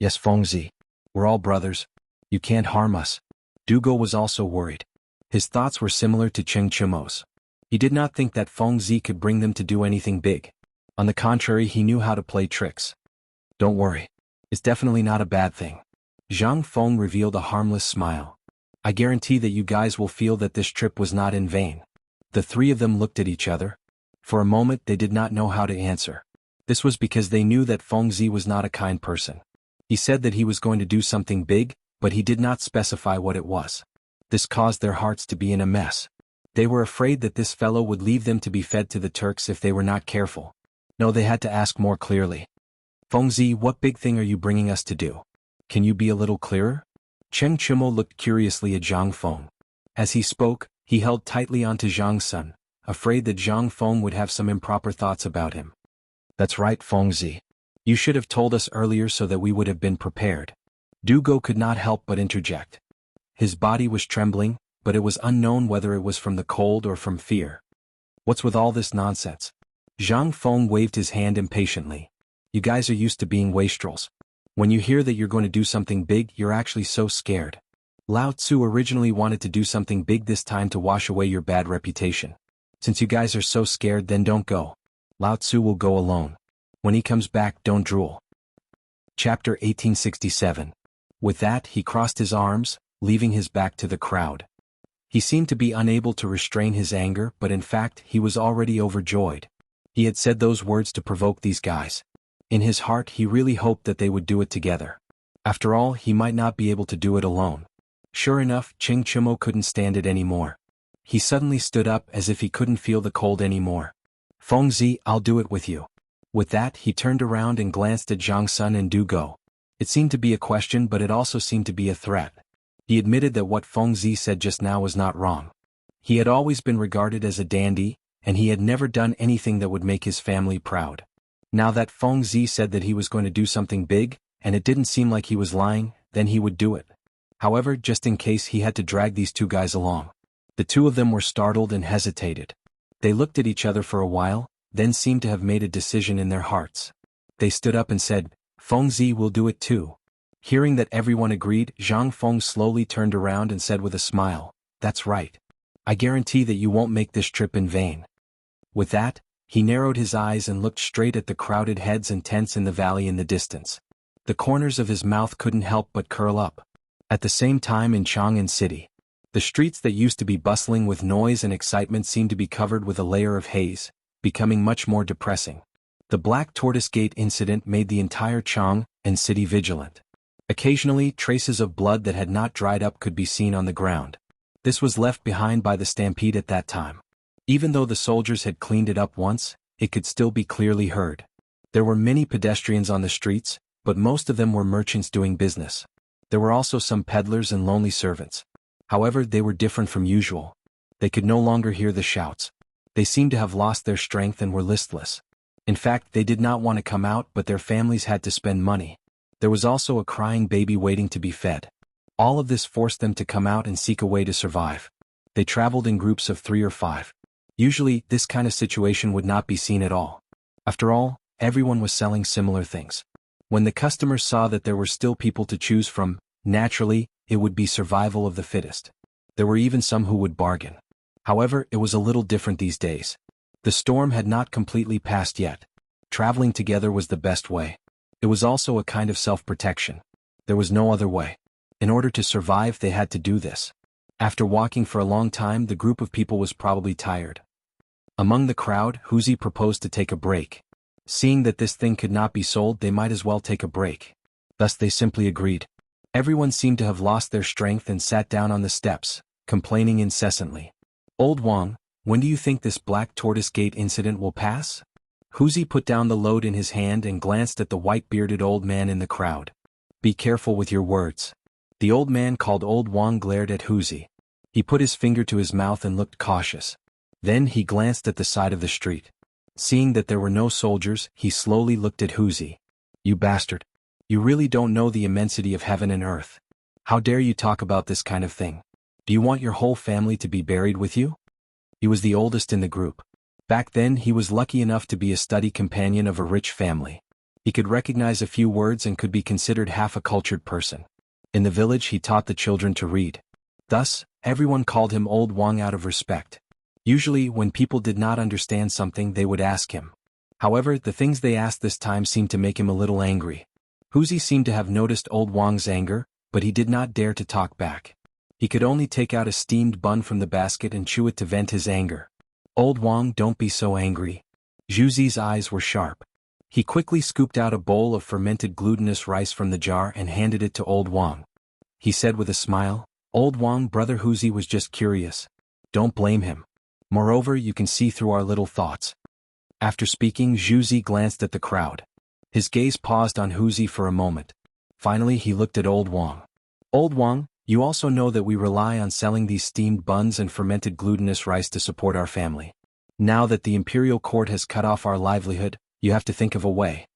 Yes, Feng Zi. We're all brothers. You can't harm us. Dugo was also worried. His thoughts were similar to Cheng Chumo's. He did not think that Feng Zi could bring them to do anything big. On the contrary, he knew how to play tricks. Don't worry. It's definitely not a bad thing. Zhang Feng revealed a harmless smile. I guarantee that you guys will feel that this trip was not in vain. The 3 of them looked at each other. For a moment they did not know how to answer. This was because they knew that Feng Zi was not a kind person. He said that he was going to do something big, but he did not specify what it was. This caused their hearts to be in a mess. They were afraid that this fellow would leave them to be fed to the Turks if they were not careful. No, they had to ask more clearly. Fengzi, what big thing are you bringing us to do? Can you be a little clearer? Cheng Chimo looked curiously at Zhang Feng. As he spoke, he held tightly onto Zhang Sun, afraid that Zhang Feng would have some improper thoughts about him. That's right, Fengzi. You should have told us earlier so that we would have been prepared. Dugo could not help but interject. His body was trembling, but it was unknown whether it was from the cold or from fear. What's with all this nonsense? Zhang Feng waved his hand impatiently. You guys are used to being wastrels. When you hear that you're going to do something big, you're actually so scared. Lao Tzu originally wanted to do something big this time to wash away your bad reputation. Since you guys are so scared, then don't go. Lao Tzu will go alone. When he comes back, don't drool. Chapter 1867. With that, he crossed his arms, leaving his back to the crowd. He seemed to be unable to restrain his anger, but in fact, he was already overjoyed. He had said those words to provoke these guys. In his heart, he really hoped that they would do it together. After all, he might not be able to do it alone. Sure enough, Cheng Chimo couldn't stand it anymore. He suddenly stood up as if he couldn't feel the cold anymore. Fengzi, I'll do it with you. With that, he turned around and glanced at Zhang Sun and Du Go. It seemed to be a question, but it also seemed to be a threat. He admitted that what Fengzi said just now was not wrong. He had always been regarded as a dandy, and he had never done anything that would make his family proud. Now that Fengzi said that he was going to do something big, and it didn't seem like he was lying, then he would do it. However, just in case, he had to drag these two guys along. The two of them were startled and hesitated. They looked at each other for a while, then seemed to have made a decision in their hearts. They stood up and said, Fengzi will do it too. Hearing that everyone agreed, Zhang Feng slowly turned around and said with a smile, That's right. I guarantee that you won't make this trip in vain. With that, he narrowed his eyes and looked straight at the crowded heads and tents in the valley in the distance. The corners of his mouth couldn't help but curl up. At the same time in Chang'an City, the streets that used to be bustling with noise and excitement seemed to be covered with a layer of haze, becoming much more depressing. The Black Tortoise Gate incident made the entire Chang'an City vigilant. Occasionally, traces of blood that had not dried up could be seen on the ground. This was left behind by the stampede at that time. Even though the soldiers had cleaned it up once, it could still be clearly heard. There were many pedestrians on the streets, but most of them were merchants doing business. There were also some peddlers and lonely servants. However, they were different from usual. They could no longer hear the shouts. They seemed to have lost their strength and were listless. In fact, they did not want to come out, but their families had to spend money. There was also a crying baby waiting to be fed. All of this forced them to come out and seek a way to survive. They traveled in groups of 3 or 5. Usually, this kind of situation would not be seen at all. After all, everyone was selling similar things. When the customers saw that there were still people to choose from, naturally, it would be survival of the fittest. There were even some who would bargain. However, it was a little different these days. The storm had not completely passed yet. Traveling together was the best way. It was also a kind of self-protection. There was no other way. In order to survive, they had to do this. After walking for a long time, the group of people was probably tired. Among the crowd, Huzi proposed to take a break. Seeing that this thing could not be sold, they might as well take a break. Thus they simply agreed. Everyone seemed to have lost their strength and sat down on the steps, complaining incessantly. Old Wang, when do you think this Black Tortoise Gate incident will pass? Huzi put down the load in his hand and glanced at the white-bearded old man in the crowd. Be careful with your words. The old man called Old Wang glared at Huzi. He put his finger to his mouth and looked cautious. Then he glanced at the side of the street. Seeing that there were no soldiers, he slowly looked at Huzi. You bastard. You really don't know the immensity of heaven and earth. How dare you talk about this kind of thing? Do you want your whole family to be buried with you? He was the oldest in the group. Back then he was lucky enough to be a study companion of a rich family. He could recognize a few words and could be considered half a cultured person. In the village he taught the children to read. Thus, everyone called him Old Wang out of respect. Usually, when people did not understand something, they would ask him. However, the things they asked this time seemed to make him a little angry. Huzi seemed to have noticed Old Wang's anger, but he did not dare to talk back. He could only take out a steamed bun from the basket and chew it to vent his anger. Old Wang, don't be so angry. Zhuzi's eyes were sharp. He quickly scooped out a bowl of fermented glutinous rice from the jar and handed it to Old Wang. He said with a smile, Old Wang, brother Huzi was just curious. Don't blame him. Moreover, you can see through our little thoughts. After speaking, Zhu Zi glanced at the crowd. His gaze paused on Hu Zi for a moment. Finally he looked at Old Wang. Old Wang, you also know that we rely on selling these steamed buns and fermented glutinous rice to support our family. Now that the imperial court has cut off our livelihood, you have to think of a way.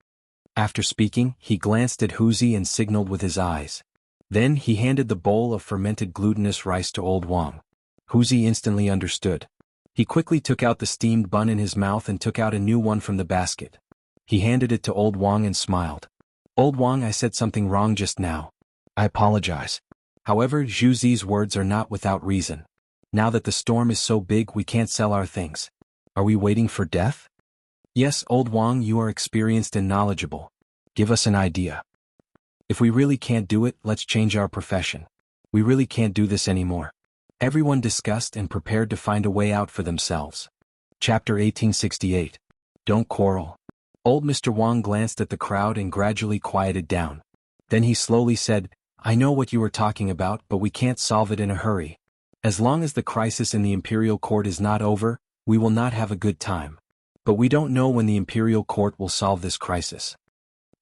After speaking, he glanced at Hu Zi and signaled with his eyes. Then he handed the bowl of fermented glutinous rice to Old Wang. Hu Zi instantly understood. He quickly took out the steamed bun in his mouth and took out a new one from the basket. He handed it to Old Wang and smiled. Old Wang, I said something wrong just now. I apologize. However, Zhu Zi's words are not without reason. Now that the storm is so big we can't sell our things. Are we waiting for death? Yes, Old Wang, you are experienced and knowledgeable. Give us an idea. If we really can't do it, let's change our profession. We really can't do this anymore. Everyone discussed and prepared to find a way out for themselves. Chapter 1868. Don't quarrel. Old Mr. Wang glanced at the crowd and gradually quieted down. Then he slowly said, I know what you are talking about, but we can't solve it in a hurry. As long as the crisis in the imperial court is not over, we will not have a good time. But we don't know when the imperial court will solve this crisis.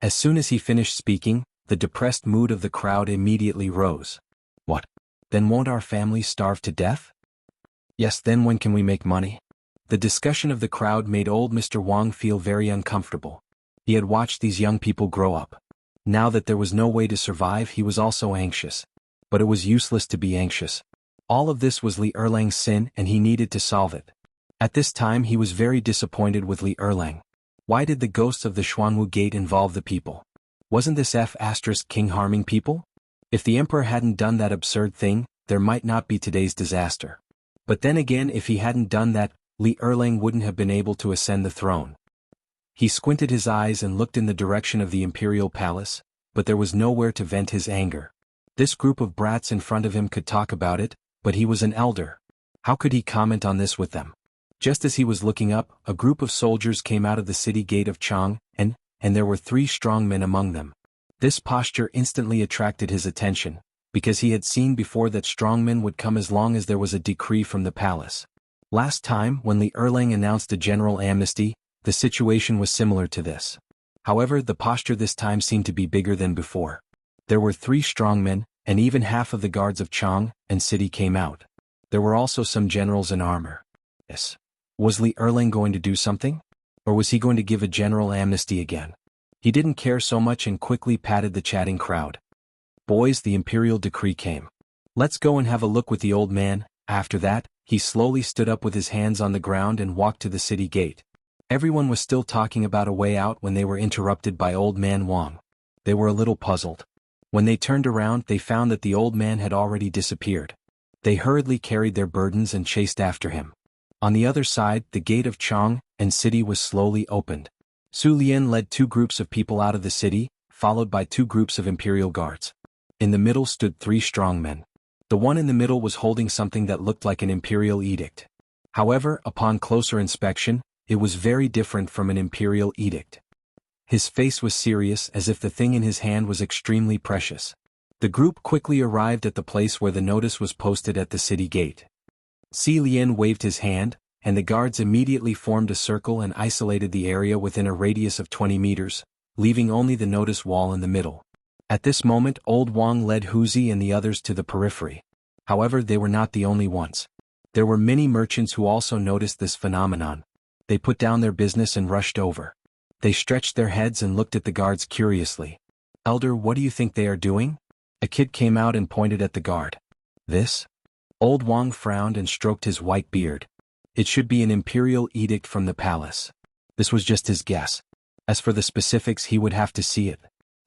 As soon as he finished speaking, the depressed mood of the crowd immediately rose. What? Then won't our family starve to death? Yes, then when can we make money? The discussion of the crowd made old Mr. Wang feel very uncomfortable. He had watched these young people grow up. Now that there was no way to survive, he was also anxious. But it was useless to be anxious. All of this was Li Erlang's sin and he needed to solve it. At this time he was very disappointed with Li Erlang. Why did the ghosts of the Xuanwu Gate involve the people? Wasn't this King harming people? If the emperor hadn't done that absurd thing, there might not be today's disaster. But then again, if he hadn't done that, Li Erlang wouldn't have been able to ascend the throne. He squinted his eyes and looked in the direction of the imperial palace, but there was nowhere to vent his anger. This group of brats in front of him could talk about it, but he was an elder. How could he comment on this with them? Just as he was looking up, a group of soldiers came out of the city gate of Chang, and there were 3 strong men among them. This posture instantly attracted his attention, because he had seen before that strongmen would come as long as there was a decree from the palace. Last time, when Li Erlang announced a general amnesty, the situation was similar to this. However, the posture this time seemed to be bigger than before. There were 3 strongmen, and even half of the guards of Chang and city came out. There were also some generals in armor. Yes. Was Li Erlang going to do something? Or was he going to give a general amnesty again? He didn't care so much and quickly patted the chatting crowd. Boys, the imperial decree came. Let's go and have a look with the old man. After that, he slowly stood up with his hands on the ground and walked to the city gate. Everyone was still talking about a way out when they were interrupted by Old Man Wang. They were a little puzzled. When they turned around, they found that the old man had already disappeared. They hurriedly carried their burdens and chased after him. On the other side, the gate of Chang and city was slowly opened. Su Lian led 2 groups of people out of the city, followed by 2 groups of imperial guards. In the middle stood 3 strong men. The one in the middle was holding something that looked like an imperial edict. However, upon closer inspection, it was very different from an imperial edict. His face was serious, as if the thing in his hand was extremely precious. The group quickly arrived at the place where the notice was posted at the city gate. Si Lian waved his hand, and the guards immediately formed a circle and isolated the area within a radius of 20 meters, leaving only the notice wall in the middle. At this moment, Old Wang led Hu Zi and the others to the periphery. However, they were not the only ones. There were many merchants who also noticed this phenomenon. They put down their business and rushed over. They stretched their heads and looked at the guards curiously. Elder, what do you think they are doing? A kid came out and pointed at the guard. This? Old Wang frowned and stroked his white beard. It should be an imperial edict from the palace. This was just his guess. As for the specifics, he would have to see it.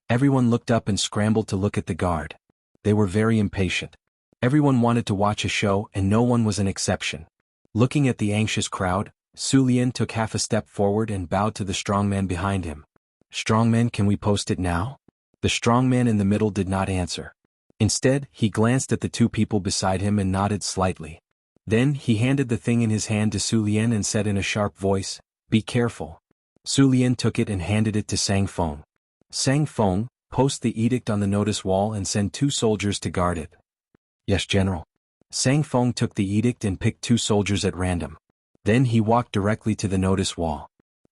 Everyone looked up and scrambled to look at the guard. They were very impatient. Everyone wanted to watch a show and no one was an exception. Looking at the anxious crowd, Su Lian took half a step forward and bowed to the strongman behind him. Strongman, can we post it now? The strongman in the middle did not answer. Instead, he glanced at the 2 people beside him and nodded slightly. Then, he handed the thing in his hand to Su Lian and said in a sharp voice, "Be careful." Su Lian took it and handed it to Sang Feng. Sang Feng, post the edict on the notice wall and send 2 soldiers to guard it. Yes, General. Sang Feng took the edict and picked 2 soldiers at random. Then he walked directly to the notice wall.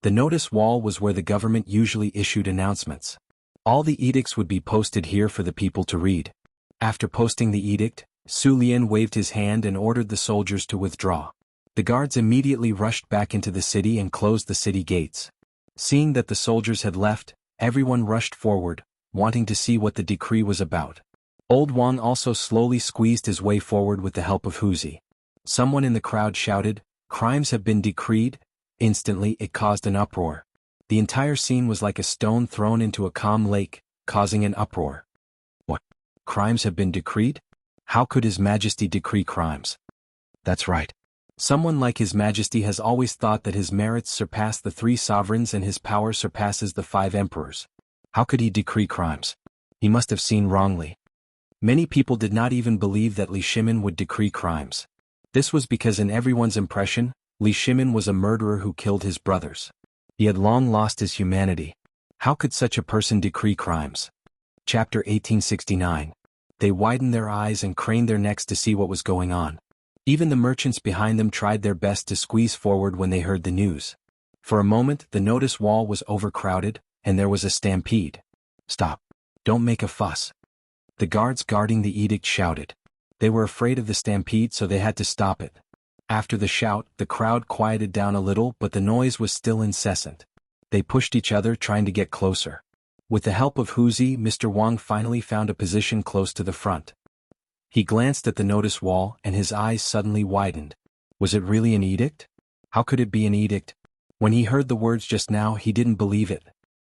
The notice wall was where the government usually issued announcements. All the edicts would be posted here for the people to read. After posting the edict, Su Lian waved his hand and ordered the soldiers to withdraw. The guards immediately rushed back into the city and closed the city gates. Seeing that the soldiers had left, everyone rushed forward, wanting to see what the decree was about. Old Wang also slowly squeezed his way forward with the help of Huzi. Someone in the crowd shouted, "Crimes have been decreed." Instantly it caused an uproar. The entire scene was like a stone thrown into a calm lake, causing an uproar. What? Crimes have been decreed? How could His Majesty decree crimes? That's right. Someone like His Majesty has always thought that his merits surpass the 3 sovereigns and his power surpasses the 5 emperors. How could he decree crimes? He must have seen wrongly. Many people did not even believe that Li Shimin would decree crimes. This was because in everyone's impression, Li Shimin was a murderer who killed his brothers. He had long lost his humanity. How could such a person decree crimes? Chapter 1869. They widened their eyes and craned their necks to see what was going on. Even the merchants behind them tried their best to squeeze forward when they heard the news. For a moment, the notice wall was overcrowded, and there was a stampede. Stop. Don't make a fuss. The guards guarding the edict shouted. They were afraid of the stampede, so they had to stop it. After the shout, the crowd quieted down a little, but the noise was still incessant. They pushed each other, trying to get closer. With the help of Huzi, Mr. Wang finally found a position close to the front. He glanced at the notice wall, and his eyes suddenly widened. Was it really an edict? How could it be an edict? When he heard the words just now, he didn't believe it.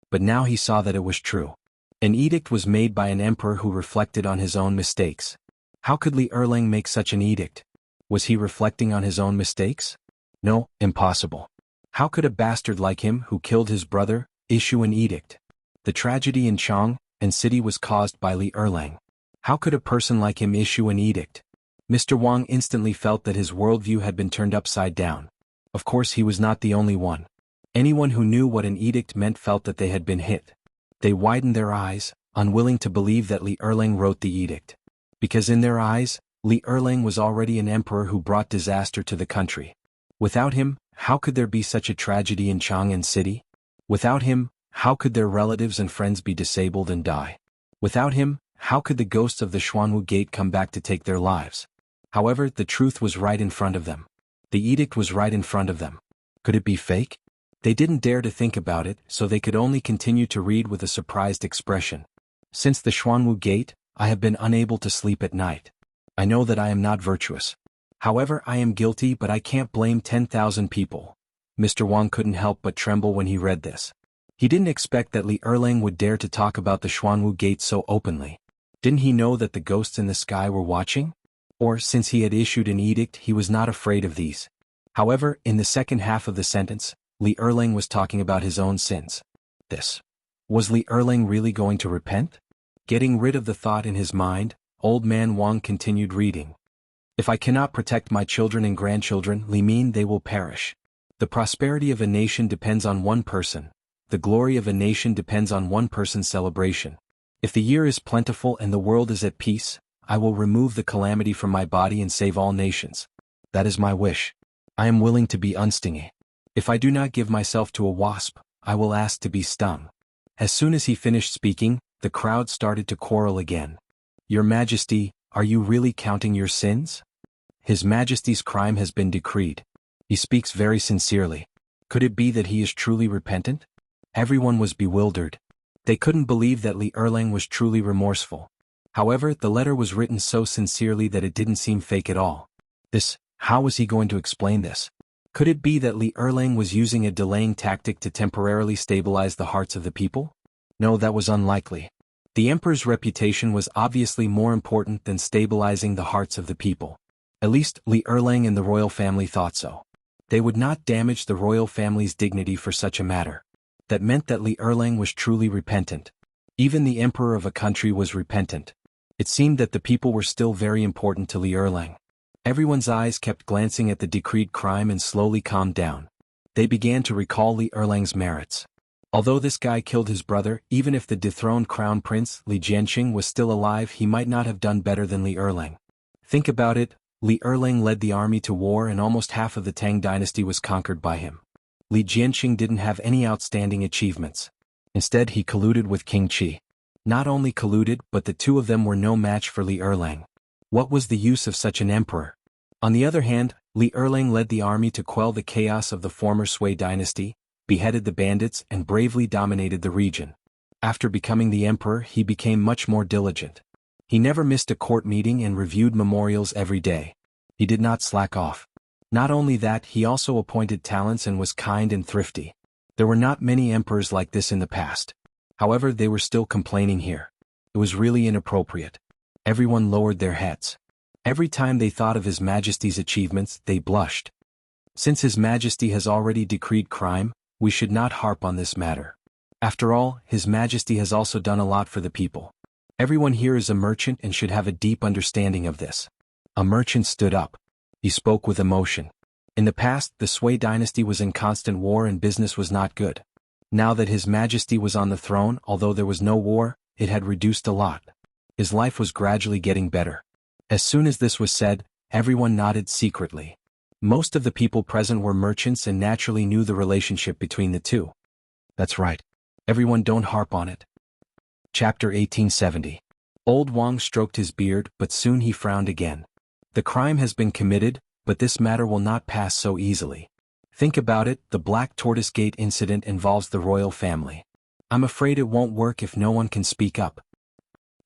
But now he saw that it was true. An edict was made by an emperor who reflected on his own mistakes. How could Li Erlang make such an edict? Was he reflecting on his own mistakes? No, impossible. How could a bastard like him, who killed his brother, issue an edict? The tragedy in Chang and city was caused by Li Erlang. How could a person like him issue an edict? Mr. Wang instantly felt that his worldview had been turned upside down. Of course, he was not the only one. Anyone who knew what an edict meant felt that they had been hit. They widened their eyes, unwilling to believe that Li Erlang wrote the edict. Because in their eyes, Li Erlang was already an emperor who brought disaster to the country. Without him, how could there be such a tragedy in Chang'an City? Without him, how could their relatives and friends be disabled and die? Without him, how could the ghosts of the Xuanwu Gate come back to take their lives? However, the truth was right in front of them. The edict was right in front of them. Could it be fake? They didn't dare to think about it, so they could only continue to read with a surprised expression. Since the Xuanwu Gate, I have been unable to sleep at night. I know that I am not virtuous. However, I am guilty, but I can't blame 10,000 people. Mr. Wang couldn't help but tremble when he read this. He didn't expect that Li Erlang would dare to talk about the Xuanwu Gate so openly. Didn't he know that the ghosts in the sky were watching? Or, since he had issued an edict, he was not afraid of these. However, in the second half of the sentence, Li Erlang was talking about his own sins. Was Li Erlang really going to repent? Getting rid of the thought in his mind, Old Man Wang continued reading. If I cannot protect my children and grandchildren, Li mean they will perish. The prosperity of a nation depends on one person. The glory of a nation depends on one person's celebration. If the year is plentiful and the world is at peace, I will remove the calamity from my body and save all nations. That is my wish. I am willing to be unstingy. If I do not give myself to a wasp, I will ask to be stung. As soon as he finished speaking, the crowd started to quarrel again. Your Majesty, are you really counting your sins? His Majesty's crime has been decreed. He speaks very sincerely. Could it be that he is truly repentant? Everyone was bewildered. They couldn't believe that Li Erlang was truly remorseful. However, the letter was written so sincerely that it didn't seem fake at all. How was he going to explain this? Could it be that Li Erlang was using a delaying tactic to temporarily stabilize the hearts of the people? No, that was unlikely. The emperor's reputation was obviously more important than stabilizing the hearts of the people. At least, Li Erlang and the royal family thought so. They would not damage the royal family's dignity for such a matter. That meant that Li Erlang was truly repentant. Even the emperor of a country was repentant. It seemed that the people were still very important to Li Erlang. Everyone's eyes kept glancing at the decreed crime and slowly calmed down. They began to recall Li Erlang's merits. Although this guy killed his brother, even if the dethroned crown prince, Li Jianqing, was still alive, he might not have done better than Li Erlang. Think about it, Li Erlang led the army to war and almost half of the Tang dynasty was conquered by him. Li Jianqing didn't have any outstanding achievements. Instead he colluded with King Qi. Not only colluded but the two of them were no match for Li Erlang. What was the use of such an emperor? On the other hand, Li Erlang led the army to quell the chaos of the former Sui dynasty, beheaded the bandits and bravely dominated the region. After becoming the emperor he became much more diligent. He never missed a court meeting and reviewed memorials every day. He did not slack off. Not only that, he also appointed talents and was kind and thrifty. There were not many emperors like this in the past. However, they were still complaining here. It was really inappropriate. Everyone lowered their heads. Every time they thought of His Majesty's achievements, they blushed. Since His Majesty has already decreed crime, we should not harp on this matter. After all, His Majesty has also done a lot for the people. Everyone here is a merchant and should have a deep understanding of this. A merchant stood up. He spoke with emotion. In the past, the Sui dynasty was in constant war and business was not good. Now that His Majesty was on the throne, although there was no war, it had reduced a lot. His life was gradually getting better. As soon as this was said, everyone nodded secretly. Most of the people present were merchants and naturally knew the relationship between the two. That's right. Everyone don't harp on it. Chapter 1870. Old Wang stroked his beard, but soon he frowned again. The crime has been committed, but this matter will not pass so easily. Think about it, the Black Tortoise Gate incident involves the royal family. I'm afraid it won't work if no one can speak up.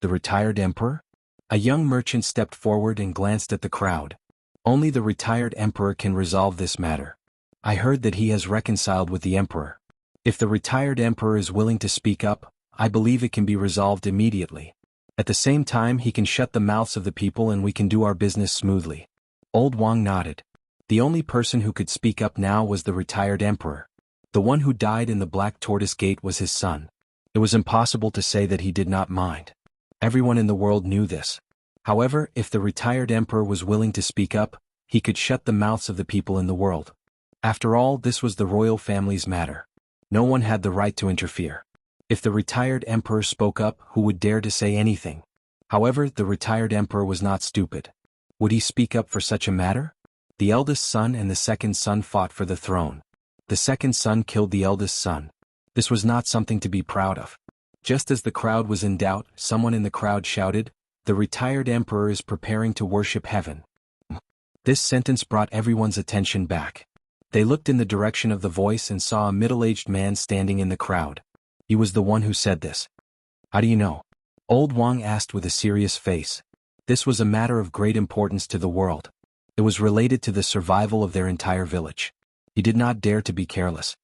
The retired emperor? A young merchant stepped forward and glanced at the crowd. Only the retired emperor can resolve this matter. I heard that he has reconciled with the emperor. If the retired emperor is willing to speak up, I believe it can be resolved immediately. At the same time he can shut the mouths of the people and we can do our business smoothly. Old Wang nodded. The only person who could speak up now was the retired emperor. The one who died in the Black Tortoise Gate was his son. It was impossible to say that he did not mind. Everyone in the world knew this. However, if the retired emperor was willing to speak up, he could shut the mouths of the people in the world. After all, this was the royal family's matter. No one had the right to interfere. If the retired emperor spoke up, who would dare to say anything? However, the retired emperor was not stupid. Would he speak up for such a matter? The eldest son and the second son fought for the throne. The second son killed the eldest son. This was not something to be proud of. Just as the crowd was in doubt, someone in the crowd shouted, "The retired emperor is preparing to worship heaven." This sentence brought everyone's attention back. They looked in the direction of the voice and saw a middle-aged man standing in the crowd. He was the one who said this. How do you know? Old Wang asked with a serious face. This was a matter of great importance to the world. It was related to the survival of their entire village. He did not dare to be careless.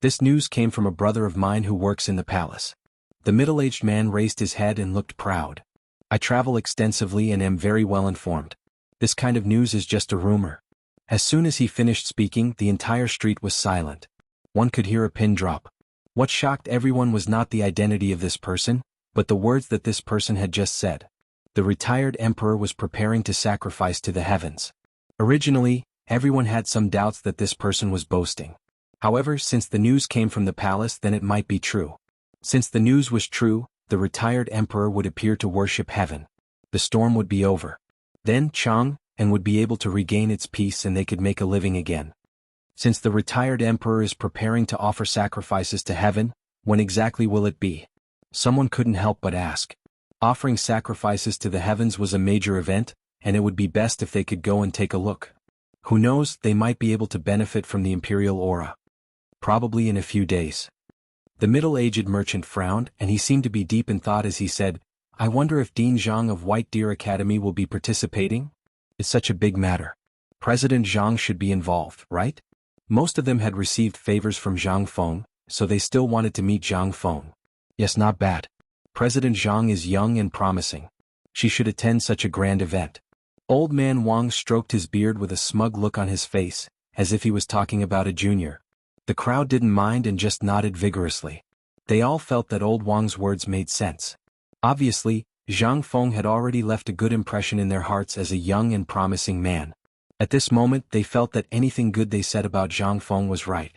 This news came from a brother of mine who works in the palace. The middle-aged man raised his head and looked proud. I travel extensively and am very well informed. This kind of news is just a rumor. As soon as he finished speaking, the entire street was silent. One could hear a pin drop. What shocked everyone was not the identity of this person, but the words that this person had just said. The retired emperor was preparing to sacrifice to the heavens. Originally, everyone had some doubts that this person was boasting. However, since the news came from the palace, then it might be true. Since the news was true, the retired emperor would appear to worship heaven. The storm would be over. Then Chang and would be able to regain its peace and they could make a living again. Since the retired emperor is preparing to offer sacrifices to heaven, when exactly will it be? Someone couldn't help but ask. Offering sacrifices to the heavens was a major event, and it would be best if they could go and take a look. Who knows, they might be able to benefit from the imperial aura. Probably in a few days. The middle-aged merchant frowned, and he seemed to be deep in thought as he said, I wonder if Dean Zhang of White Deer Academy will be participating? It's such a big matter. President Zhang should be involved, right? Most of them had received favors from Zhang Feng, so they still wanted to meet Zhang Feng. Yes, not bad. President Zhang is young and promising. She should attend such a grand event. Old man Wang stroked his beard with a smug look on his face, as if he was talking about a junior. The crowd didn't mind and just nodded vigorously. They all felt that old Wang's words made sense. Obviously, Zhang Feng had already left a good impression in their hearts as a young and promising man. At this moment they felt that anything good they said about Zhang Feng was right.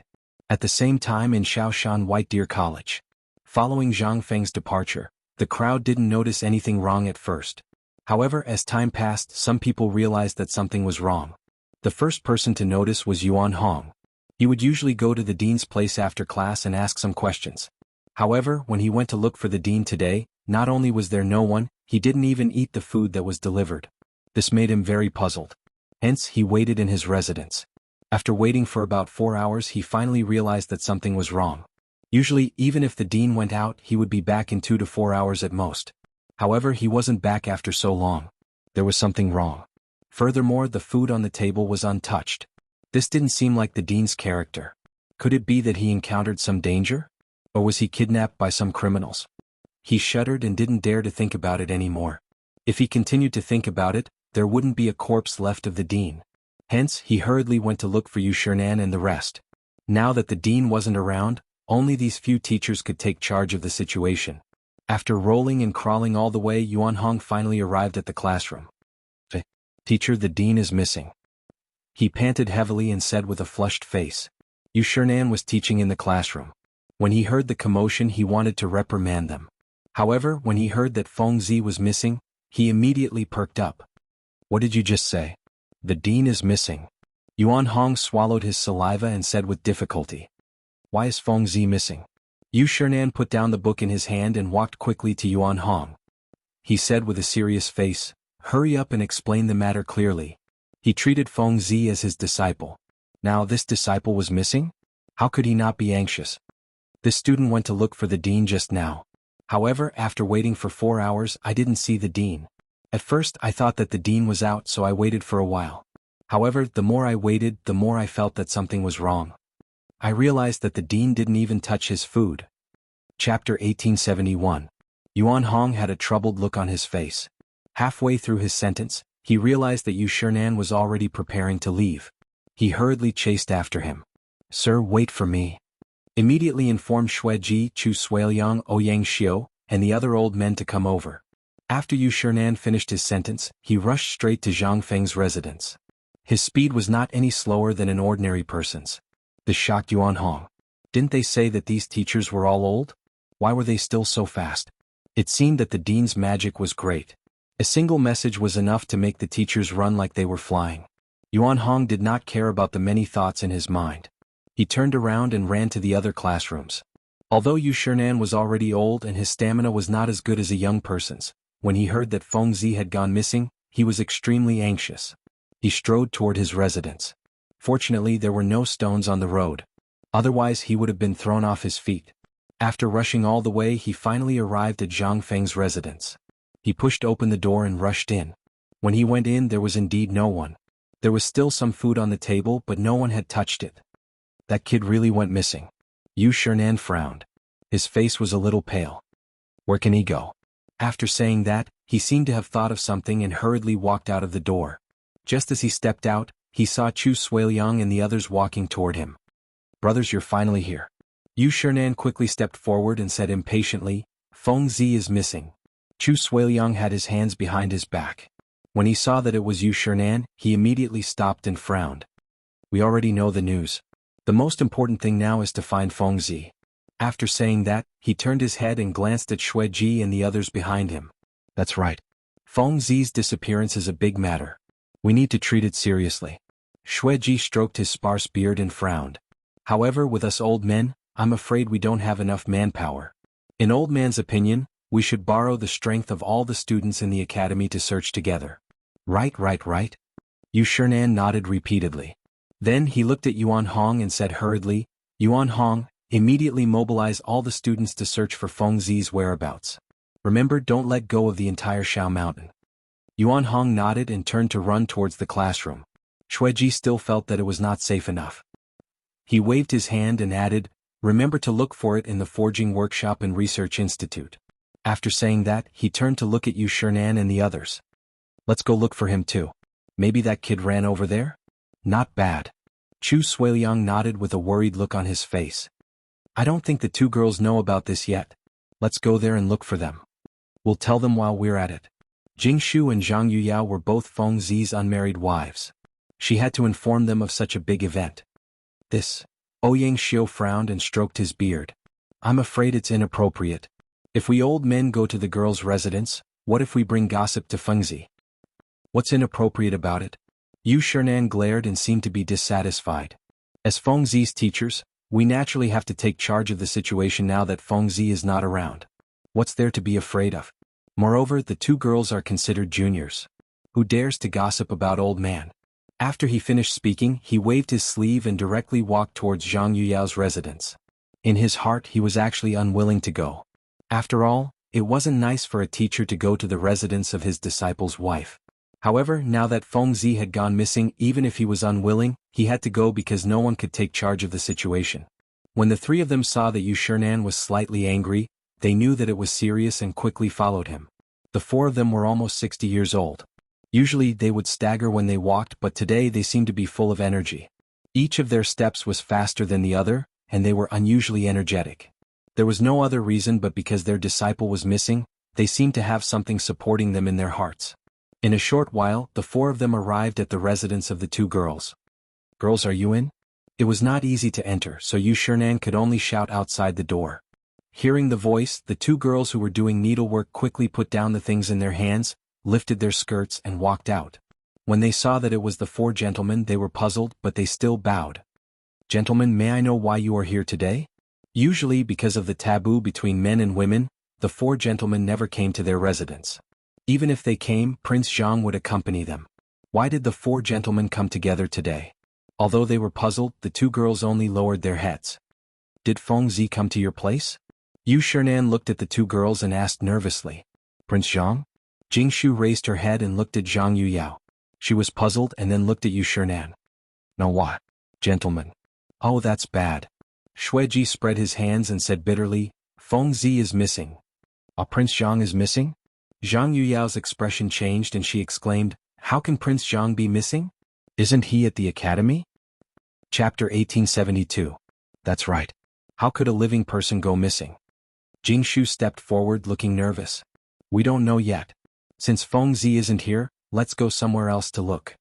At the same time in Shaoshan White Deer College. Following Zhang Feng's departure, the crowd didn't notice anything wrong at first. However, as time passed, some people realized that something was wrong. The first person to notice was Yuan Hong. He would usually go to the dean's place after class and ask some questions. However, when he went to look for the dean today, not only was there no one, he didn't even eat the food that was delivered. This made him very puzzled. Hence, he waited in his residence. After waiting for about 4 hours, he finally realized that something was wrong. Usually, even if the dean went out, he would be back in 2 to 4 hours at most. However, he wasn't back after so long. There was something wrong. Furthermore, the food on the table was untouched. This didn't seem like the dean's character. Could it be that he encountered some danger? Or was he kidnapped by some criminals? He shuddered and didn't dare to think about it anymore. If he continued to think about it, there wouldn't be a corpse left of the dean. Hence, he hurriedly went to look for Wuxia and the rest. Now that the dean wasn't around, only these few teachers could take charge of the situation. After rolling and crawling all the way, Yuan Hong finally arrived at the classroom. "Teacher, the dean is missing." He panted heavily and said with a flushed face. Wuxia was teaching in the classroom. When he heard the commotion, he wanted to reprimand them. However, when he heard that Feng Zi was missing, he immediately perked up. "What did you just say?" "The dean is missing." Yuan Hong swallowed his saliva and said with difficulty. "Why is Feng Zi missing?" Wuxia put down the book in his hand and walked quickly to Yuan Hong. He said with a serious face, "Hurry up and explain the matter clearly." He treated Feng Zi as his disciple. Now this disciple was missing? How could he not be anxious? This student went to look for the dean just now. However, after waiting for 4 hours, I didn't see the dean. At first, I thought that the dean was out, so I waited for a while. However, the more I waited, the more I felt that something was wrong. I realized that the dean didn't even touch his food. Chapter 1871. Yuan Hong had a troubled look on his face. Halfway through his sentence, he realized that Wuxia was already preparing to leave. He hurriedly chased after him. "Sir, wait for me." Immediately informed Xueji, Chu Suiliang, Ouyang Xiu, and the other old men to come over. After Wuxia finished his sentence, he rushed straight to Zhang Feng's residence. His speed was not any slower than an ordinary person's. This shocked Yuan Hong. Didn't they say that these teachers were all old? Why were they still so fast? It seemed that the dean's magic was great. A single message was enough to make the teachers run like they were flying. Yuan Hong did not care about the many thoughts in his mind. He turned around and ran to the other classrooms. Although Wuxia was already old and his stamina was not as good as a young person's, when he heard that Feng Zi had gone missing, he was extremely anxious. He strode toward his residence. Fortunately, there were no stones on the road. Otherwise, he would have been thrown off his feet. After rushing all the way, he finally arrived at Zhang Feng's residence. He pushed open the door and rushed in. When he went in, there was indeed no one. There was still some food on the table, but no one had touched it. That kid really went missing. Wuxia frowned. His face was a little pale. Where can he go? After saying that, he seemed to have thought of something and hurriedly walked out of the door. Just as he stepped out, he saw Chu Suiliang and the others walking toward him. "Brothers, you're finally here." Wuxia quickly stepped forward and said impatiently, "Feng Zi is missing." Chu Suiliang had his hands behind his back. When he saw that it was Wuxia, he immediately stopped and frowned. "We already know the news. The most important thing now is to find Feng Zi." After saying that, he turned his head and glanced at Xueji and the others behind him. "That's right. Feng Zi's disappearance is a big matter. We need to treat it seriously." Xueji stroked his sparse beard and frowned. "However, with us old men, I'm afraid we don't have enough manpower. In old man's opinion, we should borrow the strength of all the students in the academy to search together." Right. Wuxia nodded repeatedly. Then he looked at Yuan Hong and said hurriedly, "Yuan Hong, immediately mobilize all the students to search for Feng Zi's whereabouts. Remember, don't let go of the entire Shao Mountain." Yuan Hong nodded and turned to run towards the classroom. Xueji still felt that it was not safe enough. He waved his hand and added, "Remember to look for it in the Forging Workshop and Research Institute." After saying that, he turned to look at Wuxia and the others. "Let's go look for him too. Maybe that kid ran over there?" "Not bad." Chu Suiliang nodded with a worried look on his face. "I don't think the two girls know about this yet. Let's go there and look for them. We'll tell them while we're at it." Jingshu and Zhang Yuyao were both Feng Zi's unmarried wives. She had to inform them of such a big event. This. Ouyang Xiu frowned and stroked his beard. "I'm afraid it's inappropriate. If we old men go to the girl's residence, what if we bring gossip to Feng Zi? What's inappropriate about it?" Wuxia glared and seemed to be dissatisfied. As Feng Zi's teachers, we naturally have to take charge of the situation now that Feng Zi is not around. What's there to be afraid of? Moreover, the two girls are considered juniors. Who dares to gossip about old man? After he finished speaking, he waved his sleeve and directly walked towards Zhang Yuyao's residence. In his heart, he was actually unwilling to go. After all, it wasn't nice for a teacher to go to the residence of his disciple's wife. However, now that Feng Zi had gone missing, even if he was unwilling, he had to go because no one could take charge of the situation. When the three of them saw that Yu Shernan was slightly angry, they knew that it was serious and quickly followed him. The four of them were almost 60 years old. Usually they would stagger when they walked, but today they seemed to be full of energy. Each of their steps was faster than the other, and they were unusually energetic. There was no other reason but because their disciple was missing, they seemed to have something supporting them in their hearts. In a short while, the four of them arrived at the residence of the two girls. "Girls, are you in?" It was not easy to enter, so Yu Shernan could only shout outside the door. Hearing the voice, the two girls who were doing needlework quickly put down the things in their hands, lifted their skirts and walked out. When they saw that it was the four gentlemen, they were puzzled, but they still bowed. "Gentlemen, may I know why you are here today?" Usually, because of the taboo between men and women, the four gentlemen never came to their residence. Even if they came, Prince Zhang would accompany them. Why did the four gentlemen come together today? Although they were puzzled, the two girls only lowered their heads. "Did Feng Zi come to your place?" Yu Shernan looked at the two girls and asked nervously. "Prince Zhang?" Jingshu raised her head and looked at Zhang Yuyao. She was puzzled and then looked at Yu Shernan. "No what? Gentlemen." "Oh, that's bad." Xueji spread his hands and said bitterly, "Feng Zi is missing." Prince Zhang is missing?" Zhang Yuyao's expression changed and she exclaimed, "How can Prince Zhang be missing? Isn't he at the academy?" Chapter 1872. That's right. How could a living person go missing? Jingshu stepped forward looking nervous. "We don't know yet. Since Feng Zi isn't here, let's go somewhere else to look."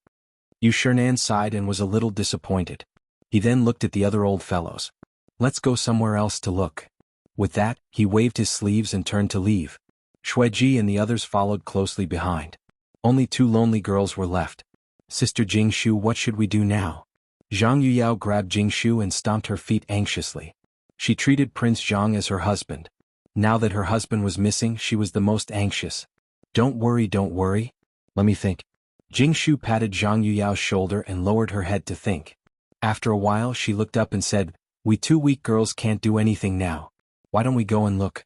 Yu Shernan sighed and was a little disappointed. He then looked at the other old fellows. "Let's go somewhere else to look." With that, he waved his sleeves and turned to leave. Xueji and the others followed closely behind. Only two lonely girls were left. "Sister Jingshu, what should we do now?" Zhang Yuyao grabbed Jingshu and stomped her feet anxiously. She treated Prince Zhang as her husband. Now that her husband was missing, she was the most anxious. Don't worry. Let me think." Jingshu patted Zhang Yuyao's shoulder and lowered her head to think. After a while she looked up and said, "We two weak girls can't do anything now. Why don't we go and look?"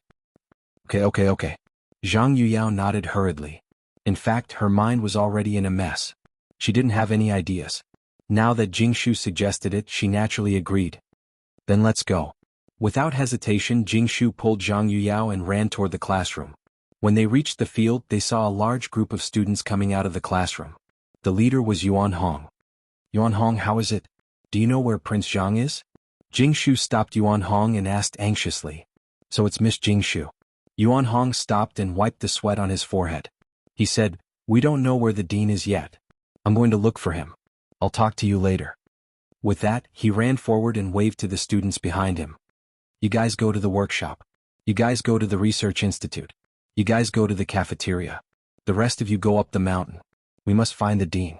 Okay. Zhang Yuyao nodded hurriedly. In fact, her mind was already in a mess. She didn't have any ideas. Now that Jingshu suggested it, she naturally agreed. "Then let's go." Without hesitation, Jingshu pulled Zhang Yuyao and ran toward the classroom. When they reached the field, they saw a large group of students coming out of the classroom. The leader was Yuan Hong. "Yuan Hong, how is it? Do you know where Prince Zhang is?" Jingshu stopped Yuan Hong and asked anxiously. "So it's Miss Jingshu." Yuan Hong stopped and wiped the sweat on his forehead. He said, "We don't know where the dean is yet. I'm going to look for him. I'll talk to you later." With that, he ran forward and waved to the students behind him. "You guys go to the workshop. You guys go to the research institute. You guys go to the cafeteria. The rest of you go up the mountain. We must find the dean."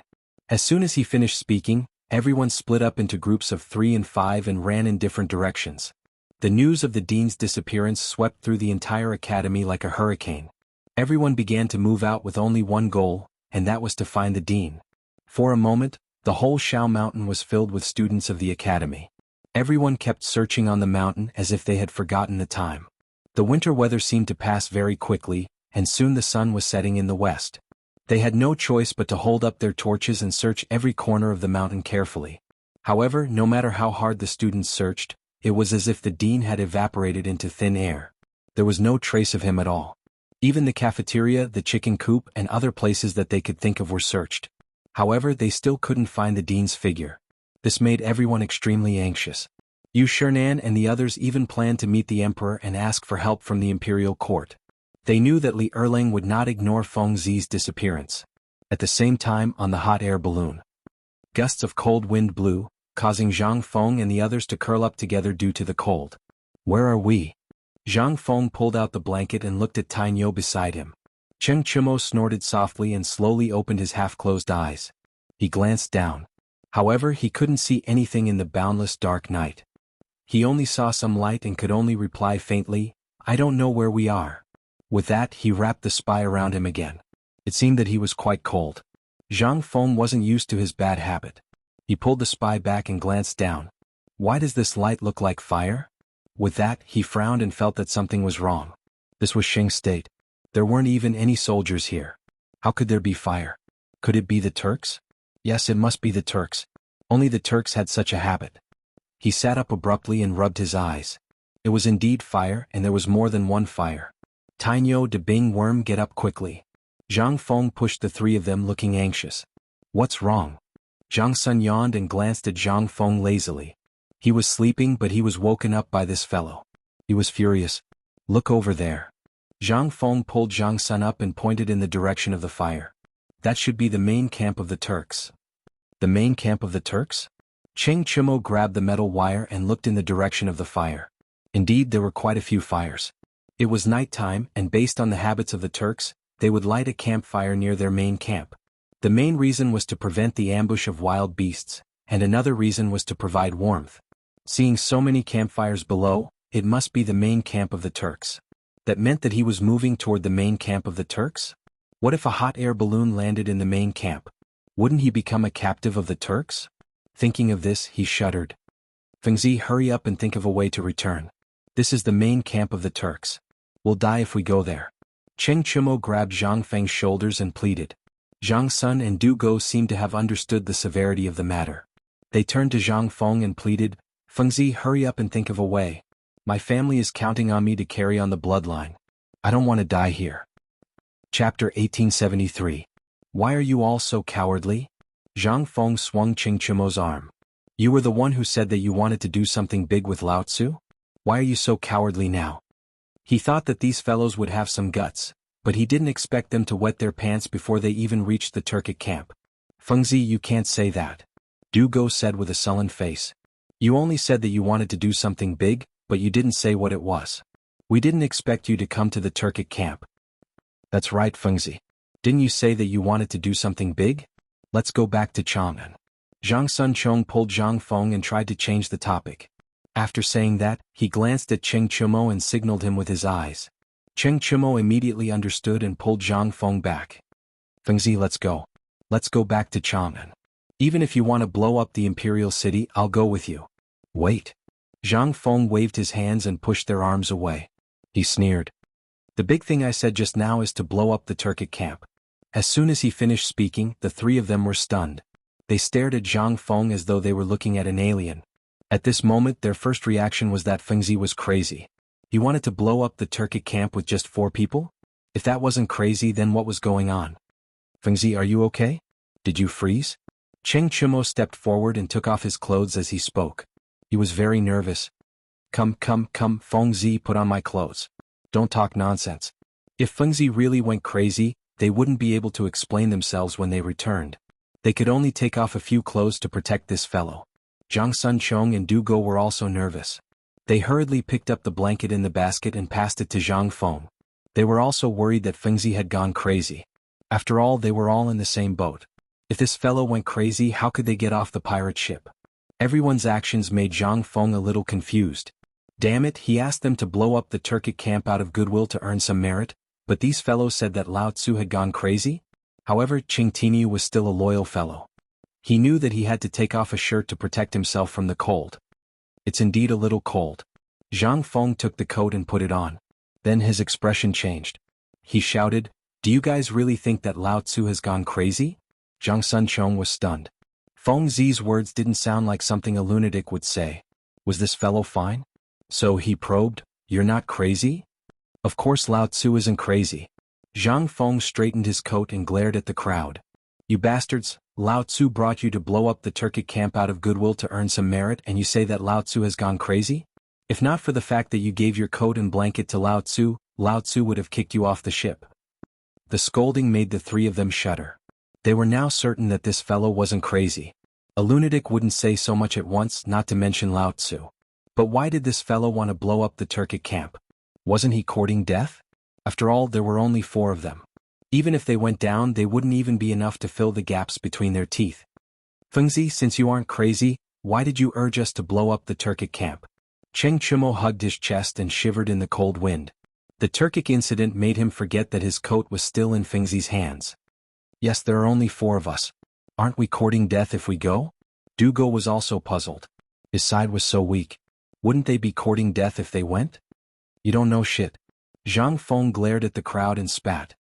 As soon as he finished speaking, everyone split up into groups of 3 and 5 and ran in different directions. The news of the dean's disappearance swept through the entire academy like a hurricane. Everyone began to move out with only one goal, and that was to find the dean. For a moment, the whole Shao Mountain was filled with students of the academy. Everyone kept searching on the mountain as if they had forgotten the time. The winter weather seemed to pass very quickly, and soon the sun was setting in the west. They had no choice but to hold up their torches and search every corner of the mountain carefully. However, no matter how hard the students searched, it was as if the dean had evaporated into thin air. There was no trace of him at all. Even the cafeteria, the chicken coop, and other places that they could think of were searched. However, they still couldn't find the dean's figure. This made everyone extremely anxious. Yu Shernan and the others even planned to meet the emperor and ask for help from the imperial court. They knew that Li Erlang would not ignore Feng Zi's disappearance. At the same time, on the hot air balloon, gusts of cold wind blew, causing Zhang Feng and the others to curl up together due to the cold. "Where are we?" Zhang Feng pulled out the blanket and looked at Tainyo beside him. Cheng Chumo snorted softly and slowly opened his half-closed eyes. He glanced down. However, he couldn't see anything in the boundless dark night. He only saw some light and could only reply faintly, "I don't know where we are." With that, he wrapped the spy around him again. It seemed that he was quite cold. Zhang Feng wasn't used to his bad habit. He pulled the spy back and glanced down. "Why does this light look like fire?" With that, he frowned and felt that something was wrong. This was Xing State. There weren't even any soldiers here. How could there be fire? Could it be the Turks? Yes, it must be the Turks. Only the Turks had such a habit. He sat up abruptly and rubbed his eyes. It was indeed fire, and there was more than one fire. Tainyo de Bing Worm, get up quickly. Zhang Feng pushed the three of them, looking anxious. What's wrong? Zhang Sun yawned and glanced at Zhang Feng lazily. He was sleeping, but he was woken up by this fellow. He was furious. Look over there. Zhang Feng pulled Zhang Sun up and pointed in the direction of the fire. That should be the main camp of the Turks. The main camp of the Turks? Cheng Chimo grabbed the metal wire and looked in the direction of the fire. Indeed, there were quite a few fires. It was nighttime, and based on the habits of the Turks, they would light a campfire near their main camp. The main reason was to prevent the ambush of wild beasts, and another reason was to provide warmth. Seeing so many campfires below, it must be the main camp of the Turks. That meant that he was moving toward the main camp of the Turks? What if a hot air balloon landed in the main camp? Wouldn't he become a captive of the Turks? Thinking of this, he shuddered. Fengzi, hurry up and think of a way to return. This is the main camp of the Turks. We'll die if we go there. Cheng Chimo grabbed Zhang Feng's shoulders and pleaded. Zhang Sun and Du Go seemed to have understood the severity of the matter. They turned to Zhang Feng and pleaded, Fengzi, hurry up and think of a way. My family is counting on me to carry on the bloodline. I don't want to die here. Chapter 1873. Why are you all so cowardly? Zhang Feng swung Cheng Chimo's arm. You were the one who said that you wanted to do something big with Lao Tzu? Why are you so cowardly now? He thought that these fellows would have some guts, but he didn't expect them to wet their pants before they even reached the Turkic camp. Fengzi, you can't say that. Du Go said with a sullen face. You only said that you wanted to do something big, but you didn't say what it was. We didn't expect you to come to the Turkic camp. That's right, Fengzi. Didn't you say that you wanted to do something big? Let's go back to Chang'an. Zhang Sun Chong pulled Zhang Feng and tried to change the topic. After saying that, he glanced at Cheng Chimo and signaled him with his eyes. Cheng Chimo immediately understood and pulled Zhang Feng back. Fengzi, let's go. Let's go back to Chang'an. Even if you want to blow up the imperial city, I'll go with you. Wait. Zhang Feng waved his hands and pushed their arms away. He sneered. The big thing I said just now is to blow up the Turkic camp. As soon as he finished speaking, the three of them were stunned. They stared at Zhang Feng as though they were looking at an alien. At this moment, their first reaction was that Fengzi was crazy. He wanted to blow up the Turkic camp with just 4 people? If that wasn't crazy, then what was going on? Fengzi, are you okay? Did you freeze? Cheng Chimo stepped forward and took off his clothes as he spoke. He was very nervous. Come, Fengzi, put on my clothes. Don't talk nonsense. If Fengzi really went crazy, they wouldn't be able to explain themselves when they returned. They could only take off a few clothes to protect this fellow. Zhang Sun Chong and Du Go were also nervous. They hurriedly picked up the blanket in the basket and passed it to Zhang Feng. They were also worried that Fengzi had gone crazy. After all, they were all in the same boat. If this fellow went crazy, how could they get off the pirate ship? Everyone's actions made Zhang Feng a little confused. Damn it, he asked them to blow up the Turkic camp out of goodwill to earn some merit, but these fellows said that Lao Tzu had gone crazy? However, Ching Tinu was still a loyal fellow. He knew that he had to take off a shirt to protect himself from the cold. It's indeed a little cold. Zhang Feng took the coat and put it on. Then his expression changed. He shouted, Do you guys really think that Lao Tzu has gone crazy? Zhang Sun Chong was stunned. Feng Zi's words didn't sound like something a lunatic would say. Was this fellow fine? So he probed, You're not crazy? Of course Lao Tzu isn't crazy. Zhang Feng straightened his coat and glared at the crowd. You bastards, Lao Tzu brought you to blow up the Turkic camp out of goodwill to earn some merit, and you say that Lao Tzu has gone crazy? If not for the fact that you gave your coat and blanket to Lao Tzu would have kicked you off the ship. The scolding made the three of them shudder. They were now certain that this fellow wasn't crazy. A lunatic wouldn't say so much at once, not to mention Lao Tzu. But why did this fellow want to blow up the Turkic camp? Wasn't he courting death? After all, there were only 4 of them. Even if they went down, they wouldn't even be enough to fill the gaps between their teeth. Fengzi, since you aren't crazy, why did you urge us to blow up the Turkic camp? Cheng Chimo hugged his chest and shivered in the cold wind. The Turkic incident made him forget that his coat was still in Fengzi's hands. Yes, there are only 4 of us. Aren't we courting death if we go? Dugo was also puzzled. His side was so weak. Wouldn't they be courting death if they went? You don't know shit. Zhang Feng glared at the crowd and spat.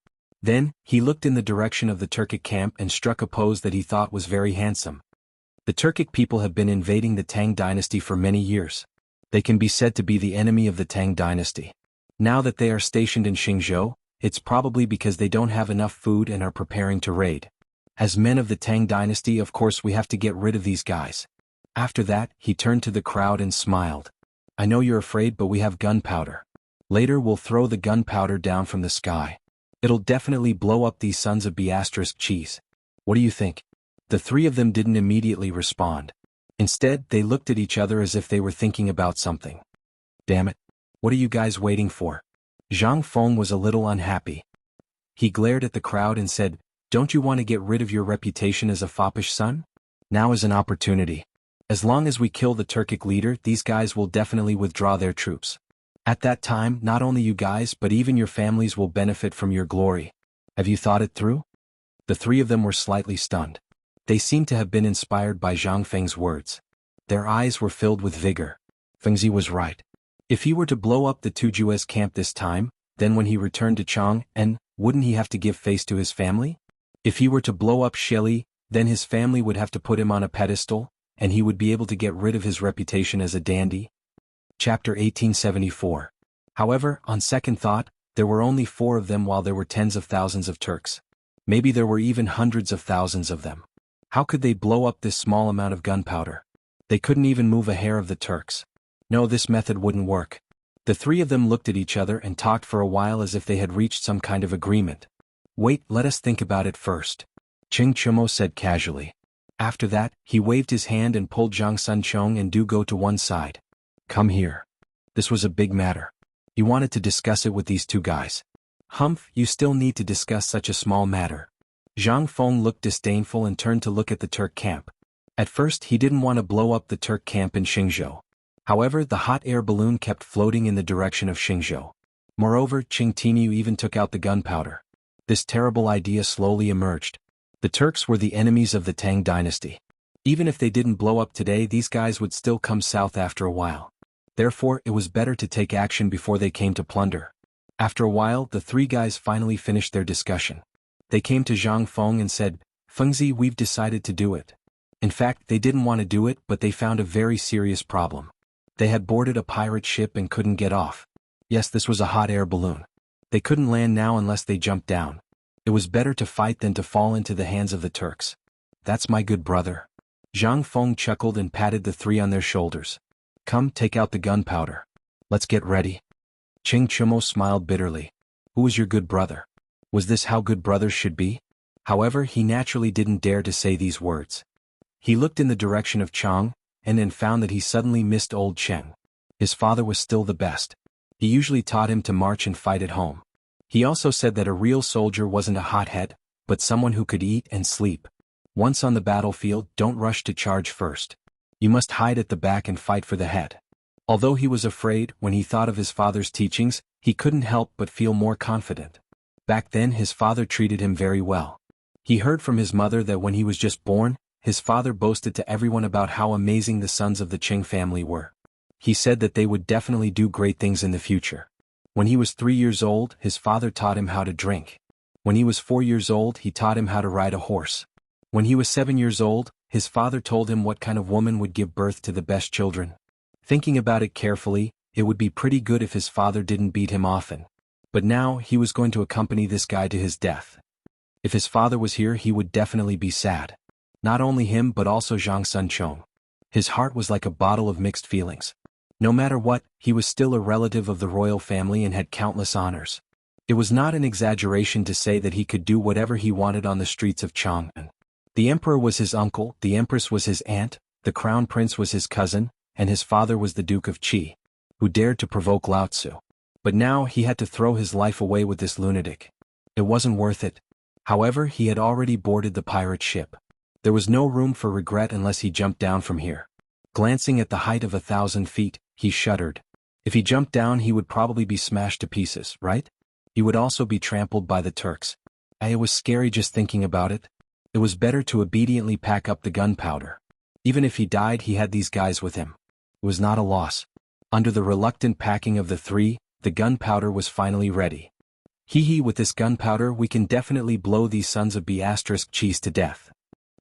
Then, he looked in the direction of the Turkic camp and struck a pose that he thought was very handsome. The Turkic people have been invading the Tang Dynasty for many years. They can be said to be the enemy of the Tang Dynasty. Now that they are stationed in Xingzhou, it's probably because they don't have enough food and are preparing to raid. As men of the Tang Dynasty, of course we have to get rid of these guys. After that, he turned to the crowd and smiled. I know you're afraid, but we have gunpowder. Later we'll throw the gunpowder down from the sky. It'll definitely blow up these sons of B** cheese. What do you think? The 3 of them didn't immediately respond. Instead, they looked at each other as if they were thinking about something. Damn it. What are you guys waiting for? Zhang Feng was a little unhappy. He glared at the crowd and said, don't you want to get rid of your reputation as a foppish son? Now is an opportunity. As long as we kill the Turkic leader, these guys will definitely withdraw their troops. At that time, not only you guys but even your families will benefit from your glory. Have you thought it through? The 3 of them were slightly stunned. They seemed to have been inspired by Zhang Feng's words. Their eyes were filled with vigor. Fengzi was right. If he were to blow up the Tuju's camp this time, then when he returned to Chang'an, wouldn't he have to give face to his family? If he were to blow up Shili, then his family would have to put him on a pedestal, and he would be able to get rid of his reputation as a dandy. Chapter 1874. However, on second thought, there were only 4 of them while there were tens of thousands of Turks. Maybe there were even hundreds of thousands of them. How could they blow up this small amount of gunpowder? They couldn't even move a hair of the Turks. No, this method wouldn't work. The 3 of them looked at each other and talked for a while as if they had reached some kind of agreement. Wait, let us think about it first. Cheng Chimo said casually. After that, he waved his hand and pulled Zhang Sunchong and Dugo to one side. Come here. This was a big matter. He wanted to discuss it with these 2 guys. Humph, you still need to discuss such a small matter. Zhang Feng looked disdainful and turned to look at the Turk camp. At first he didn't want to blow up the Turk camp in Xingzhou. However, the hot air balloon kept floating in the direction of Xingzhou. Moreover, Qing Tinu even took out the gunpowder. This terrible idea slowly emerged. The Turks were the enemies of the Tang Dynasty. Even if they didn't blow up today, these guys would still come south after a while. Therefore, it was better to take action before they came to plunder. After a while, the 3 guys finally finished their discussion. They came to Zhang Feng and said, Fengzi, we've decided to do it. In fact, they didn't want to do it, but they found a very serious problem. They had boarded a pirate ship and couldn't get off. Yes, this was a hot air balloon. They couldn't land now unless they jumped down. It was better to fight than to fall into the hands of the Turks. That's my good brother. Zhang Feng chuckled and patted the 3 on their shoulders. Come, take out the gunpowder. Let's get ready. Cheng Chimo smiled bitterly. Who was your good brother? Was this how good brothers should be? However, he naturally didn't dare to say these words. He looked in the direction of Chang, and then found that he suddenly missed old Cheng. His father was still the best. He usually taught him to march and fight at home. He also said that a real soldier wasn't a hothead, but someone who could eat and sleep. Once on the battlefield, don't rush to charge first. You must hide at the back and fight for the head. Although he was afraid, when he thought of his father's teachings, he couldn't help but feel more confident. Back then his father treated him very well. He heard from his mother that when he was just born, his father boasted to everyone about how amazing the sons of the Qing family were. He said that they would definitely do great things in the future. When he was 3 years old, his father taught him how to drink. When he was 4 years old, he taught him how to ride a horse. When he was 7 years old, his father told him what kind of woman would give birth to the best children. Thinking about it carefully, it would be pretty good if his father didn't beat him often. But now, he was going to accompany this guy to his death. If his father was here, he would definitely be sad. Not only him but also Zhang Sunchong. His heart was like a bottle of mixed feelings. No matter what, he was still a relative of the royal family and had countless honors. It was not an exaggeration to say that he could do whatever he wanted on the streets of Chang'an. The emperor was his uncle, the empress was his aunt, the crown prince was his cousin, and his father was the Duke of Qi, who dared to provoke Lao Tzu. But now he had to throw his life away with this lunatic. It wasn't worth it. However, he had already boarded the pirate ship. There was no room for regret unless he jumped down from here. Glancing at the height of 1,000 feet, he shuddered. If he jumped down he would probably be smashed to pieces, right? He would also be trampled by the Turks. It was scary just thinking about it. It was better to obediently pack up the gunpowder. Even if he died he had these guys with him. It was not a loss. Under the reluctant packing of the three, the gunpowder was finally ready. Hee, with this gunpowder we can definitely blow these sons of B***cheese to death.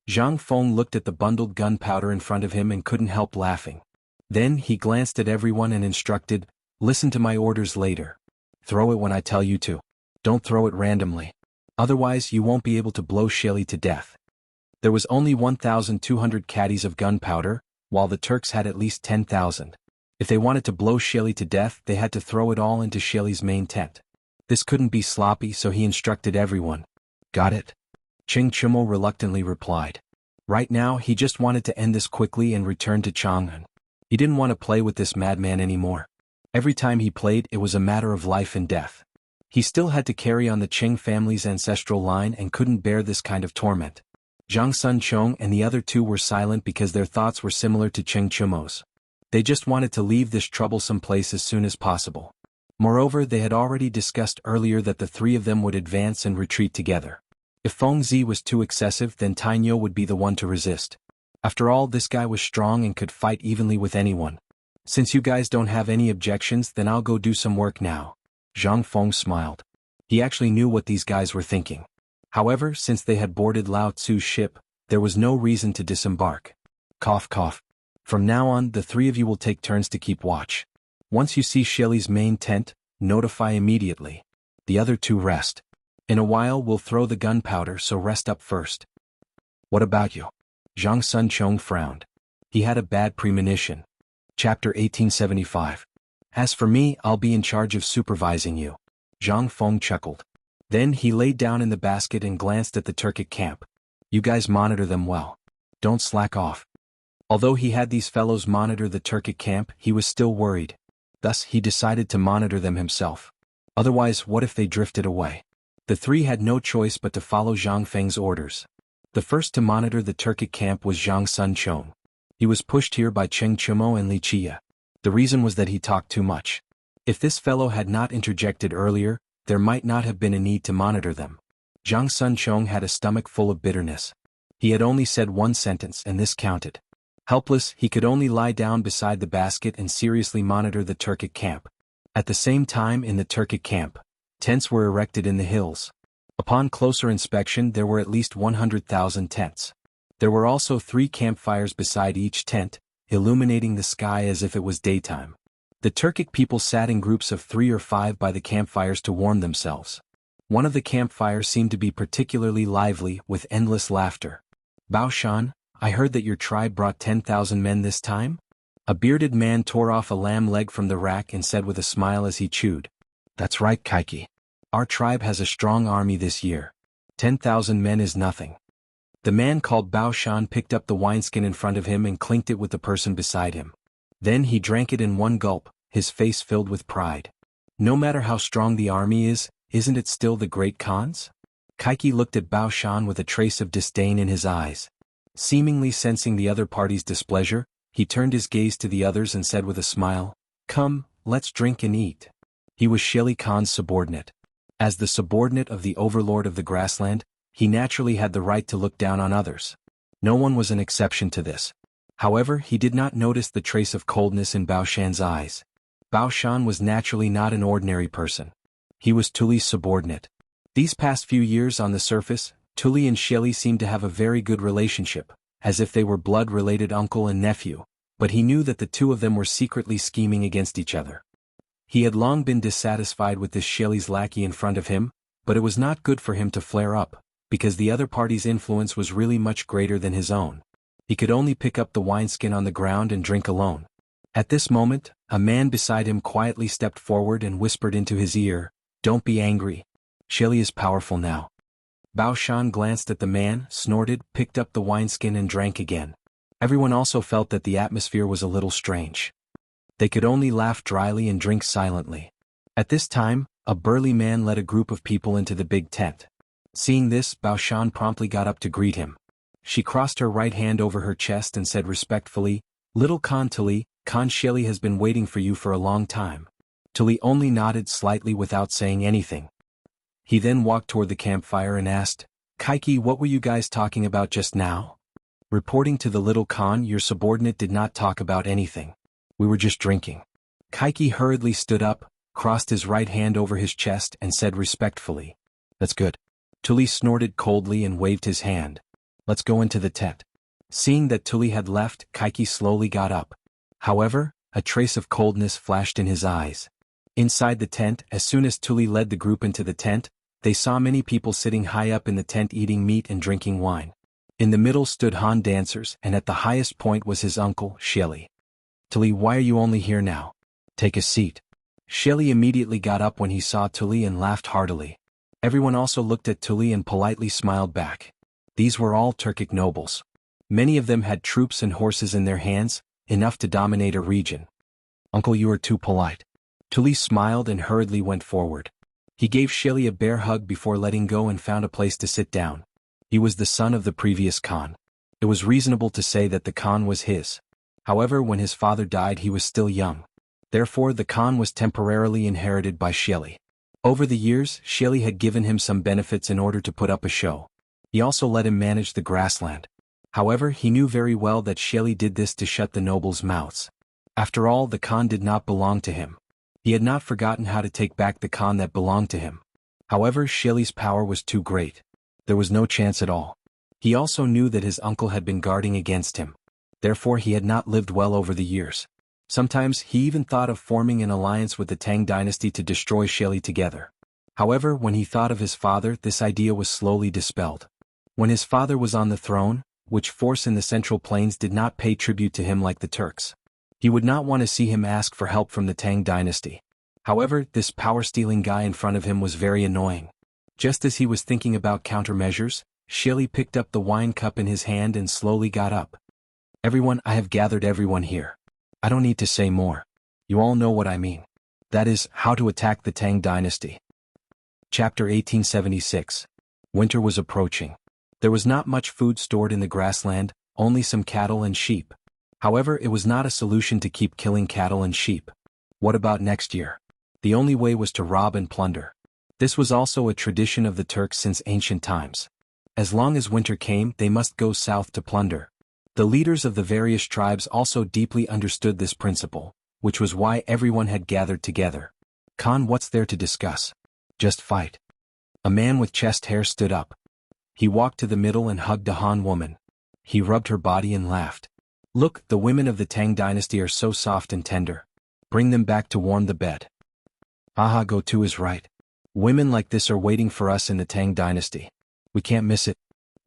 Zhang Feng looked at the bundled gunpowder in front of him and couldn't help laughing. Then he glanced at everyone and instructed, "Listen to my orders later. Throw it when I tell you to. Don't throw it randomly. Otherwise you won't be able to blow Shelly to death." There was only 1,200 caddies of gunpowder, while the Turks had at least 10,000. If they wanted to blow Shelly to death they had to throw it all into Shelly's main tent. This couldn't be sloppy so he instructed everyone. "Got it?" Ching Chumo reluctantly replied. Right now he just wanted to end this quickly and return to Chang'an. He didn't want to play with this madman anymore. Every time he played it was a matter of life and death. He still had to carry on the Ching family's ancestral line and couldn't bear this kind of torment. Zhang Sun Chong and the other two were silent because their thoughts were similar to Ching Chumo's. They just wanted to leave this troublesome place as soon as possible. Moreover, they had already discussed earlier that the three of them would advance and retreat together. If Feng Zi was too excessive then Tainyo would be the one to resist. After all, this guy was strong and could fight evenly with anyone. "Since you guys don't have any objections then I'll go do some work now." Zhang Feng smiled. He actually knew what these guys were thinking. However, since they had boarded Lao Tzu's ship, there was no reason to disembark. Cough cough. From now on the three of you will take turns to keep watch. Once you see Shelly's main tent, notify immediately. The other two rest. In a while we'll throw the gunpowder so rest up first. What about you? Zhang Sun Chong frowned. He had a bad premonition. Chapter 1875. As for me, I'll be in charge of supervising you. Zhang Feng chuckled. Then he laid down in the basket and glanced at the Turkic camp. You guys monitor them well. Don't slack off. Although he had these fellows monitor the Turkic camp, he was still worried. Thus he decided to monitor them himself. Otherwise, what if they drifted away? The three had no choice but to follow Zhang Feng's orders. The first to monitor the Turkic camp was Zhang Sun Chong. He was pushed here by Cheng Chumo and Li Chia. The reason was that he talked too much. If this fellow had not interjected earlier, there might not have been a need to monitor them. Zhang Sun Chong had a stomach full of bitterness. He had only said one sentence and this counted. Helpless, he could only lie down beside the basket and seriously monitor the Turkic camp. At the same time in the Turkic camp, tents were erected in the hills. Upon closer inspection there were at least 100,000 tents. There were also 3 campfires beside each tent, illuminating the sky as if it was daytime. The Turkic people sat in groups of 3 or 5 by the campfires to warm themselves. One of the campfires seemed to be particularly lively, with endless laughter. "Bao Shan, I heard that your tribe brought 10,000 men this time?" A bearded man tore off a lamb leg from the rack and said with a smile as he chewed. "That's right, Kaiki. Our tribe has a strong army this year. 10,000 men is nothing." The man called Bao Shan picked up the wineskin in front of him and clinked it with the person beside him. Then he drank it in one gulp, his face filled with pride. "No matter how strong the army is, isn't it still the great Khan's?" Kaiki looked at Bao Shan with a trace of disdain in his eyes. Seemingly sensing the other party's displeasure, he turned his gaze to the others and said with a smile, "Come, let's drink and eat." He was Shelly Khan's subordinate. As the subordinate of the overlord of the grassland, he naturally had the right to look down on others. No one was an exception to this. However, he did not notice the trace of coldness in Bao Shan's eyes. Bao Shan was naturally not an ordinary person. He was Tuli's subordinate. These past few years on the surface, Tuli and Shelly seemed to have a very good relationship, as if they were blood-related uncle and nephew, but he knew that the two of them were secretly scheming against each other. He had long been dissatisfied with this Shelly's lackey in front of him, but it was not good for him to flare up, because the other party's influence was really much greater than his own. He could only pick up the wineskin on the ground and drink alone. At this moment, a man beside him quietly stepped forward and whispered into his ear, "Don't be angry. Shelly is powerful now." Bao Shan glanced at the man, snorted, picked up the wineskin and drank again. Everyone also felt that the atmosphere was a little strange. They could only laugh dryly and drink silently. At this time, a burly man led a group of people into the big tent. Seeing this, Bao Shan promptly got up to greet him. She crossed her right hand over her chest and said respectfully, "Little Khan Tuli, Khan Sheli has been waiting for you for a long time." Tuli only nodded slightly without saying anything. He then walked toward the campfire and asked, "Kaiki, what were you guys talking about just now?" Reporting to the little Khan, "Your subordinate did not talk about anything. We were just drinking." Kaiki hurriedly stood up, crossed his right hand over his chest and said respectfully, "That's good." Tuli snorted coldly and waved his hand. "Let's go into the tent." Seeing that Tuli had left, Kaiki slowly got up. However, a trace of coldness flashed in his eyes. Inside the tent, as soon as Tuli led the group into the tent, they saw many people sitting high up in the tent eating meat and drinking wine. In the middle stood Han dancers, and at the highest point was his uncle, Sheli. "Tuli, why are you only here now? Take a seat." Sheli immediately got up when he saw Tuli and laughed heartily. Everyone also looked at Tuli and politely smiled back. These were all Turkic nobles. Many of them had troops and horses in their hands, enough to dominate a region. "Uncle, you are too polite." Tuli smiled and hurriedly went forward. He gave Sheli a bear hug before letting go and found a place to sit down. He was the son of the previous Khan. It was reasonable to say that the Khan was his. However, when his father died he was still young. Therefore the Khan was temporarily inherited by Sheli. Over the years, Sheli had given him some benefits in order to put up a show. He also let him manage the grassland. However, he knew very well that Sheli did this to shut the nobles' mouths. After all, the Khan did not belong to him. He had not forgotten how to take back the Khan that belonged to him. However, Sheli's power was too great. There was no chance at all. He also knew that his uncle had been guarding against him. Therefore he had not lived well over the years. Sometimes he even thought of forming an alliance with the Tang Dynasty to destroy Sheli together. However, when he thought of his father, this idea was slowly dispelled. When his father was on the throne, which force in the Central Plains did not pay tribute to him like the Turks. He would not want to see him ask for help from the Tang Dynasty. However, this power-stealing guy in front of him was very annoying. Just as he was thinking about countermeasures, Sheli picked up the wine cup in his hand and slowly got up. "Everyone, I have gathered everyone here. I don't need to say more. You all know what I mean. That is, how to attack the Tang Dynasty." Chapter 1876. Winter was approaching. There was not much food stored in the grassland, only some cattle and sheep. However, it was not a solution to keep killing cattle and sheep. What about next year? The only way was to rob and plunder. This was also a tradition of the Turks since ancient times. As long as winter came, they must go south to plunder. The leaders of the various tribes also deeply understood this principle, which was why everyone had gathered together. "Khan, what's there to discuss? Just fight." A man with chest hair stood up. He walked to the middle and hugged a Han woman. He rubbed her body and laughed. "Look, the women of the Tang Dynasty are so soft and tender. Bring them back to warm the bed." "Aha, Go-To is right. Women like this are waiting for us in the Tang Dynasty. We can't miss it."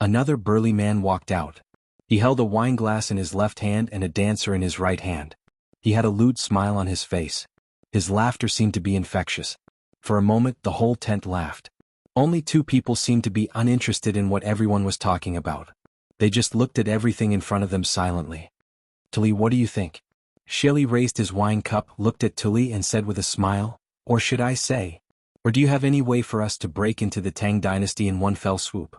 Another burly man walked out. He held a wine glass in his left hand and a dancer in his right hand. He had a lewd smile on his face. His laughter seemed to be infectious. For a moment the whole tent laughed. Only two people seemed to be uninterested in what everyone was talking about. They just looked at everything in front of them silently. "Tuli, what do you think?" Sheli raised his wine cup, looked at Tuli and said with a smile, "Or should I say, or do you have any way for us to break into the Tang Dynasty in one fell swoop?"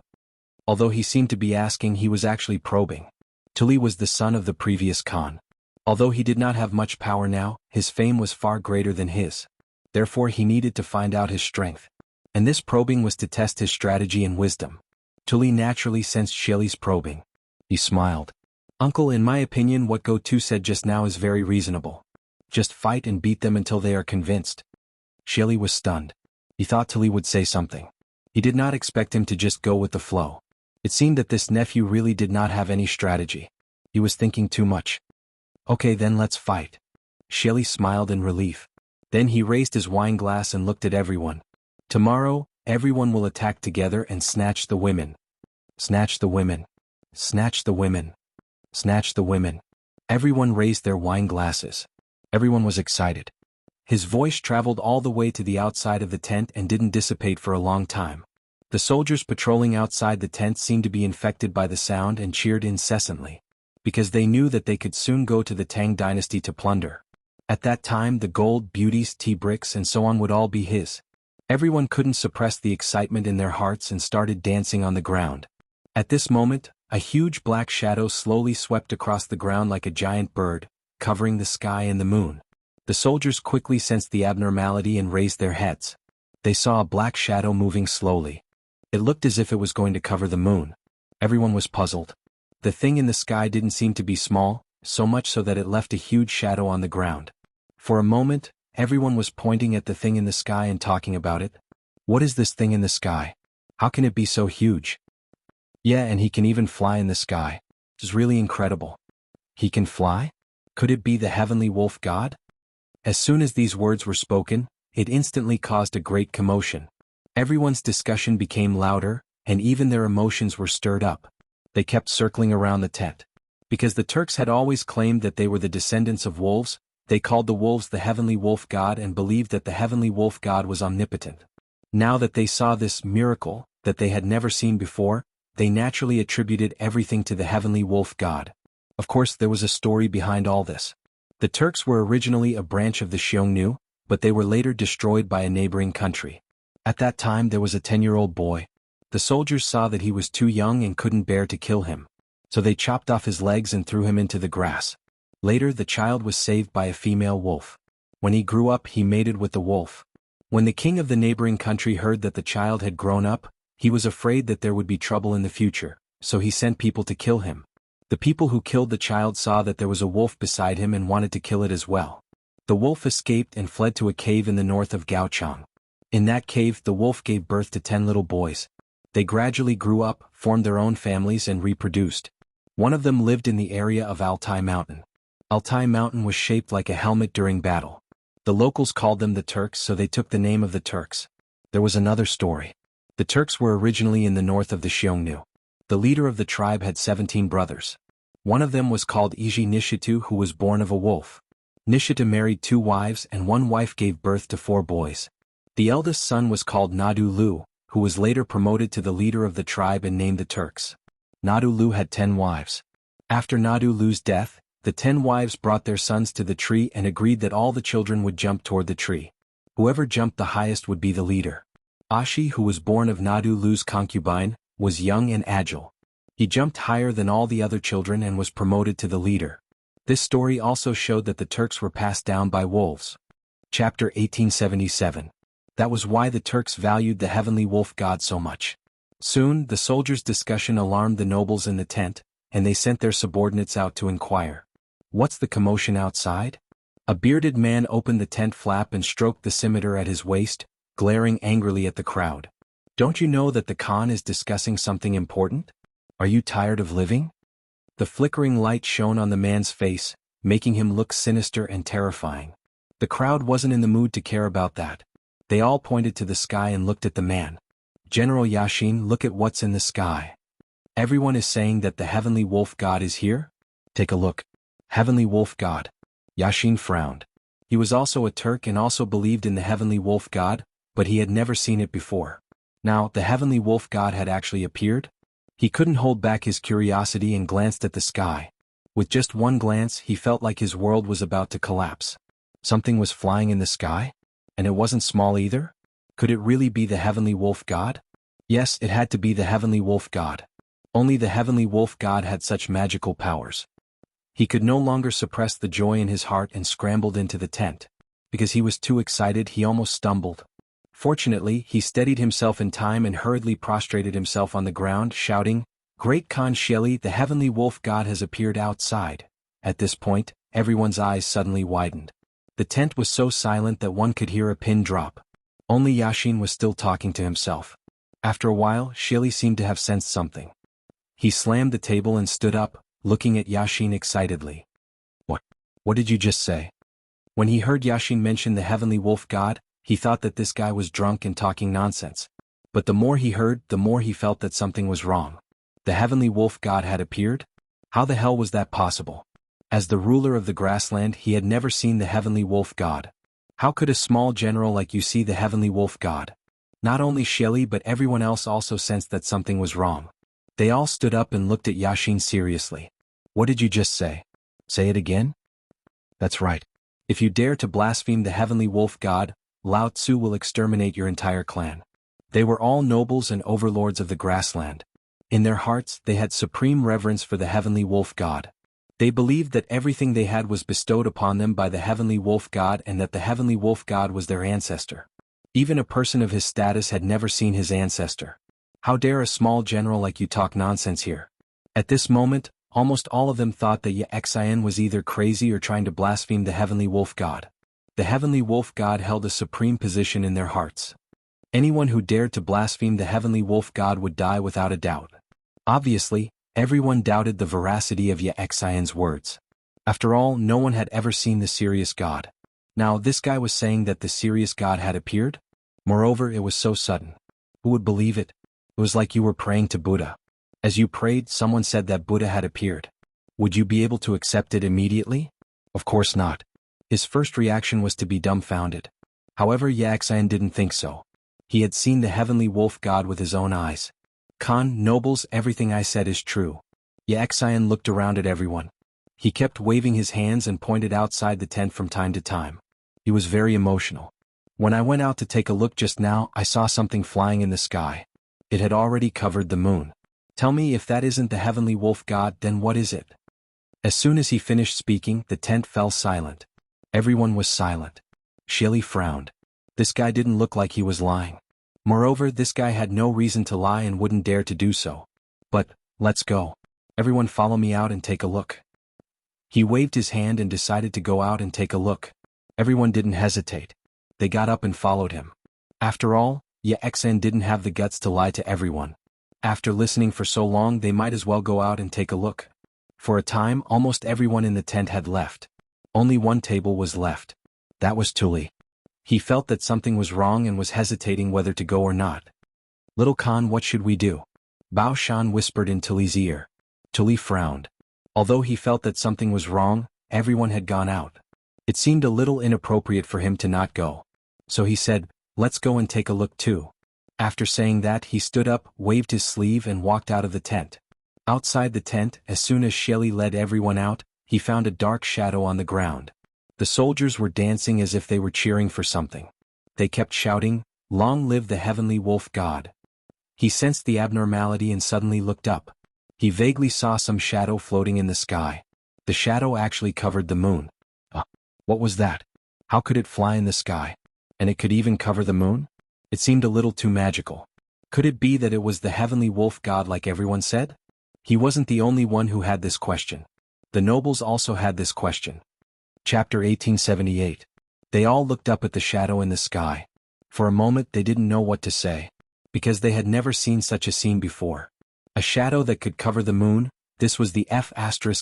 Although he seemed to be asking, he was actually probing. Tuli was the son of the previous Khan. Although he did not have much power now, his fame was far greater than his. Therefore he needed to find out his strength. And this probing was to test his strategy and wisdom. Tuli naturally sensed Sheli's probing. He smiled. "Uncle, in my opinion what Go-To said just now is very reasonable. Just fight and beat them until they are convinced." Sheli was stunned. He thought Tuli would say something. He did not expect him to just go with the flow. It seemed that this nephew really did not have any strategy. He was thinking too much. "Okay, then let's fight." Sheli smiled in relief. Then he raised his wine glass and looked at everyone. "Tomorrow, everyone will attack together and snatch the women. Snatch the women. Snatch the women. Snatch the women." Everyone raised their wine glasses. Everyone was excited. His voice traveled all the way to the outside of the tent and didn't dissipate for a long time. The soldiers patrolling outside the tent seemed to be infected by the sound and cheered incessantly, because they knew that they could soon go to the Tang Dynasty to plunder. At that time the gold, beauties, tea bricks and so on would all be his. Everyone couldn't suppress the excitement in their hearts and started dancing on the ground. At this moment, A huge black shadow slowly swept across the ground like a giant bird, covering the sky and the moon. The soldiers quickly sensed the abnormality and raised their heads. They saw a black shadow moving slowly. It looked as if it was going to cover the moon. Everyone was puzzled. The thing in the sky didn't seem to be small, so much so that it left a huge shadow on the ground. For a moment, everyone was pointing at the thing in the sky and talking about it. What is this thing in the sky? How can it be so huge? Yeah, and he can even fly in the sky. It's really incredible. He can fly? Could it be the heavenly wolf god? As soon as these words were spoken, it instantly caused a great commotion. Everyone's discussion became louder, and even their emotions were stirred up. They kept circling around the tent. Because the Turks had always claimed that they were the descendants of wolves, they called the wolves the heavenly wolf god and believed that the heavenly wolf god was omnipotent. Now that they saw this miracle, that they had never seen before, they naturally attributed everything to the heavenly wolf god. Of course, there was a story behind all this. The Turks were originally a branch of the Xiongnu, but they were later destroyed by a neighboring country. At that time there was a 10-year-old boy. The soldiers saw that he was too young and couldn't bear to kill him. So they chopped off his legs and threw him into the grass. Later the child was saved by a female wolf. When he grew up he mated with the wolf. When the king of the neighboring country heard that the child had grown up, he was afraid that there would be trouble in the future, so he sent people to kill him. The people who killed the child saw that there was a wolf beside him and wanted to kill it as well. The wolf escaped and fled to a cave in the north of Gaochang. In that cave the wolf gave birth to 10 little boys. They gradually grew up, formed their own families and reproduced. One of them lived in the area of Altai Mountain. Altai Mountain was shaped like a helmet during battle. The locals called them the Turks, so they took the name of the Turks. There was another story. The Turks were originally in the north of the Xiongnu. The leader of the tribe had 17 brothers. One of them was called Iji Nishitu, who was born of a wolf. Nishita married 2 wives and one wife gave birth to 4 boys. The eldest son was called Nadu Lu, who was later promoted to the leader of the tribe and named the Turks. Nadu Lu had 10 wives. After Nadu Lu's death, the 10 wives brought their sons to the tree and agreed that all the children would jump toward the tree. Whoever jumped the highest would be the leader. Ashi, who was born of Nadu Lu's concubine, was young and agile. He jumped higher than all the other children and was promoted to the leader. This story also showed that the Turks were passed down by wolves. Chapter 1877. That was why the Turks valued the heavenly wolf god so much. Soon, the soldiers' discussion alarmed the nobles in the tent, and they sent their subordinates out to inquire. What's the commotion outside? A bearded man opened the tent flap and stroked the scimitar at his waist, glaring angrily at the crowd. Don't you know that the Khan is discussing something important? Are you tired of living? The flickering light shone on the man's face, making him look sinister and terrifying. The crowd wasn't in the mood to care about that. They all pointed to the sky and looked at the man. General Yashin, look at what's in the sky. Everyone is saying that the heavenly wolf god is here? Take a look. Heavenly wolf god. Yashin frowned. He was also a Turk and also believed in the heavenly wolf god, but he had never seen it before. Now, the heavenly wolf god had actually appeared? He couldn't hold back his curiosity and glanced at the sky. With just one glance, he felt like his world was about to collapse. Something was flying in the sky? And it wasn't small either? Could it really be the heavenly wolf god? Yes, it had to be the heavenly wolf god. Only the heavenly wolf god had such magical powers. He could no longer suppress the joy in his heart and scrambled into the tent. Because he was too excited, he almost stumbled. Fortunately, he steadied himself in time and hurriedly prostrated himself on the ground, shouting, "Great Khan Sheli, the heavenly wolf god has appeared outside." At this point, everyone's eyes suddenly widened. The tent was so silent that one could hear a pin drop. Only Yashin was still talking to himself. After a while, Sheli seemed to have sensed something. He slammed the table and stood up, looking at Yashin excitedly. What did you just say?" When he heard Yashin mention the heavenly wolf god, he thought that this guy was drunk and talking nonsense. But the more he heard, the more he felt that something was wrong. The heavenly wolf god had appeared? How the hell was that possible? As the ruler of the grassland, he had never seen the heavenly wolf god. How could a small general like you see the heavenly wolf god? Not only Shelley but everyone else also sensed that something was wrong. They all stood up and looked at Yashin seriously. "What did you just say? Say it again?" "That's right. If you dare to blaspheme the heavenly wolf god, Lao Tzu will exterminate your entire clan." They were all nobles and overlords of the grassland. In their hearts they had supreme reverence for the heavenly wolf god. They believed that everything they had was bestowed upon them by the heavenly wolf god and that the heavenly wolf god was their ancestor. Even a person of his status had never seen his ancestor. How dare a small general like you talk nonsense here? At this moment, almost all of them thought that Yuxian was either crazy or trying to blaspheme the heavenly wolf god. The heavenly wolf god held a supreme position in their hearts. Anyone who dared to blaspheme the heavenly wolf god would die without a doubt. Obviously, everyone doubted the veracity of Yuxian's words. After all, no one had ever seen the serious god. Now this guy was saying that the serious god had appeared? Moreover, it was so sudden. Who would believe it? It was like you were praying to Buddha. As you prayed, someone said that Buddha had appeared. Would you be able to accept it immediately? Of course not. His first reaction was to be dumbfounded. However, Yuxian didn't think so. He had seen the heavenly wolf god with his own eyes. Khan, nobles, everything I said is true. Yuxian looked around at everyone. He kept waving his hands and pointed outside the tent from time to time. He was very emotional. When I went out to take a look just now, I saw something flying in the sky. It had already covered the moon. Tell me, if that isn't the heavenly wolf god, then what is it? As soon as he finished speaking, the tent fell silent. Everyone was silent. Shelly frowned. This guy didn't look like he was lying. Moreover, this guy had no reason to lie and wouldn't dare to do so. But, let's go. Everyone follow me out and take a look. He waved his hand and decided to go out and take a look. Everyone didn't hesitate. They got up and followed him. After all, Yuxian didn't have the guts to lie to everyone. After listening for so long, they might as well go out and take a look. For a time, almost everyone in the tent had left. Only one table was left. That was Tuli. He felt that something was wrong and was hesitating whether to go or not. Little Khan, what should we do? Bao Shan whispered in Tuli's ear. Tuli frowned. Although he felt that something was wrong, everyone had gone out. It seemed a little inappropriate for him to not go. So he said, let's go and take a look too. After saying that, he stood up, waved his sleeve and walked out of the tent. Outside the tent, as soon as Shelly led everyone out, he found a dark shadow on the ground. The soldiers were dancing as if they were cheering for something. They kept shouting, "Long live the heavenly wolf god." He sensed the abnormality and suddenly looked up. He vaguely saw some shadow floating in the sky. The shadow actually covered the moon. What was that? How could it fly in the sky? And it could even cover the moon? It seemed a little too magical. Could it be that it was the heavenly wolf god like everyone said? He wasn't the only one who had this question. The nobles also had this question. Chapter 1878. They all looked up at the shadow in the sky. For a moment they didn't know what to say, because they had never seen such a scene before. A shadow that could cover the moon, this was the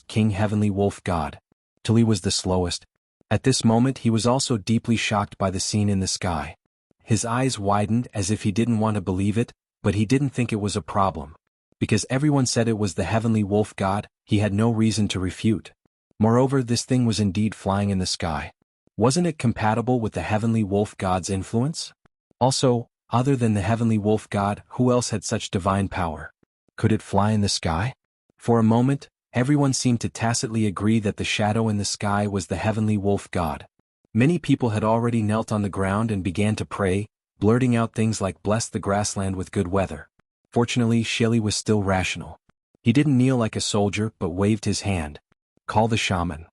King heavenly wolf god. Tuli was the slowest. At this moment he was also deeply shocked by the scene in the sky. His eyes widened as if he didn't want to believe it, but he didn't think it was a problem. Because everyone said it was the heavenly wolf god, he had no reason to refute. Moreover, this thing was indeed flying in the sky. Wasn't it compatible with the heavenly wolf god's influence? Also, other than the heavenly wolf god, who else had such divine power? Could it fly in the sky? For a moment, everyone seemed to tacitly agree that the shadow in the sky was the heavenly wolf god. Many people had already knelt on the ground and began to pray, blurting out things like "bless the grassland with good weather." Fortunately, Shelly was still rational. He didn't kneel like a soldier but waved his hand. Call the shaman.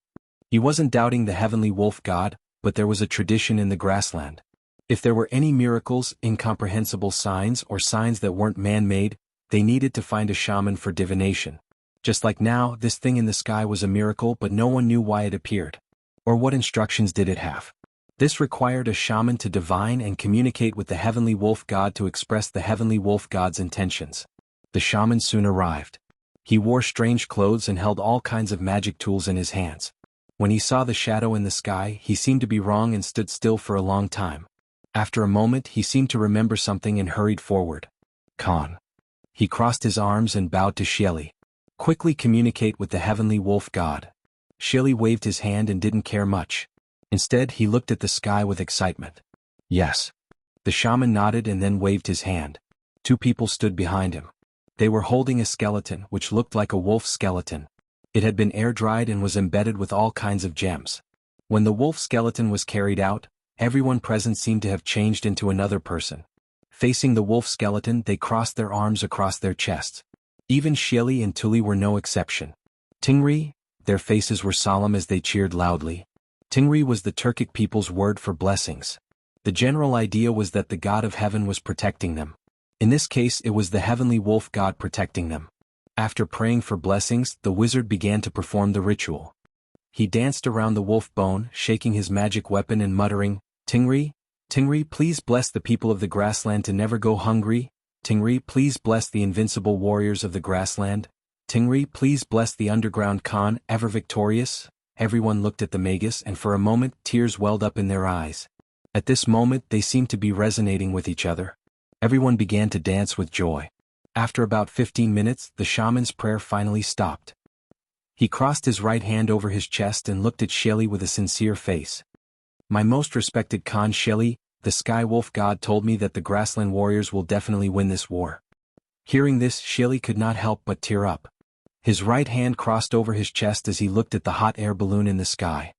He wasn't doubting the heavenly wolf god, but there was a tradition in the grassland. If there were any miracles, incomprehensible signs, or signs that weren't man-made, they needed to find a shaman for divination. Just like now, this thing in the sky was a miracle, but no one knew why it appeared. Or what instructions did it have? This required a shaman to divine and communicate with the heavenly wolf god to express the heavenly wolf god's intentions. The shaman soon arrived. He wore strange clothes and held all kinds of magic tools in his hands. When he saw the shadow in the sky, he seemed to be wrong and stood still for a long time. After a moment, he seemed to remember something and hurried forward. Khan. He crossed his arms and bowed to Shelly. Quickly communicate with the heavenly wolf god. Shelly waved his hand and didn't care much. Instead, he looked at the sky with excitement. Yes. The shaman nodded and then waved his hand. Two people stood behind him. They were holding a skeleton which looked like a wolf skeleton. It had been air-dried and was embedded with all kinds of gems. When the wolf skeleton was carried out, everyone present seemed to have changed into another person. Facing the wolf skeleton, they crossed their arms across their chests. Even Xieli and Tuli were no exception. Tingri, their faces were solemn as they cheered loudly. Tingri was the Turkic people's word for blessings. The general idea was that the god of heaven was protecting them. In this case it was the heavenly wolf god protecting them. After praying for blessings, the wizard began to perform the ritual. He danced around the wolf bone, shaking his magic weapon and muttering, "Tingri, Tingri, please bless the people of the grassland to never go hungry. Tingri, please bless the invincible warriors of the grassland. Tingri, please bless the underground Khan, ever victorious." Everyone looked at the magus and for a moment tears welled up in their eyes. At this moment they seemed to be resonating with each other. Everyone began to dance with joy. After about 15 minutes, the shaman's prayer finally stopped. He crossed his right hand over his chest and looked at Xieli with a sincere face. "My most respected Khan Xieli, the Sky Wolf God told me that the grassland warriors will definitely win this war." Hearing this, Xieli could not help but tear up. His right hand crossed over his chest as he looked at the hot air balloon in the sky.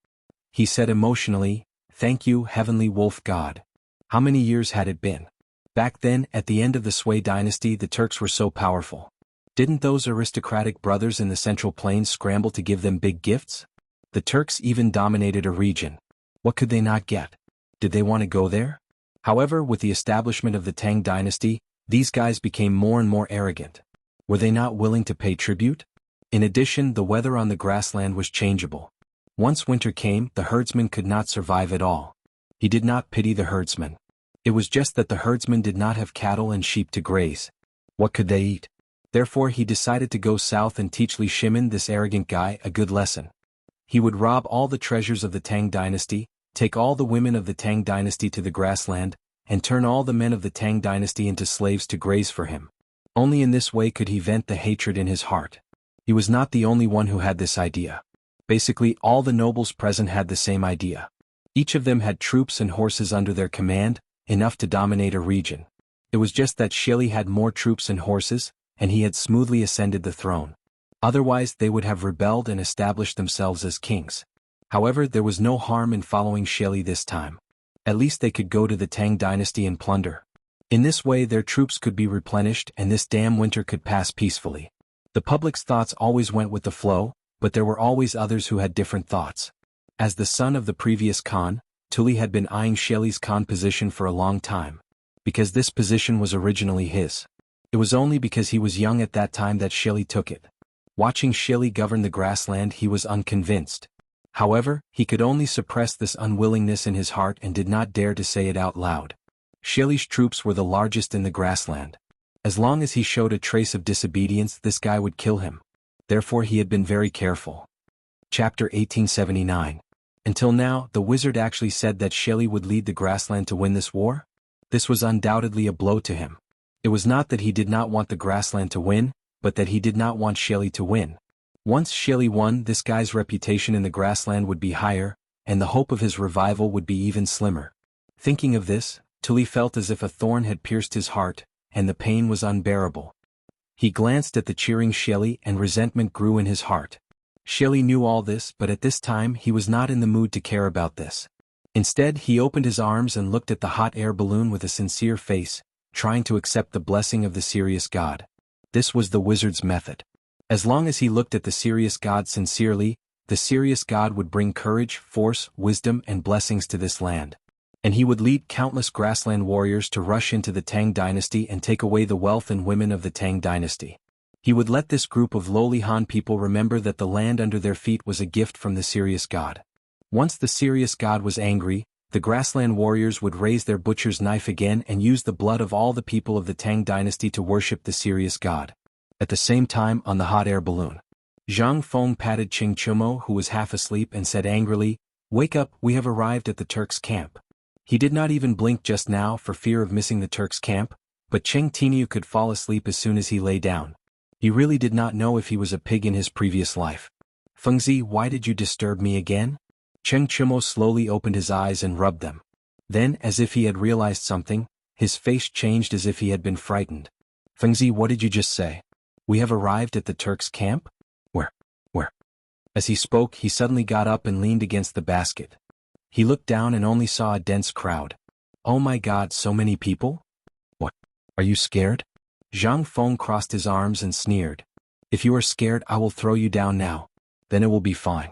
He said emotionally, "Thank you, Heavenly Wolf God." How many years had it been? Back then, at the end of the Sui dynasty, the Turks were so powerful. Didn't those aristocratic brothers in the Central Plains scramble to give them big gifts? The Turks even dominated a region. What could they not get? Did they want to go there? However, with the establishment of the Tang dynasty, these guys became more and more arrogant. Were they not willing to pay tribute? In addition, the weather on the grassland was changeable. Once winter came, the herdsman could not survive at all. He did not pity the herdsman. It was just that the herdsman did not have cattle and sheep to graze. What could they eat? Therefore he decided to go south and teach Li Shimin, this arrogant guy, a good lesson. He would rob all the treasures of the Tang dynasty, take all the women of the Tang dynasty to the grassland, and turn all the men of the Tang dynasty into slaves to graze for him. Only in this way could he vent the hatred in his heart. He was not the only one who had this idea. Basically, all the nobles present had the same idea. Each of them had troops and horses under their command, enough to dominate a region. It was just that Xieli had more troops and horses, and he had smoothly ascended the throne. Otherwise they would have rebelled and established themselves as kings. However, there was no harm in following Xieli this time. At least they could go to the Tang dynasty and plunder. In this way their troops could be replenished and this damn winter could pass peacefully. The public's thoughts always went with the flow, but there were always others who had different thoughts. As the son of the previous Khan, Tuli had been eyeing Xieli's Khan position for a long time. Because this position was originally his. It was only because he was young at that time that Xieli took it. Watching Xieli govern the grassland he was unconvinced. However, he could only suppress this unwillingness in his heart and did not dare to say it out loud. Xieli's troops were the largest in the grassland. As long as he showed a trace of disobedience, this guy would kill him. Therefore he had been very careful. Chapter 1879. Until now, the wizard actually said that Xieli would lead the grassland to win this war? This was undoubtedly a blow to him. It was not that he did not want the grassland to win, but that he did not want Xieli to win. Once Xieli won, this guy's reputation in the grassland would be higher, and the hope of his revival would be even slimmer. Thinking of this, Tuli felt as if a thorn had pierced his heart, and the pain was unbearable. He glanced at the cheering Xieli and resentment grew in his heart. Xieli knew all this, but at this time he was not in the mood to care about this. Instead, he opened his arms and looked at the hot air balloon with a sincere face, trying to accept the blessing of the serious god. This was the wizard's method. As long as he looked at the serious god sincerely, the serious god would bring courage, force, wisdom and blessings to this land. And he would lead countless grassland warriors to rush into the Tang dynasty and take away the wealth and women of the Tang dynasty. He would let this group of lowly Han people remember that the land under their feet was a gift from the serious god. Once the serious god was angry, the grassland warriors would raise their butcher's knife again and use the blood of all the people of the Tang dynasty to worship the serious god. At the same time, on the hot air balloon, Zhang Feng patted Cheng Chumo, who was half asleep, and said angrily, "Wake up, we have arrived at the Turks' camp." He did not even blink just now for fear of missing the Turks' camp, but Cheng Tiniu could fall asleep as soon as he lay down. He really did not know if he was a pig in his previous life. "Fengzi, why did you disturb me again?" Cheng Chumo slowly opened his eyes and rubbed them. Then, as if he had realized something, his face changed as if he had been frightened. "Fengzi, what did you just say? We have arrived at the Turks' camp? Where? As he spoke, he suddenly got up and leaned against the basket. He looked down and only saw a dense crowd. "Oh my God, so many people? What? Are you scared?" Zhang Feng crossed his arms and sneered. If you are scared, I will throw you down now. Then it will be fine.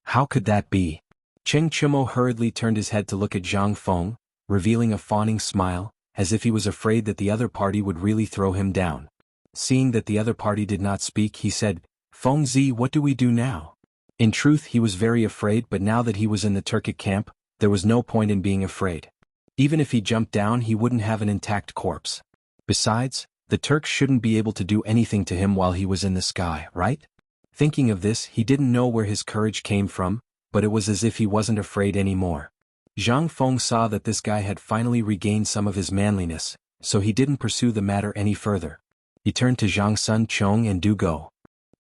How could that be? Cheng Chumo hurriedly turned his head to look at Zhang Feng, revealing a fawning smile, as if he was afraid that the other party would really throw him down. Seeing that the other party did not speak, he said, Feng Zi, what do we do now? In truth, he was very afraid, but now that he was in the Turkic camp, there was no point in being afraid. Even if he jumped down, he wouldn't have an intact corpse. Besides, the Turks shouldn't be able to do anything to him while he was in the sky, right? Thinking of this, he didn't know where his courage came from, but it was as if he wasn't afraid anymore. Zhang Feng saw that this guy had finally regained some of his manliness, so he didn't pursue the matter any further. He turned to Zhang Sun, Chong and Du Go.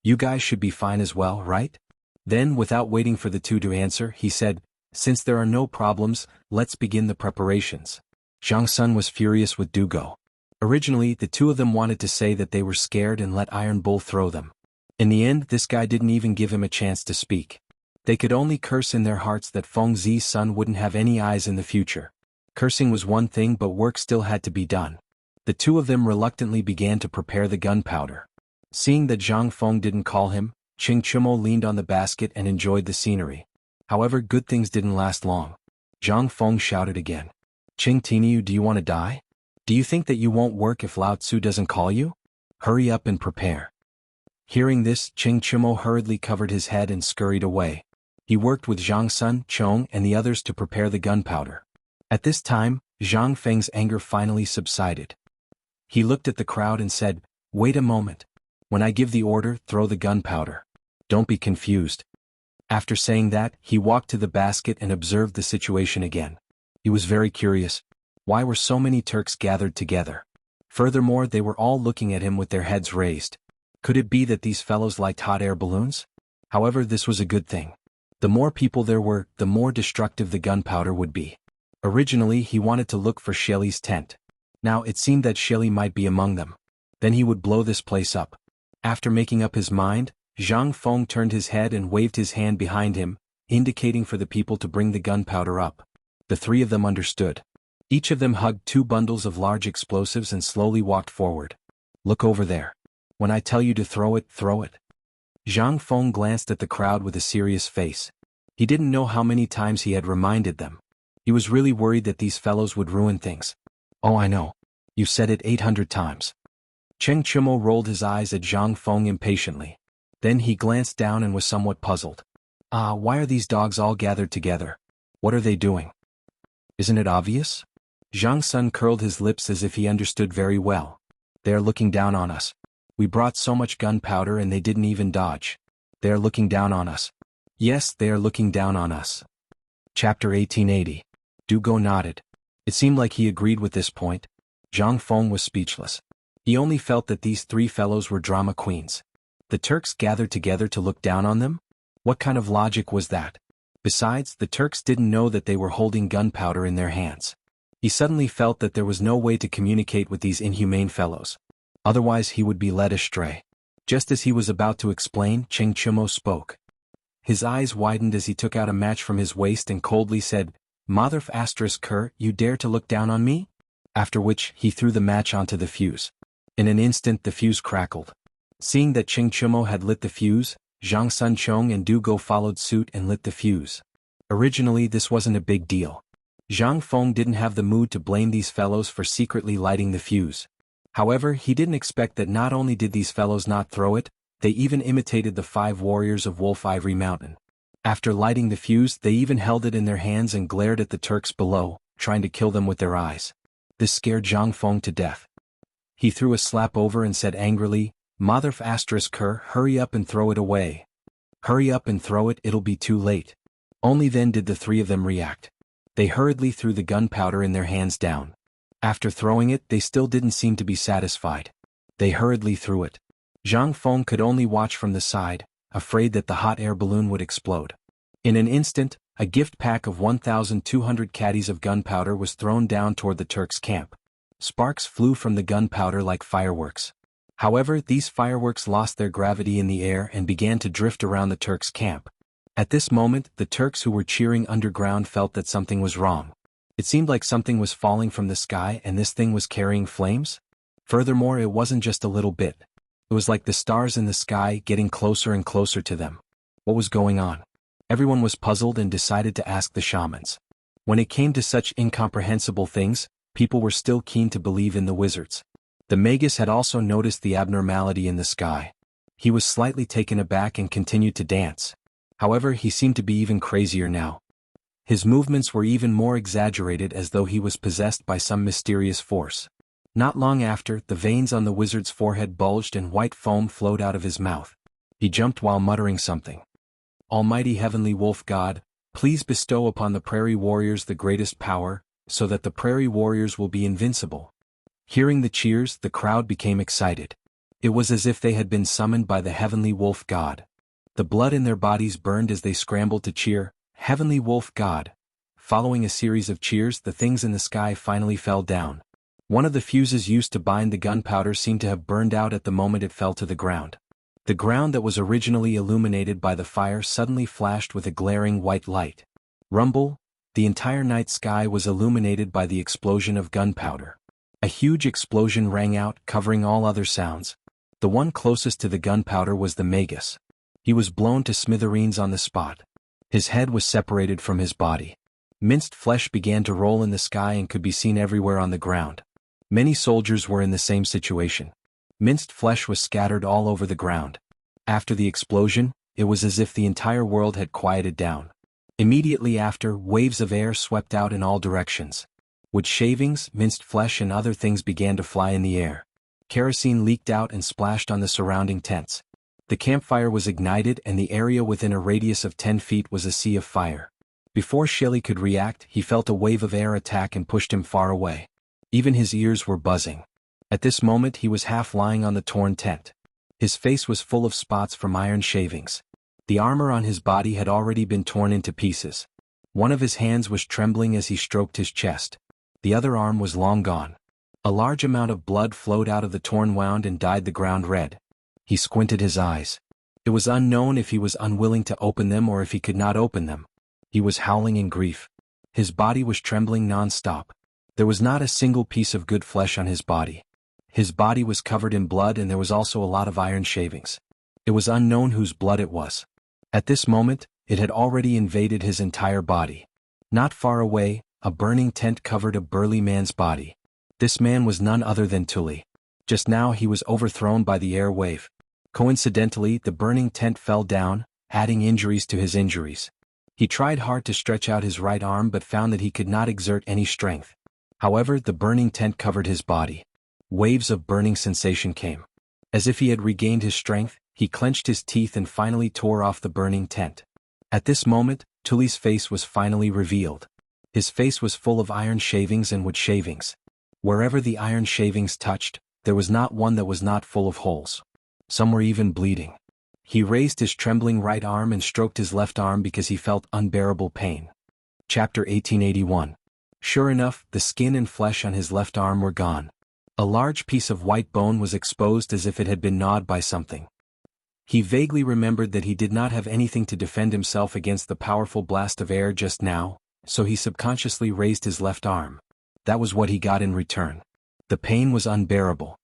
You guys should be fine as well, right? Then, without waiting for the two to answer, he said, since there are no problems, let's begin the preparations. Zhang Sun was furious with Du Go. Originally, the two of them wanted to say that they were scared and let Iron Bull throw them. In the end, this guy didn't even give him a chance to speak. They could only curse in their hearts that Feng Zi's son wouldn't have any eyes in the future. Cursing was one thing, but work still had to be done. The two of them reluctantly began to prepare the gunpowder. Seeing that Zhang Feng didn't call him, Cheng Chumo leaned on the basket and enjoyed the scenery. However, good things didn't last long. Zhang Feng shouted again. Cheng Tiniu, do you want to die? Do you think that you won't work if Lao Tzu doesn't call you? Hurry up and prepare. Hearing this, Cheng Chumo hurriedly covered his head and scurried away. He worked with Zhang Sun, Chong and the others to prepare the gunpowder. At this time, Zhang Feng's anger finally subsided. He looked at the crowd and said, wait a moment. When I give the order, throw the gunpowder. Don't be confused. After saying that, he walked to the basket and observed the situation again. He was very curious. Why were so many Turks gathered together? Furthermore, they were all looking at him with their heads raised. Could it be that these fellows liked hot air balloons? However, this was a good thing. The more people there were, the more destructive the gunpowder would be. Originally, he wanted to look for Shelly's tent. Now it seemed that Shelly might be among them. Then he would blow this place up. After making up his mind, Zhang Feng turned his head and waved his hand behind him, indicating for the people to bring the gunpowder up. The three of them understood. Each of them hugged two bundles of large explosives and slowly walked forward. Look over there. When I tell you to throw it, throw it. Zhang Feng glanced at the crowd with a serious face. He didn't know how many times he had reminded them. He was really worried that these fellows would ruin things. Oh, I know. You said it 800 times. Cheng Chumo rolled his eyes at Zhang Feng impatiently. Then he glanced down and was somewhat puzzled. Why are these dogs all gathered together? What are they doing? Isn't it obvious? Zhang Sun curled his lips as if he understood very well. They are looking down on us. We brought so much gunpowder and they didn't even dodge. They are looking down on us. Yes, they are looking down on us. Chapter 1880. Du Go nodded. It seemed like he agreed with this point. Zhang Feng was speechless. He only felt that these three fellows were drama queens. The Turks gathered together to look down on them? What kind of logic was that? Besides, the Turks didn't know that they were holding gunpowder in their hands. He suddenly felt that there was no way to communicate with these inhumane fellows. Otherwise he would be led astray. Just as he was about to explain, Cheng Chumo spoke. His eyes widened as he took out a match from his waist and coldly said, Motherf asterisk Kerr, you dare to look down on me? After which, he threw the match onto the fuse. In an instant the fuse crackled. Seeing that Cheng Chumo had lit the fuse, Zhang Sun Chong and Du Go followed suit and lit the fuse. Originally this wasn't a big deal. Zhang Feng didn't have the mood to blame these fellows for secretly lighting the fuse. However, he didn't expect that not only did these fellows not throw it, they even imitated the 5 warriors of Wolf Ivory Mountain. After lighting the fuse, they even held it in their hands and glared at the Turks below, trying to kill them with their eyes. This scared Zhang Feng to death. He threw a slap over and said angrily, Motherf asterisk Kerr, hurry up and throw it away. Hurry up and throw it, it'll be too late. Only then did the three of them react. They hurriedly threw the gunpowder in their hands down. After throwing it, they still didn't seem to be satisfied. They hurriedly threw it. Zhang Feng could only watch from the side, afraid that the hot air balloon would explode. In an instant, a gift pack of 1,200 caddies of gunpowder was thrown down toward the Turks' camp. Sparks flew from the gunpowder like fireworks. However, these fireworks lost their gravity in the air and began to drift around the Turks' camp. At this moment, the Turks who were cheering underground felt that something was wrong. It seemed like something was falling from the sky and this thing was carrying flames. Furthermore, it wasn't just a little bit. It was like the stars in the sky getting closer and closer to them. What was going on? Everyone was puzzled and decided to ask the shamans. When it came to such incomprehensible things, people were still keen to believe in the wizards. The magus had also noticed the abnormality in the sky. He was slightly taken aback and continued to dance. However, he seemed to be even crazier now. His movements were even more exaggerated, as though he was possessed by some mysterious force. Not long after, the veins on the wizard's forehead bulged and white foam flowed out of his mouth. He jumped while muttering something. Almighty Heavenly Wolf God, please bestow upon the prairie warriors the greatest power, so that the prairie warriors will be invincible. Hearing the cheers, the crowd became excited. It was as if they had been summoned by the Heavenly Wolf God. The blood in their bodies burned as they scrambled to cheer, Heavenly Wolf God. Following a series of cheers, the things in the sky finally fell down. One of the fuses used to bind the gunpowder seemed to have burned out at the moment it fell to the ground. The ground that was originally illuminated by the fire suddenly flashed with a glaring white light. Rumble, the entire night sky was illuminated by the explosion of gunpowder. A huge explosion rang out, covering all other sounds. The one closest to the gunpowder was the magus. He was blown to smithereens on the spot. His head was separated from his body. Minced flesh began to roll in the sky and could be seen everywhere on the ground. Many soldiers were in the same situation. Minced flesh was scattered all over the ground. After the explosion, it was as if the entire world had quieted down. Immediately after, waves of air swept out in all directions. Wood shavings, minced flesh and other things began to fly in the air. Kerosene leaked out and splashed on the surrounding tents. The campfire was ignited and the area within a radius of 10 feet was a sea of fire. Before Shelly could react, he felt a wave of air attack and pushed him far away. Even his ears were buzzing. At this moment he was half lying on the torn tent. His face was full of spots from iron shavings. The armor on his body had already been torn into pieces. One of his hands was trembling as he stroked his chest. The other arm was long gone. A large amount of blood flowed out of the torn wound and dyed the ground red. He squinted his eyes. It was unknown if he was unwilling to open them or if he could not open them. He was howling in grief. His body was trembling non-stop. There was not a single piece of good flesh on his body. His body was covered in blood and there was also a lot of iron shavings. It was unknown whose blood it was. At this moment, it had already invaded his entire body. Not far away, a burning tent covered a burly man's body. This man was none other than Tuli. Just now he was overthrown by the air wave. Coincidentally, the burning tent fell down, adding injuries to his injuries. He tried hard to stretch out his right arm but found that he could not exert any strength. However, the burning tent covered his body. Waves of burning sensation came. As if he had regained his strength, he clenched his teeth and finally tore off the burning tent. At this moment, Tuli's face was finally revealed. His face was full of iron shavings and wood shavings. Wherever the iron shavings touched, there was not one that was not full of holes. Some were even bleeding. He raised his trembling right arm and stroked his left arm because he felt unbearable pain. Chapter 1881. Sure enough, the skin and flesh on his left arm were gone. A large piece of white bone was exposed as if it had been gnawed by something. He vaguely remembered that he did not have anything to defend himself against the powerful blast of air just now, so he subconsciously raised his left arm. That was what he got in return. The pain was unbearable.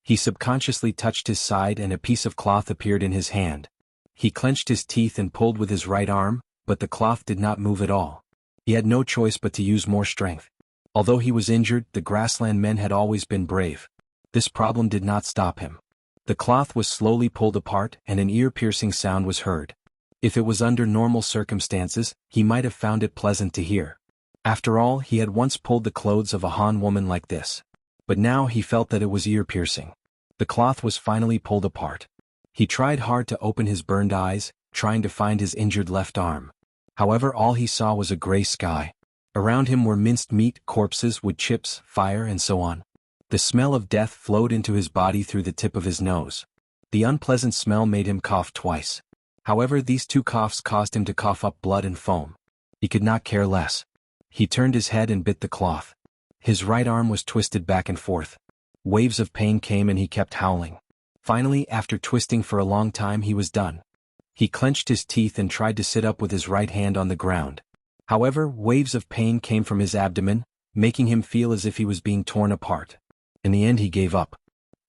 He subconsciously touched his side and a piece of cloth appeared in his hand. He clenched his teeth and pulled with his right arm, but the cloth did not move at all. He had no choice but to use more strength. Although he was injured, the grassland men had always been brave. This problem did not stop him. The cloth was slowly pulled apart and an ear-piercing sound was heard. If it was under normal circumstances, he might have found it pleasant to hear. After all, he had once pulled the clothes of a Han woman like this. But now he felt that it was ear-piercing. The cloth was finally pulled apart. He tried hard to open his burned eyes, trying to find his injured left arm. However, all he saw was a gray sky. Around him were minced meat, corpses, wood chips, fire, and so on. The smell of death flowed into his body through the tip of his nose. The unpleasant smell made him cough twice. However, these two coughs caused him to cough up blood and foam. He could not care less. He turned his head and bit the cloth. His right arm was twisted back and forth. Waves of pain came and he kept howling. Finally, after twisting for a long time, he was done. He clenched his teeth and tried to sit up with his right hand on the ground. However, waves of pain came from his abdomen, making him feel as if he was being torn apart. In the end he gave up.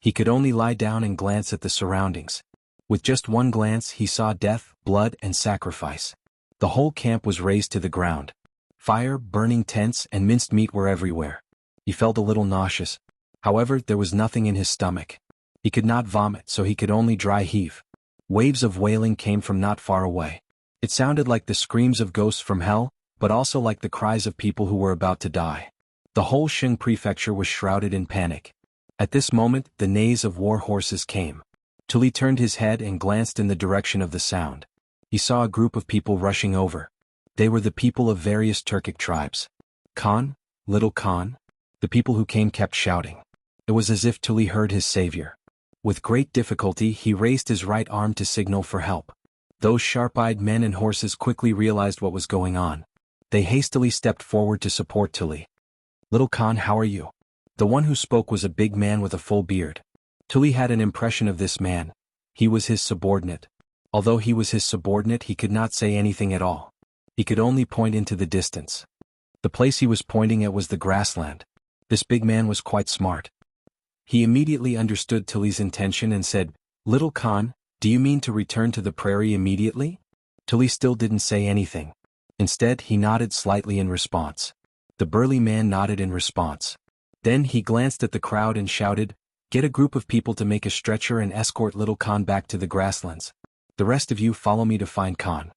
He could only lie down and glance at the surroundings. With just one glance he saw death, blood and sacrifice. The whole camp was razed to the ground. Fire, burning tents and minced meat were everywhere. He felt a little nauseous. However, there was nothing in his stomach. He could not vomit, so he could only dry heave. Waves of wailing came from not far away. It sounded like the screams of ghosts from hell, but also like the cries of people who were about to die. The whole Shing prefecture was shrouded in panic. At this moment, the neighs of war horses came. Tuli turned his head and glanced in the direction of the sound. He saw a group of people rushing over. They were the people of various Turkic tribes. Khan, little Khan. The people who came kept shouting. It was as if Tuli heard his savior. With great difficulty he raised his right arm to signal for help. Those sharp-eyed men and horses quickly realized what was going on. They hastily stepped forward to support Tuli. "Little Khan, how are you?" The one who spoke was a big man with a full beard. Tuli had an impression of this man. He was his subordinate. Although he was his subordinate, he could not say anything at all. He could only point into the distance. The place he was pointing at was the grassland. This big man was quite smart. He immediately understood Tuli's intention and said, "Little Khan, do you mean to return to the prairie immediately?" Tuli still didn't say anything. Instead, he nodded slightly in response. The burly man nodded in response. Then he glanced at the crowd and shouted, "Get a group of people to make a stretcher and escort little Khan back to the grasslands. The rest of you follow me to find Khan."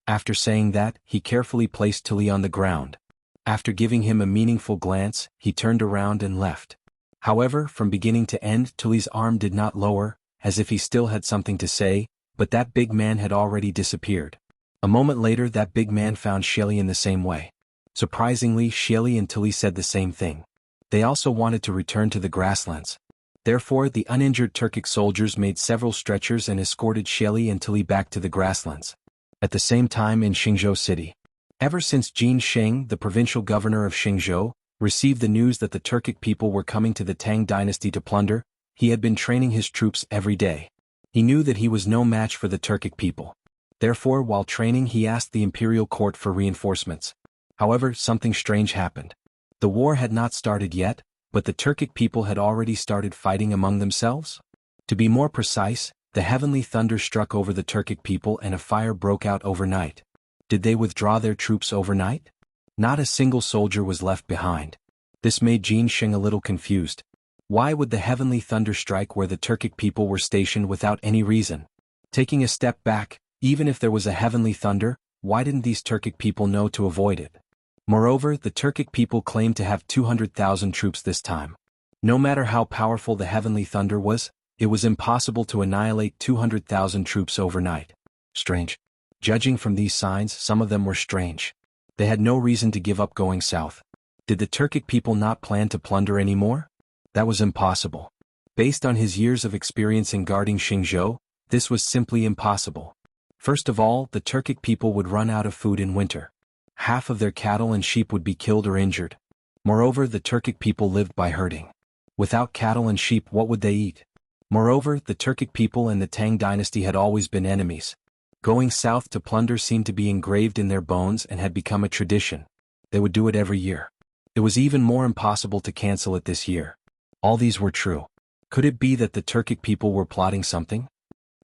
After saying that, he carefully placed Tuli on the ground. After giving him a meaningful glance, he turned around and left. However, from beginning to end, Tuli's arm did not lower, as if he still had something to say, but that big man had already disappeared. A moment later that big man found Shelly in the same way. Surprisingly, Shelly and Tuli said the same thing. They also wanted to return to the grasslands. Therefore, the uninjured Turkic soldiers made several stretchers and escorted Shelly and Tuli back to the grasslands. At the same time in Xingzhou City. Ever since Jin Sheng, the provincial governor of Xingzhou, received the news that the Turkic people were coming to the Tang Dynasty to plunder, he had been training his troops every day. He knew that he was no match for the Turkic people. Therefore, while training he asked the imperial court for reinforcements. However, something strange happened. The war had not started yet, but the Turkic people had already started fighting among themselves. To be more precise, the heavenly thunder struck over the Turkic people and a fire broke out overnight. Did they withdraw their troops overnight? Not a single soldier was left behind. This made Jin Sheng a little confused. Why would the heavenly thunder strike where the Turkic people were stationed without any reason? Taking a step back, even if there was a heavenly thunder, why didn't these Turkic people know to avoid it? Moreover, the Turkic people claimed to have 200,000 troops this time. No matter how powerful the heavenly thunder was, it was impossible to annihilate 200,000 troops overnight. Strange. Judging from these signs, some of them were strange. They had no reason to give up going south. Did the Turkic people not plan to plunder anymore? That was impossible. Based on his years of experience in guarding Xingzhou, this was simply impossible. First of all, the Turkic people would run out of food in winter. Half of their cattle and sheep would be killed or injured. Moreover, the Turkic people lived by herding. Without cattle and sheep, what would they eat? Moreover, the Turkic people and the Tang dynasty had always been enemies. Going south to plunder seemed to be engraved in their bones and had become a tradition. They would do it every year. It was even more impossible to cancel it this year. All these were true. Could it be that the Turkic people were plotting something?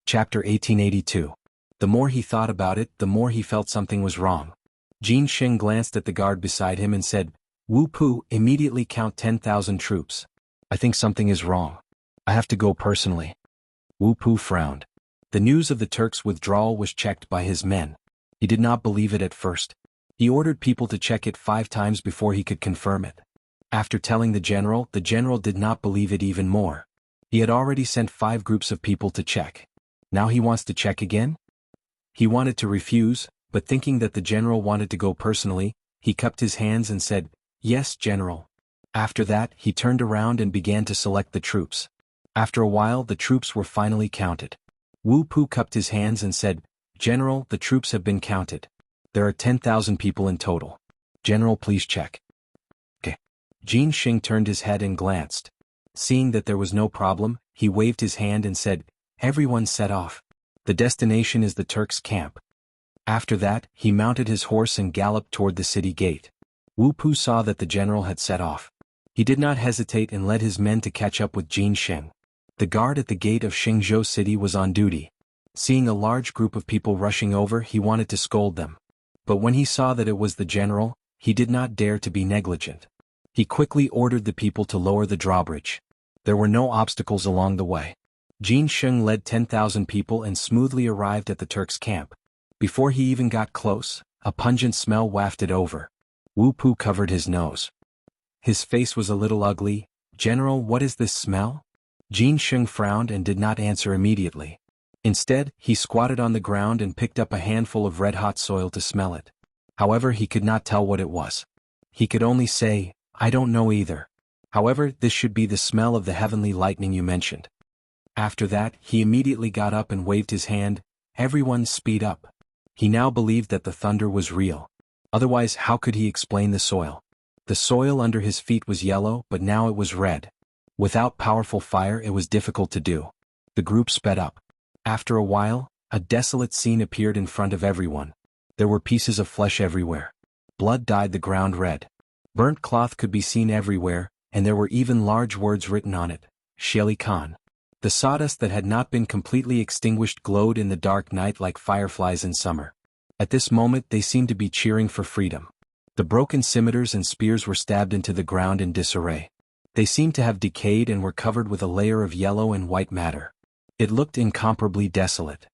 Chapter 1882. The more he thought about it, the more he felt something was wrong. Jin Sheng glanced at the guard beside him and said, "Wu Pu, immediately count 10,000 troops. I think something is wrong. I have to go personally." Wu Pu frowned. The news of the Turks' withdrawal was checked by his men. He did not believe it at first. He ordered people to check it 5 times before he could confirm it. After telling the general did not believe it even more. He had already sent 5 groups of people to check. Now he wants to check again? He wanted to refuse, but thinking that the general wanted to go personally, he cupped his hands and said, "Yes, General." After that, he turned around and began to select the troops. After a while, the troops were finally counted. Wu Pu cupped his hands and said, "General, the troops have been counted. There are 10,000 people in total. General, please check." Okay. Jin Sheng turned his head and glanced. Seeing that there was no problem, he waved his hand and said, "Everyone set off. The destination is the Turks' camp." After that, he mounted his horse and galloped toward the city gate. Wu Pu saw that the general had set off. He did not hesitate and led his men to catch up with Jin Sheng. The guard at the gate of Xingzhou City was on duty. Seeing a large group of people rushing over, he wanted to scold them. But when he saw that it was the general, he did not dare to be negligent. He quickly ordered the people to lower the drawbridge. There were no obstacles along the way. Jin Sheng led 10,000 people and smoothly arrived at the Turks' camp. Before he even got close, a pungent smell wafted over. Wu Pu covered his nose. His face was a little ugly. "General, what is this smell?" Jin Sheng frowned and did not answer immediately. Instead, he squatted on the ground and picked up a handful of red-hot soil to smell it. However, he could not tell what it was. He could only say, "I don't know either. However, this should be the smell of the heavenly lightning you mentioned." After that, he immediately got up and waved his hand. Everyone speed up. He now believed that the thunder was real. Otherwise, how could he explain the soil? The soil under his feet was yellow, but now it was red. Without powerful fire, it was difficult to do. The group sped up. After a while, a desolate scene appeared in front of everyone. There were pieces of flesh everywhere. Blood dyed the ground red. Burnt cloth could be seen everywhere, and there were even large words written on it, Sheli Khan. The sawdust that had not been completely extinguished glowed in the dark night like fireflies in summer. At this moment they seemed to be cheering for freedom. The broken scimitars and spears were stabbed into the ground in disarray. They seemed to have decayed and were covered with a layer of yellow and white matter. It looked incomparably desolate.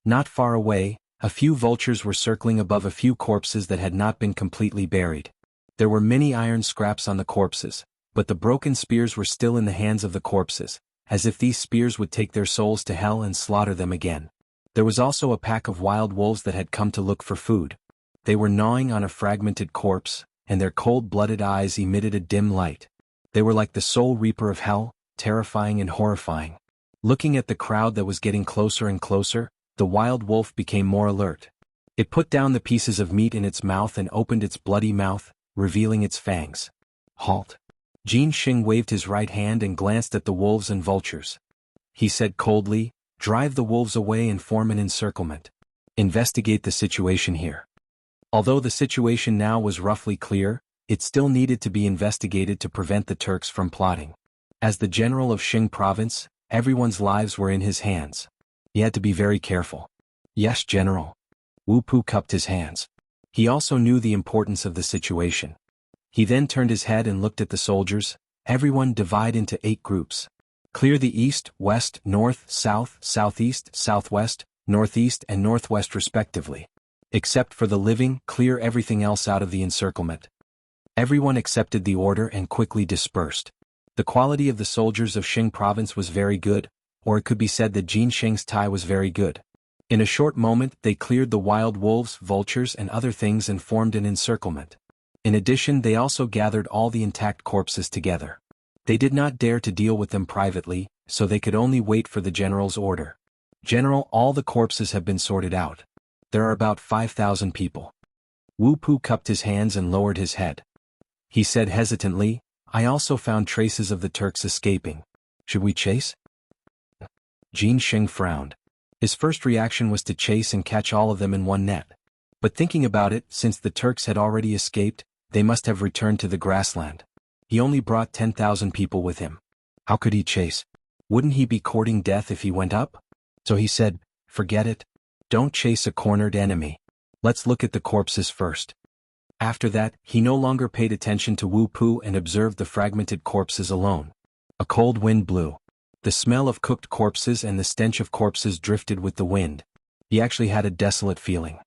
Not far away, a few vultures were circling above a few corpses that had not been completely buried. There were many iron scraps on the corpses, but the broken spears were still in the hands of the corpses, as if these spears would take their souls to hell and slaughter them again. There was also a pack of wild wolves that had come to look for food. They were gnawing on a fragmented corpse, and their cold-blooded eyes emitted a dim light. They were like the soul reaper of hell, terrifying and horrifying. Looking at the crowd that was getting closer and closer, the wild wolf became more alert. It put down the pieces of meat in its mouth and opened its bloody mouth, revealing its fangs. "Halt!" Jin Sheng waved his right hand and glanced at the wolves and vultures. He said coldly, "Drive the wolves away and form an encirclement. Investigate the situation here." Although the situation now was roughly clear, it still needed to be investigated to prevent the Turks from plotting. As the general of Xing province, everyone's lives were in his hands. He had to be very careful. "Yes, General." Wu Pu cupped his hands. He also knew the importance of the situation. He then turned his head and looked at the soldiers. "Everyone divide into 8 groups. Clear the east, west, north, south, southeast, southwest, northeast and northwest respectively. Except for the living, clear everything else out of the encirclement." Everyone accepted the order and quickly dispersed. The quality of the soldiers of Xing province was very good, or it could be said that Jin Sheng's tie was very good. In a short moment they cleared the wild wolves, vultures and other things and formed an encirclement. In addition, they also gathered all the intact corpses together. They did not dare to deal with them privately, so they could only wait for the general's order. "General, all the corpses have been sorted out. There are about 5,000 people." Wu Pu cupped his hands and lowered his head. He said hesitantly, "I also found traces of the Turks escaping. Should we chase?" Jin Sheng frowned. His first reaction was to chase and catch all of them in one net. But thinking about it, since the Turks had already escaped, they must have returned to the grassland. He only brought 10,000 people with him. How could he chase? Wouldn't he be courting death if he went up? So he said, "Forget it. Don't chase a cornered enemy. Let's look at the corpses first." After that, he no longer paid attention to Wu Pu and observed the fragmented corpses alone. A cold wind blew. The smell of cooked corpses and the stench of corpses drifted with the wind. He actually had a desolate feeling.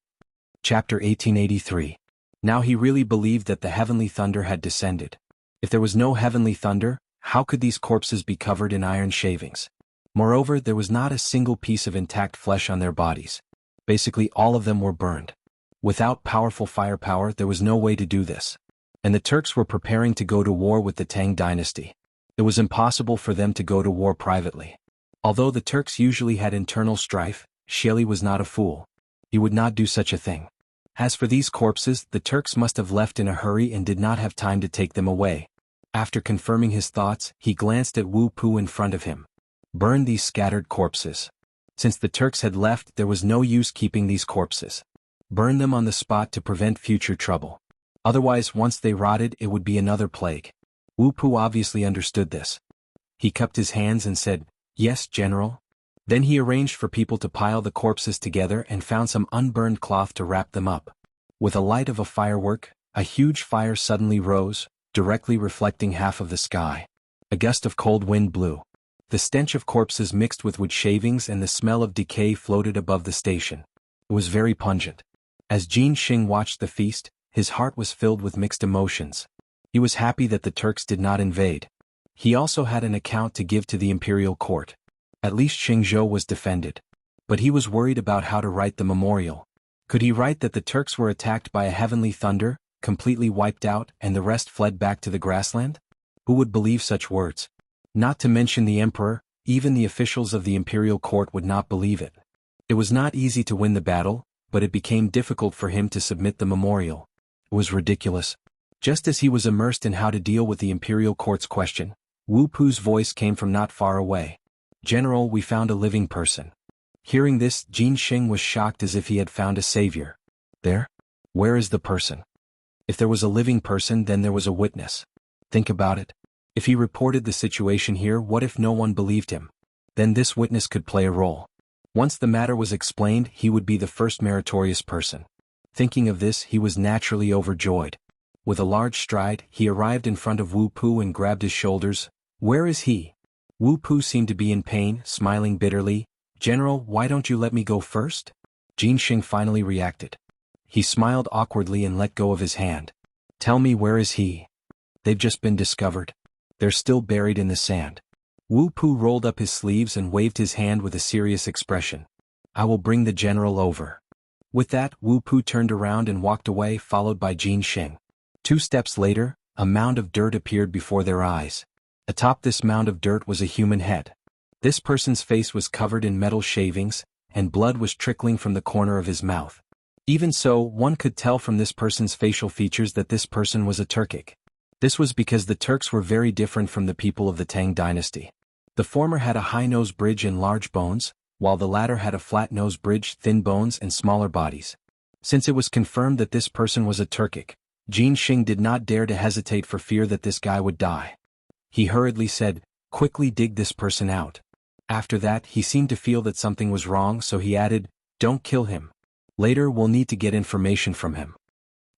Chapter 1883. Now he really believed that the heavenly thunder had descended. If there was no heavenly thunder, how could these corpses be covered in iron shavings? Moreover, there was not a single piece of intact flesh on their bodies. Basically all of them were burned. Without powerful firepower, there was no way to do this. And the Turks were preparing to go to war with the Tang Dynasty. It was impossible for them to go to war privately. Although the Turks usually had internal strife, Sheli was not a fool. He would not do such a thing. As for these corpses, the Turks must have left in a hurry and did not have time to take them away. After confirming his thoughts, he glanced at Wu Pu in front of him. "Burn these scattered corpses." Since the Turks had left, there was no use keeping these corpses. Burn them on the spot to prevent future trouble. Otherwise, once they rotted, it would be another plague. Wu Pu obviously understood this. He cupped his hands and said, "Yes, General." Then he arranged for people to pile the corpses together and found some unburned cloth to wrap them up. With a light of a firework, a huge fire suddenly rose, directly reflecting half of the sky. A gust of cold wind blew. The stench of corpses mixed with wood shavings and the smell of decay floated above the station. It was very pungent. As Jin Xing watched the feast, his heart was filled with mixed emotions. He was happy that the Turks did not invade. He also had an account to give to the imperial court. At least Xingzhou was defended. But he was worried about how to write the memorial. Could he write that the Turks were attacked by a heavenly thunder, completely wiped out, and the rest fled back to the grassland? Who would believe such words? Not to mention the emperor, even the officials of the imperial court would not believe it. It was not easy to win the battle, but it became difficult for him to submit the memorial. It was ridiculous. Just as he was immersed in how to deal with the imperial court's question, Wu Pu's voice came from not far away. "General, we found a living person." Hearing this, Jin Xing was shocked as if he had found a savior. There? Where is the person? If there was a living person, then there was a witness. Think about it. If he reported the situation here, what if no one believed him? Then this witness could play a role. Once the matter was explained, he would be the first meritorious person. Thinking of this, he was naturally overjoyed. With a large stride, he arrived in front of Wu Pu and grabbed his shoulders. "Where is he?" Wu Pu seemed to be in pain, smiling bitterly. "General, why don't you let me go first?" Jin Xing finally reacted. He smiled awkwardly and let go of his hand. "Tell me, where is he?" "They've just been discovered. They're still buried in the sand." Wu Pu rolled up his sleeves and waved his hand with a serious expression. "I will bring the general over." With that, Wu Pu turned around and walked away, followed by Jin Xing. 2 steps later, a mound of dirt appeared before their eyes. Atop this mound of dirt was a human head. This person's face was covered in metal shavings, and blood was trickling from the corner of his mouth. Even so, one could tell from this person's facial features that this person was a Turkic. This was because the Turks were very different from the people of the Tang Dynasty. The former had a high nose bridge and large bones, while the latter had a flat nose bridge, thin bones and smaller bodies. Since it was confirmed that this person was a Turkic, Jin Xing did not dare to hesitate for fear that this guy would die. He hurriedly said, "Quickly dig this person out." After that, he seemed to feel that something was wrong, so he added, "Don't kill him. Later we'll need to get information from him."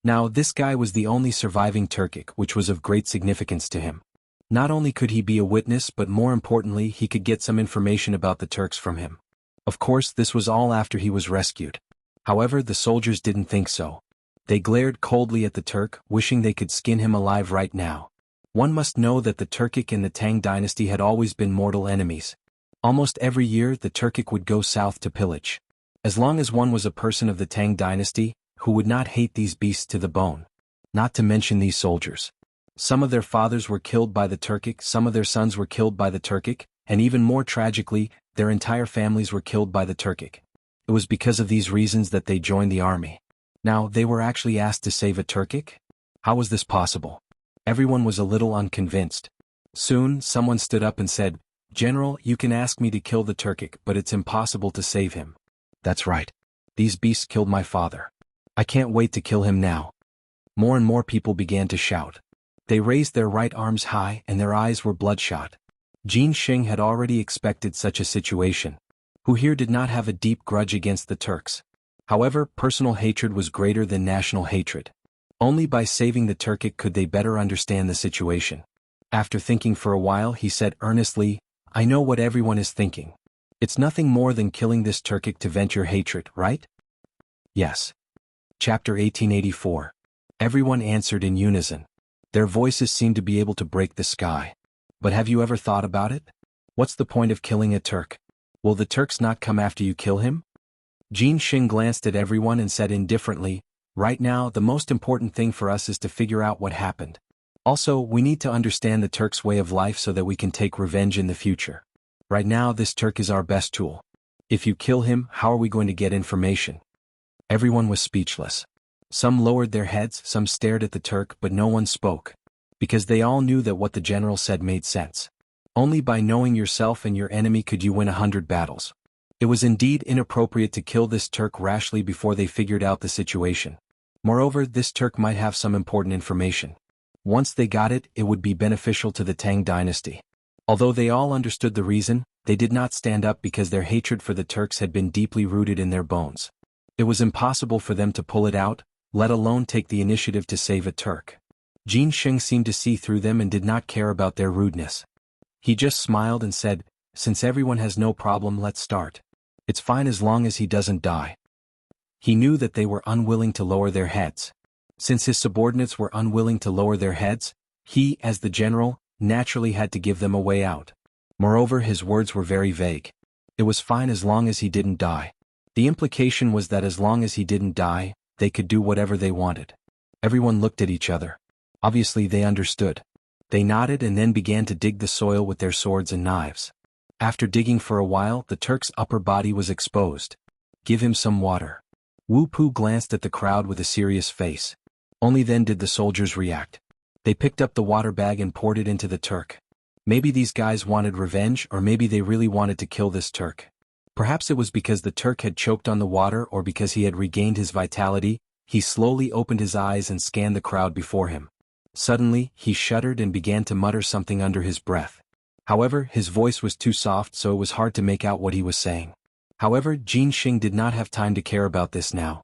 Now this guy was the only surviving Turkic, which was of great significance to him. Not only could he be a witness, but more importantly, he could get some information about the Turks from him. Of course, this was all after he was rescued. However, the soldiers didn't think so. They glared coldly at the Turk, wishing they could skin him alive right now. One must know that the Turkic and the Tang dynasty had always been mortal enemies. Almost every year, the Turkic would go south to pillage. As long as one was a person of the Tang dynasty, who would not hate these beasts to the bone? Not to mention these soldiers. Some of their fathers were killed by the Turkic, some of their sons were killed by the Turkic, and even more tragically, their entire families were killed by the Turkic. It was because of these reasons that they joined the army. Now, they were actually asked to save a Turkic? How was this possible? Everyone was a little unconvinced. Soon, someone stood up and said, "General, you can ask me to kill the Turkic, but it's impossible to save him." "That's right. These beasts killed my father. I can't wait to kill him now." More and more people began to shout. They raised their right arms high and their eyes were bloodshot. Jin Xing had already expected such a situation. Who here did not have a deep grudge against the Turks? However, personal hatred was greater than national hatred. Only by saving the Turkic could they better understand the situation. After thinking for a while, he said earnestly, "I know what everyone is thinking. It's nothing more than killing this Turkic to vent your hatred, right?" "Yes." Chapter 1884. Everyone answered in unison. Their voices seemed to be able to break the sky. But have you ever thought about it? What's the point of killing a Turk? Will the Turks not come after you kill him? Jin Xing glanced at everyone and said indifferently, "Right now, the most important thing for us is to figure out what happened. Also, we need to understand the Turks' way of life so that we can take revenge in the future. Right now, this Turk is our best tool. If you kill him, how are we going to get information?" Everyone was speechless. Some lowered their heads, some stared at the Turk, but no one spoke. Because they all knew that what the general said made sense. Only by knowing yourself and your enemy could you win 100 battles. It was indeed inappropriate to kill this Turk rashly before they figured out the situation. Moreover, this Turk might have some important information. Once they got it, it would be beneficial to the Tang dynasty. Although they all understood the reason, they did not stand up because their hatred for the Turks had been deeply rooted in their bones. It was impossible for them to pull it out, let alone take the initiative to save a Turk. Jin Sheng seemed to see through them and did not care about their rudeness. He just smiled and said, "Since everyone has no problem, let's start. It's fine as long as he doesn't die." He knew that they were unwilling to lower their heads. Since his subordinates were unwilling to lower their heads, he, as the general, naturally had to give them a way out. Moreover, his words were very vague. It was fine as long as he didn't die. The implication was that as long as he didn't die, they could do whatever they wanted. Everyone looked at each other. Obviously they understood. They nodded and then began to dig the soil with their swords and knives. After digging for a while, the Turk's upper body was exposed. "Give him some water." Wu Pu glanced at the crowd with a serious face. Only then did the soldiers react. They picked up the water bag and poured it into the Turk. Maybe these guys wanted revenge, or maybe they really wanted to kill this Turk. Perhaps it was because the Turk had choked on the water or because he had regained his vitality. He slowly opened his eyes and scanned the crowd before him. Suddenly, he shuddered and began to mutter something under his breath. However, his voice was too soft, so it was hard to make out what he was saying. However, Jin Xing did not have time to care about this now.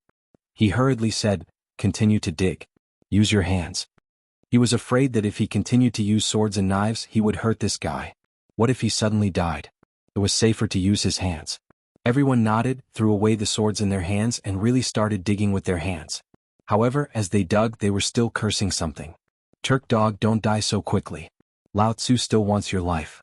He hurriedly said, "Continue to dig. Use your hands." He was afraid that if he continued to use swords and knives, he would hurt this guy. What if he suddenly died? It was safer to use his hands. Everyone nodded, threw away the swords in their hands and really started digging with their hands. However, as they dug, they were still cursing something. "Turk dog, don't die so quickly. Lao Tzu still wants your life."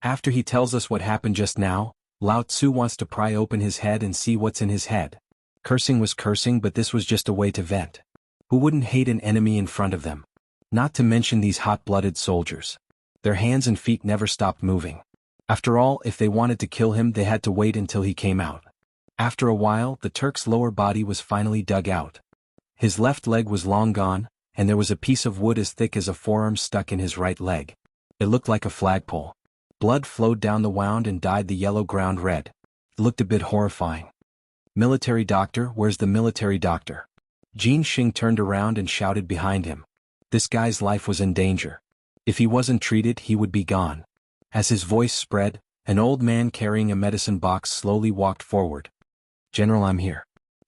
After he tells us what happened just now, Lao Tzu wants to pry open his head and see what's in his head. Cursing was cursing, but this was just a way to vent. Who wouldn't hate an enemy in front of them? Not to mention these hot-blooded soldiers. Their hands and feet never stopped moving. After all, if they wanted to kill him, they had to wait until he came out. After a while, the Turk's lower body was finally dug out. His left leg was long gone, and there was a piece of wood as thick as a forearm stuck in his right leg. It looked like a flagpole. Blood flowed down the wound and dyed the yellow ground red. It looked a bit horrifying. "Military doctor, where's the military doctor?" Jin Xing turned around and shouted behind him. This guy's life was in danger. If he wasn't treated, he would be gone. As his voice spread, an old man carrying a medicine box slowly walked forward. "General, I'm here."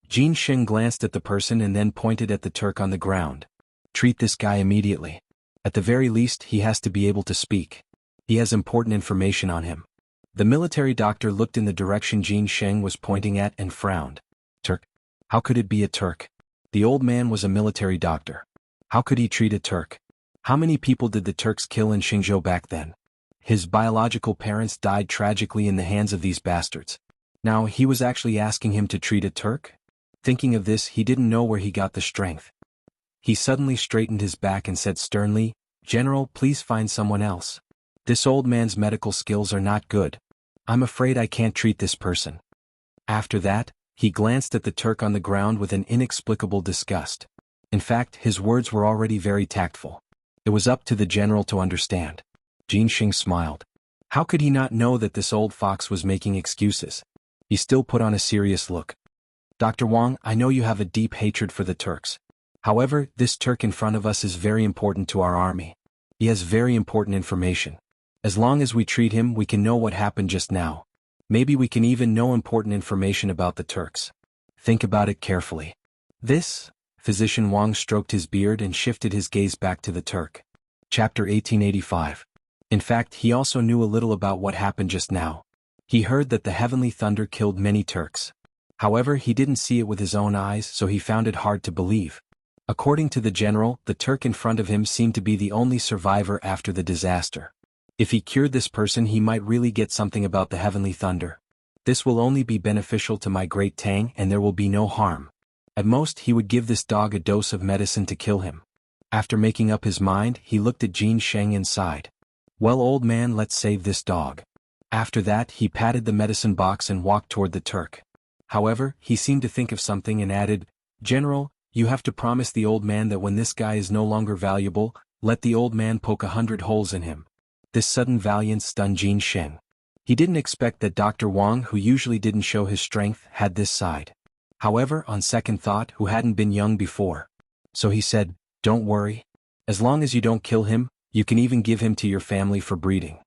Jin Xing glanced at the person and then pointed at the Turk on the ground. "Treat this guy immediately. At the very least, he has to be able to speak. He has important information on him." The military doctor looked in the direction Jin Xing was pointing at and frowned. "Turk? How could it be a Turk?" The old man was a military doctor. How could he treat a Turk? How many people did the Turks kill in Xingzhou back then? His biological parents died tragically in the hands of these bastards. Now he was actually asking him to treat a Turk? Thinking of this, he didn't know where he got the strength. He suddenly straightened his back and said sternly, "General, please find someone else. This old man's medical skills are not good. I'm afraid I can't treat this person." After that, he glanced at the Turk on the ground with an inexplicable disgust. In fact, his words were already very tactful. It was up to the general to understand. Jin Xing smiled. How could he not know that this old fox was making excuses? He still put on a serious look. "Dr. Wang, I know you have a deep hatred for the Turks. However, this Turk in front of us is very important to our army. He has very important information. As long as we treat him, we can know what happened just now. Maybe we can even know important information about the Turks. Think about it carefully." This? Physician Wang stroked his beard and shifted his gaze back to the Turk. Chapter 1885. In fact, he also knew a little about what happened just now. He heard that the heavenly thunder killed many Turks. However, he didn't see it with his own eyes, so he found it hard to believe. According to the general, the Turk in front of him seemed to be the only survivor after the disaster. If he cured this person, he might really get something about the heavenly thunder. This will only be beneficial to my great Tang, and there will be no harm. At most, he would give this dog a dose of medicine to kill him. After making up his mind, he looked at Jin Sheng and sighed. "Well, old man, let's save this dog." After that, he patted the medicine box and walked toward the Turk. However, he seemed to think of something and added, "General, you have to promise the old man that when this guy is no longer valuable, let the old man poke 100 holes in him." This sudden valiance stunned Jin Sheng. He didn't expect that Dr. Wang, who usually didn't show his strength, had this side. However, on second thought, who hadn't been young before. So he said, "Don't worry. As long as you don't kill him, you can even give him to your family for breeding.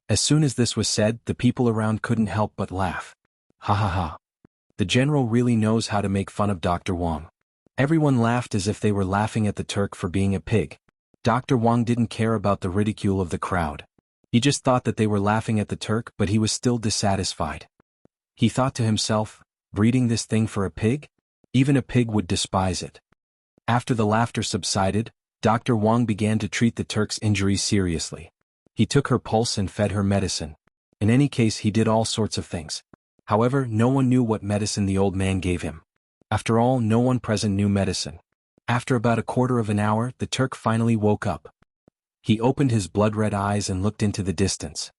As soon as this was said, the people around couldn't help but laugh. Ha ha ha. The general really knows how to make fun of Dr. Wang. Everyone laughed as if they were laughing at the Turk for being a pig. Dr. Wang didn't care about the ridicule of the crowd. He just thought that they were laughing at the Turk, but he was still dissatisfied. He thought to himself, breeding this thing for a pig? Even a pig would despise it. After the laughter subsided, Dr. Wang began to treat the Turk's injuries seriously. He took her pulse and fed her medicine. In any case, he did all sorts of things. However, no one knew what medicine the old man gave him. After all, no one present knew medicine. After about a quarter of an hour, the Turk finally woke up. He opened his blood-red eyes and looked into the distance.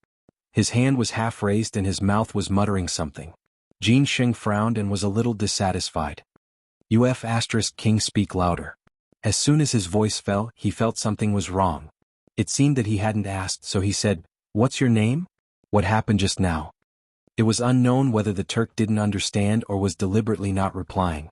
His hand was half raised and his mouth was muttering something. Jin Sheng frowned and was a little dissatisfied. King, speak louder. As soon as his voice fell, he felt something was wrong. It seemed that he hadn't asked, so he said, "What's your name? What happened just now?" It was unknown whether the Turk didn't understand or was deliberately not replying.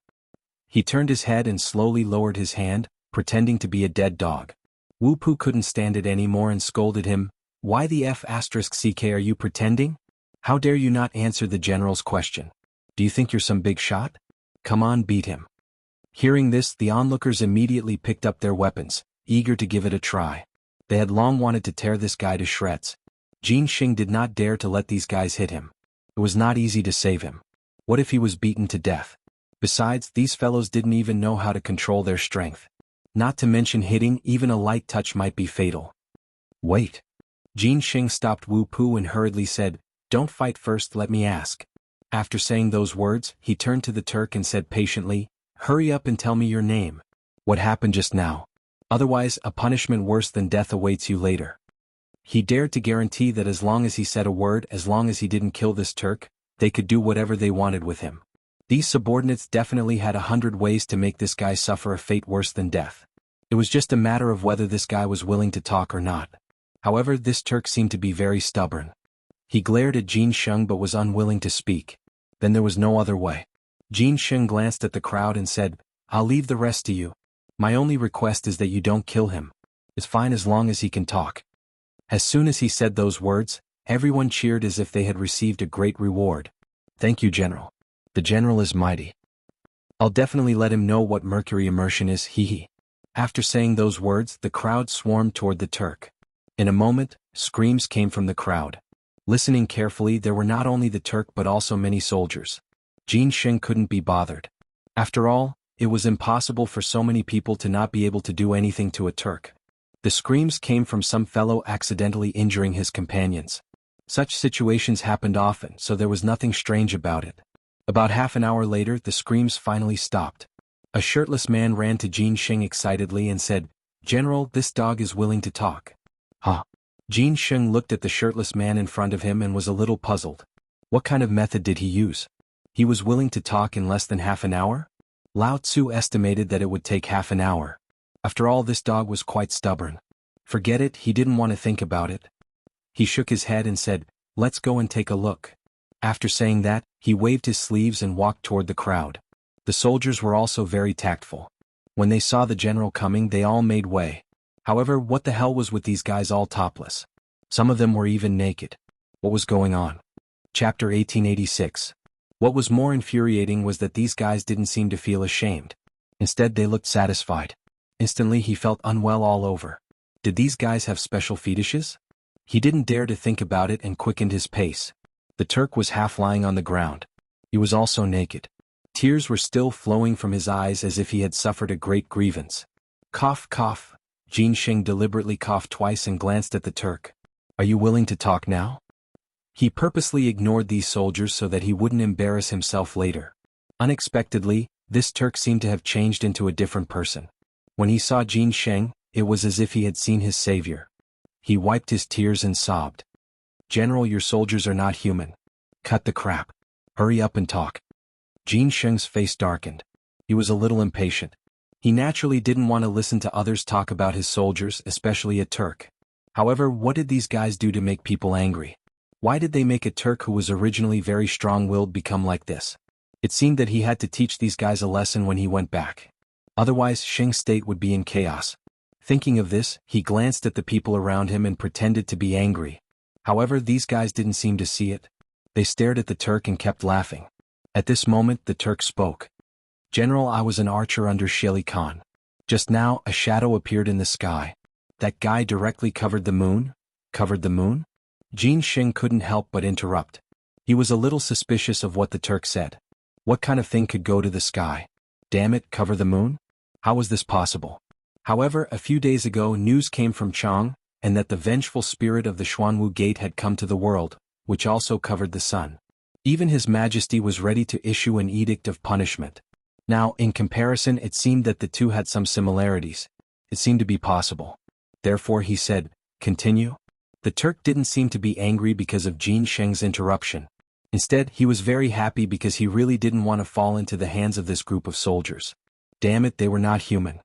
He turned his head and slowly lowered his hand, pretending to be a dead dog. Wu Pu couldn't stand it anymore and scolded him, "Why the Ck are you pretending? How dare you not answer the general's question? Do you think you're some big shot? Come on, beat him." Hearing this, the onlookers immediately picked up their weapons, eager to give it a try. They had long wanted to tear this guy to shreds. Jin Xing did not dare to let these guys hit him. It was not easy to save him. What if he was beaten to death? Besides, these fellows didn't even know how to control their strength. Not to mention hitting, even a light touch might be fatal. Wait. Jin Xing stopped Wu Pu and hurriedly said, "Don't fight first, let me ask." After saying those words, he turned to the Turk and said patiently, "Hurry up and tell me your name. What happened just now? Otherwise, a punishment worse than death awaits you later." He dared to guarantee that as long as he said a word, as long as he didn't kill this Turk, they could do whatever they wanted with him. These subordinates definitely had 100 ways to make this guy suffer a fate worse than death. It was just a matter of whether this guy was willing to talk or not. However, this Turk seemed to be very stubborn. He glared at Jin Sheng but was unwilling to speak. Then there was no other way. Jin Sheng glanced at the crowd and said, "I'll leave the rest to you. My only request is that you don't kill him. It's fine as long as he can talk." As soon as he said those words, everyone cheered as if they had received a great reward. "Thank you, General. The General is mighty. I'll definitely let him know what mercury immersion is, hee." After saying those words, the crowd swarmed toward the Turk. In a moment, screams came from the crowd. Listening carefully, there were not only the Turk but also many soldiers. Jin Sheng couldn't be bothered. After all, it was impossible for so many people to not be able to do anything to a Turk. The screams came from some fellow accidentally injuring his companions. Such situations happened often, so there was nothing strange about it. About half an hour later, the screams finally stopped. A shirtless man ran to Jin Sheng excitedly and said, "General, this dog is willing to talk." Huh? Jin Sheng looked at the shirtless man in front of him and was a little puzzled. What kind of method did he use? He was willing to talk in less than half an hour? Lao Tzu estimated that it would take half an hour. After all, this dog was quite stubborn. Forget it, he didn't want to think about it. He shook his head and said, "Let's go and take a look." After saying that, he waved his sleeves and walked toward the crowd. The soldiers were also very tactful. When they saw the general coming, they all made way. However, what the hell was with these guys all topless? Some of them were even naked. What was going on? Chapter 1886. What was more infuriating was that these guys didn't seem to feel ashamed. Instead, they looked satisfied. Instantly, he felt unwell all over. Did these guys have special fetishes? He didn't dare to think about it and quickened his pace. The Turk was half lying on the ground. He was also naked. Tears were still flowing from his eyes as if he had suffered a great grievance. Cough, cough. Jin Sheng deliberately coughed twice and glanced at the Turk. "Are you willing to talk now?" He purposely ignored these soldiers so that he wouldn't embarrass himself later. Unexpectedly, this Turk seemed to have changed into a different person. When he saw Jin Sheng, it was as if he had seen his savior. He wiped his tears and sobbed. "General, your soldiers are not human. Cut the crap. Hurry up and talk." Jin Sheng's face darkened. He was a little impatient. He naturally didn't want to listen to others talk about his soldiers, especially a Turk. However, what did these guys do to make people angry? Why did they make a Turk who was originally very strong-willed become like this? It seemed that he had to teach these guys a lesson when he went back. Otherwise, Sheng's state would be in chaos. Thinking of this, he glanced at the people around him and pretended to be angry. However, these guys didn't seem to see it. They stared at the Turk and kept laughing. At this moment, the Turk spoke. "General, I was an archer under Sheli Khan. Just now, a shadow appeared in the sky. That guy directly covered the moon?" "Covered the moon?" Jin Xing couldn't help but interrupt. He was a little suspicious of what the Turk said. What kind of thing could go to the sky? Damn it, cover the moon? How was this possible? However, a few days ago news came from Chang, and that the vengeful spirit of the Xuanwu Gate had come to the world, which also covered the sun. Even His Majesty was ready to issue an edict of punishment. Now, in comparison, it seemed that the two had some similarities. It seemed to be possible. Therefore he said, "Continue?" The Turk didn't seem to be angry because of Jin Sheng's interruption. Instead, he was very happy because he really didn't want to fall into the hands of this group of soldiers. Damn it, they were not human.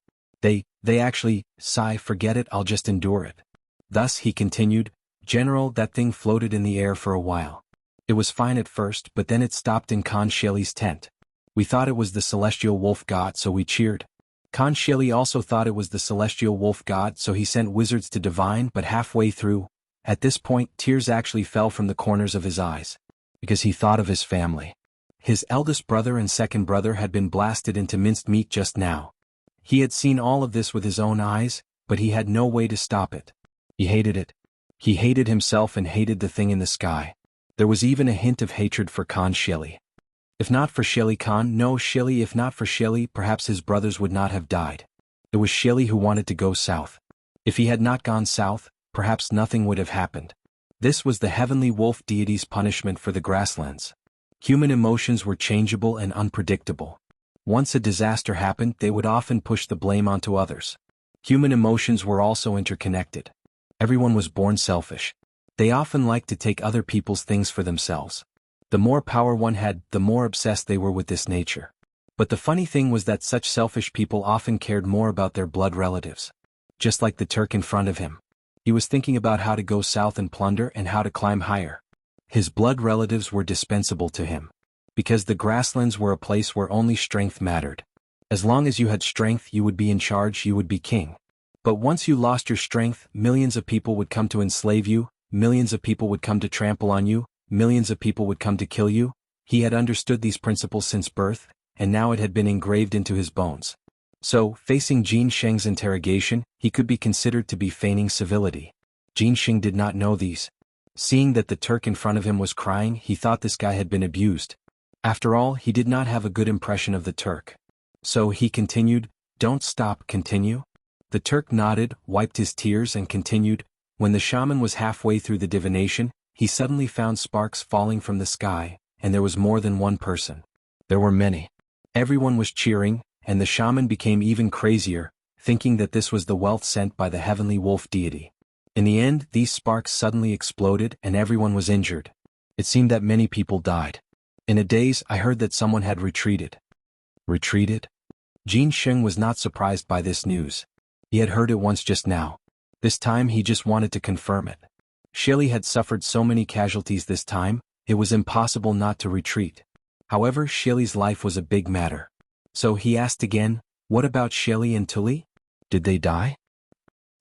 They actually, sigh, forget it, I'll just endure it. Thus he continued, "General, that thing floated in the air for a while. It was fine at first, but then it stopped in Khan Sheli's tent. We thought it was the celestial wolf god, so we cheered. Khan Sheli also thought it was the celestial wolf god, so he sent wizards to divine, but halfway through, at this point, tears actually fell from the corners of his eyes. Because he thought of his family. His eldest brother and second brother had been blasted into minced meat just now. He had seen all of this with his own eyes, but he had no way to stop it. He hated it. He hated himself and hated the thing in the sky. There was even a hint of hatred for Khan Sheli. If not for Sheli Khan, no Sheli, if not for Sheli, perhaps his brothers would not have died. It was Sheli who wanted to go south. If he had not gone south, perhaps nothing would have happened. This was the heavenly wolf deity's punishment for the grasslands. Human emotions were changeable and unpredictable. Once a disaster happened, they would often push the blame onto others. Human emotions were also interconnected. Everyone was born selfish. They often liked to take other people's things for themselves. The more power one had, the more obsessed they were with this nature. But the funny thing was that such selfish people often cared more about their blood relatives. Just like the Turk in front of him. He was thinking about how to go south and plunder and how to climb higher. His blood relatives were dispensable to him. Because the grasslands were a place where only strength mattered. As long as you had strength, you would be in charge, you would be king. But once you lost your strength, millions of people would come to enslave you, millions of people would come to trample on you, millions of people would come to kill you. He had understood these principles since birth, and now it had been engraved into his bones. So, facing Jin Sheng's interrogation, he could be considered to be feigning civility. Jin Sheng did not know these. Seeing that the Turk in front of him was crying, he thought this guy had been abused. After all, he did not have a good impression of the Turk. So he continued, "Don't stop, continue?" The Turk nodded, wiped his tears and continued. When the shaman was halfway through the divination, he suddenly found sparks falling from the sky, and there was more than one person. There were many. Everyone was cheering, and the shaman became even crazier, thinking that this was the wealth sent by the heavenly wolf deity. In the end, these sparks suddenly exploded and everyone was injured. It seemed that many people died. In a daze, I heard that someone had retreated. Retreated? Jin Sheng was not surprised by this news. He had heard it once just now. This time he just wanted to confirm it. Sheli had suffered so many casualties this time, it was impossible not to retreat. However, Sheli's life was a big matter. So he asked again, "What about Sheli and Tuli? Did they die?"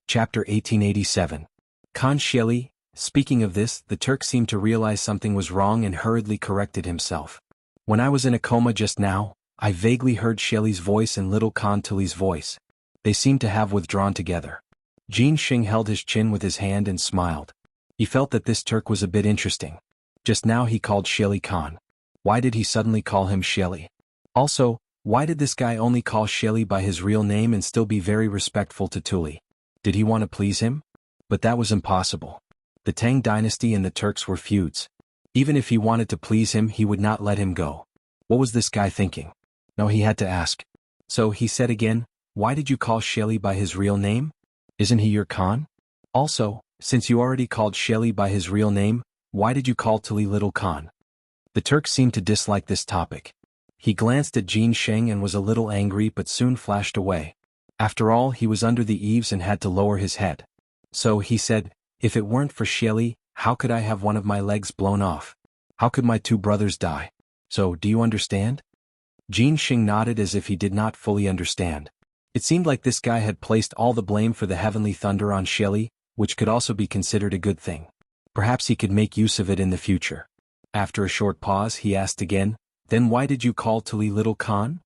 Chapter 1887. Khan Sheli. Speaking of this, the Turk seemed to realize something was wrong and hurriedly corrected himself. "When I was in a coma just now, I vaguely heard Sheli's voice and little Khan Tuli's voice. They seemed to have withdrawn together." Jin Xing held his chin with his hand and smiled. He felt that this Turk was a bit interesting. Just now he called Sheli Khan. Why did he suddenly call him Sheli? Also, why did this guy only call Sheli by his real name and still be very respectful to Tuli? Did he want to please him? But that was impossible. The Tang Dynasty and the Turks were feuds. Even if he wanted to please him, he would not let him go. What was this guy thinking? No, he had to ask. So he said again, "Why did you call Sheli by his real name? Isn't he your Khan? Also, since you already called Sheli by his real name, why did you call Tuli little Khan?" The Turk seemed to dislike this topic. He glanced at Jin Sheng and was a little angry but soon flashed away. After all, he was under the eaves and had to lower his head. So he said, "If it weren't for Sheli, how could I have one of my legs blown off? How could my two brothers die? So, do you understand?" Jin Sheng nodded as if he did not fully understand. It seemed like this guy had placed all the blame for the heavenly thunder on Shelly, which could also be considered a good thing. Perhaps he could make use of it in the future. After a short pause he asked again, "Then why did you call Tuli Little Khan?"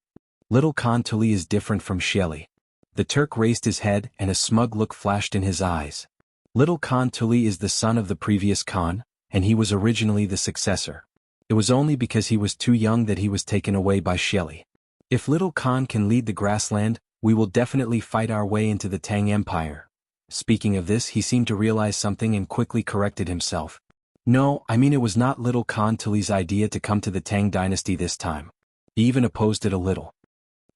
"Little Khan Tuli is different from Shelly." The Turk raised his head and a smug look flashed in his eyes. Little Khan Tuli is the son of the previous Khan, and he was originally the successor. It was only because he was too young that he was taken away by Shelly. If Little Khan can lead the grassland, we will definitely fight our way into the Tang Empire. Speaking of this, he seemed to realize something and quickly corrected himself. "No, I mean it was not Little Khan Tuli's idea to come to the Tang Dynasty this time. He even opposed it a little."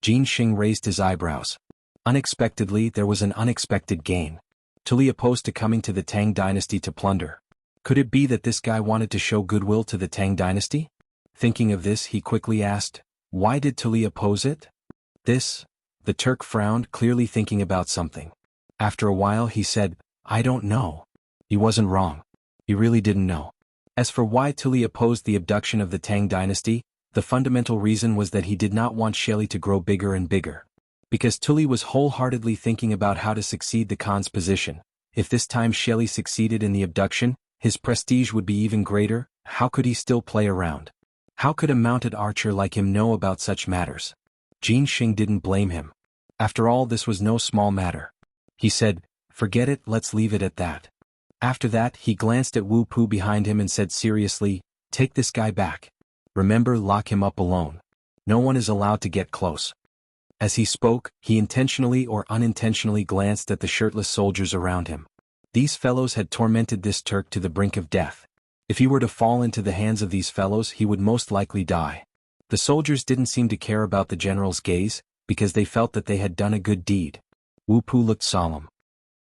Jin Xing raised his eyebrows. Unexpectedly, there was an unexpected gain. Tuli opposed to coming to the Tang Dynasty to plunder. Could it be that this guy wanted to show goodwill to the Tang Dynasty? Thinking of this, he quickly asked, "Why did Tuli oppose it?" "This?" The Turk frowned, clearly thinking about something. After a while he said, "I don't know." He wasn't wrong. He really didn't know. As for why Tuli opposed the abduction of the Tang Dynasty, the fundamental reason was that he did not want Shelly to grow bigger and bigger. Because Tuli was wholeheartedly thinking about how to succeed the Khan's position. If this time Shelly succeeded in the abduction, his prestige would be even greater. How could he still play around? How could a mounted archer like him know about such matters? Jin Xing didn't blame him. After all, this was no small matter. He said, "Forget it, let's leave it at that." After that, he glanced at Wu Pu behind him and said seriously, "Take this guy back. Remember, lock him up alone. No one is allowed to get close." As he spoke, he intentionally or unintentionally glanced at the shirtless soldiers around him. These fellows had tormented this Turk to the brink of death. If he were to fall into the hands of these fellows, he would most likely die. The soldiers didn't seem to care about the general's gaze, because they felt that they had done a good deed. Wu Pu looked solemn.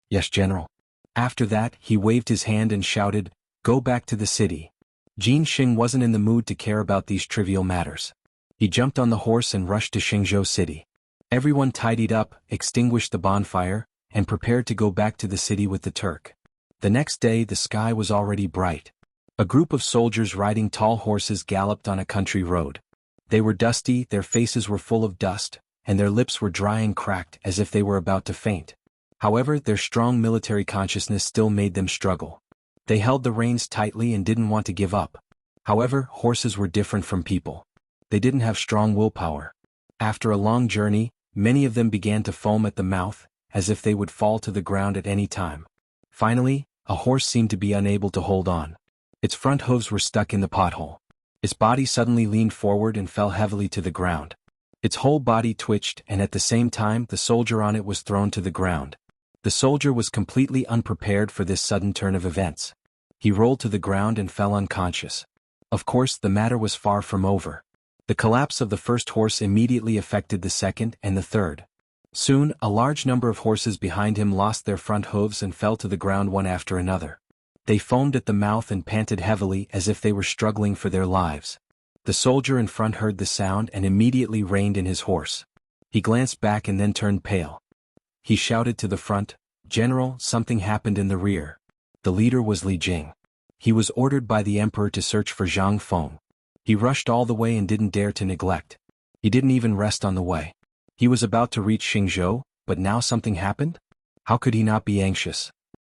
"Yes, General." After that, he waved his hand and shouted, "Go back to the city." Jin Xing wasn't in the mood to care about these trivial matters. He jumped on the horse and rushed to Xingzhou City. Everyone tidied up, extinguished the bonfire, and prepared to go back to the city with the Turk. The next day the sky was already bright. A group of soldiers riding tall horses galloped on a country road. They were dusty, their faces were full of dust, and their lips were dry and cracked as if they were about to faint. However, their strong military consciousness still made them struggle. They held the reins tightly and didn't want to give up. However, horses were different from people. They didn't have strong willpower. After a long journey, many of them began to foam at the mouth, as if they would fall to the ground at any time. Finally, a horse seemed to be unable to hold on. Its front hooves were stuck in the pothole. Its body suddenly leaned forward and fell heavily to the ground. Its whole body twitched, and at the same time the soldier on it was thrown to the ground. The soldier was completely unprepared for this sudden turn of events. He rolled to the ground and fell unconscious. Of course, the matter was far from over. The collapse of the first horse immediately affected the second and the third. Soon, a large number of horses behind him lost their front hooves and fell to the ground one after another. They foamed at the mouth and panted heavily as if they were struggling for their lives. The soldier in front heard the sound and immediately reined in his horse. He glanced back and then turned pale. He shouted to the front, "General, something happened in the rear." The leader was Li Jing. He was ordered by the emperor to search for Zhang Feng. He rushed all the way and didn't dare to neglect. He didn't even rest on the way. He was about to reach Xingzhou, but now something happened? How could he not be anxious?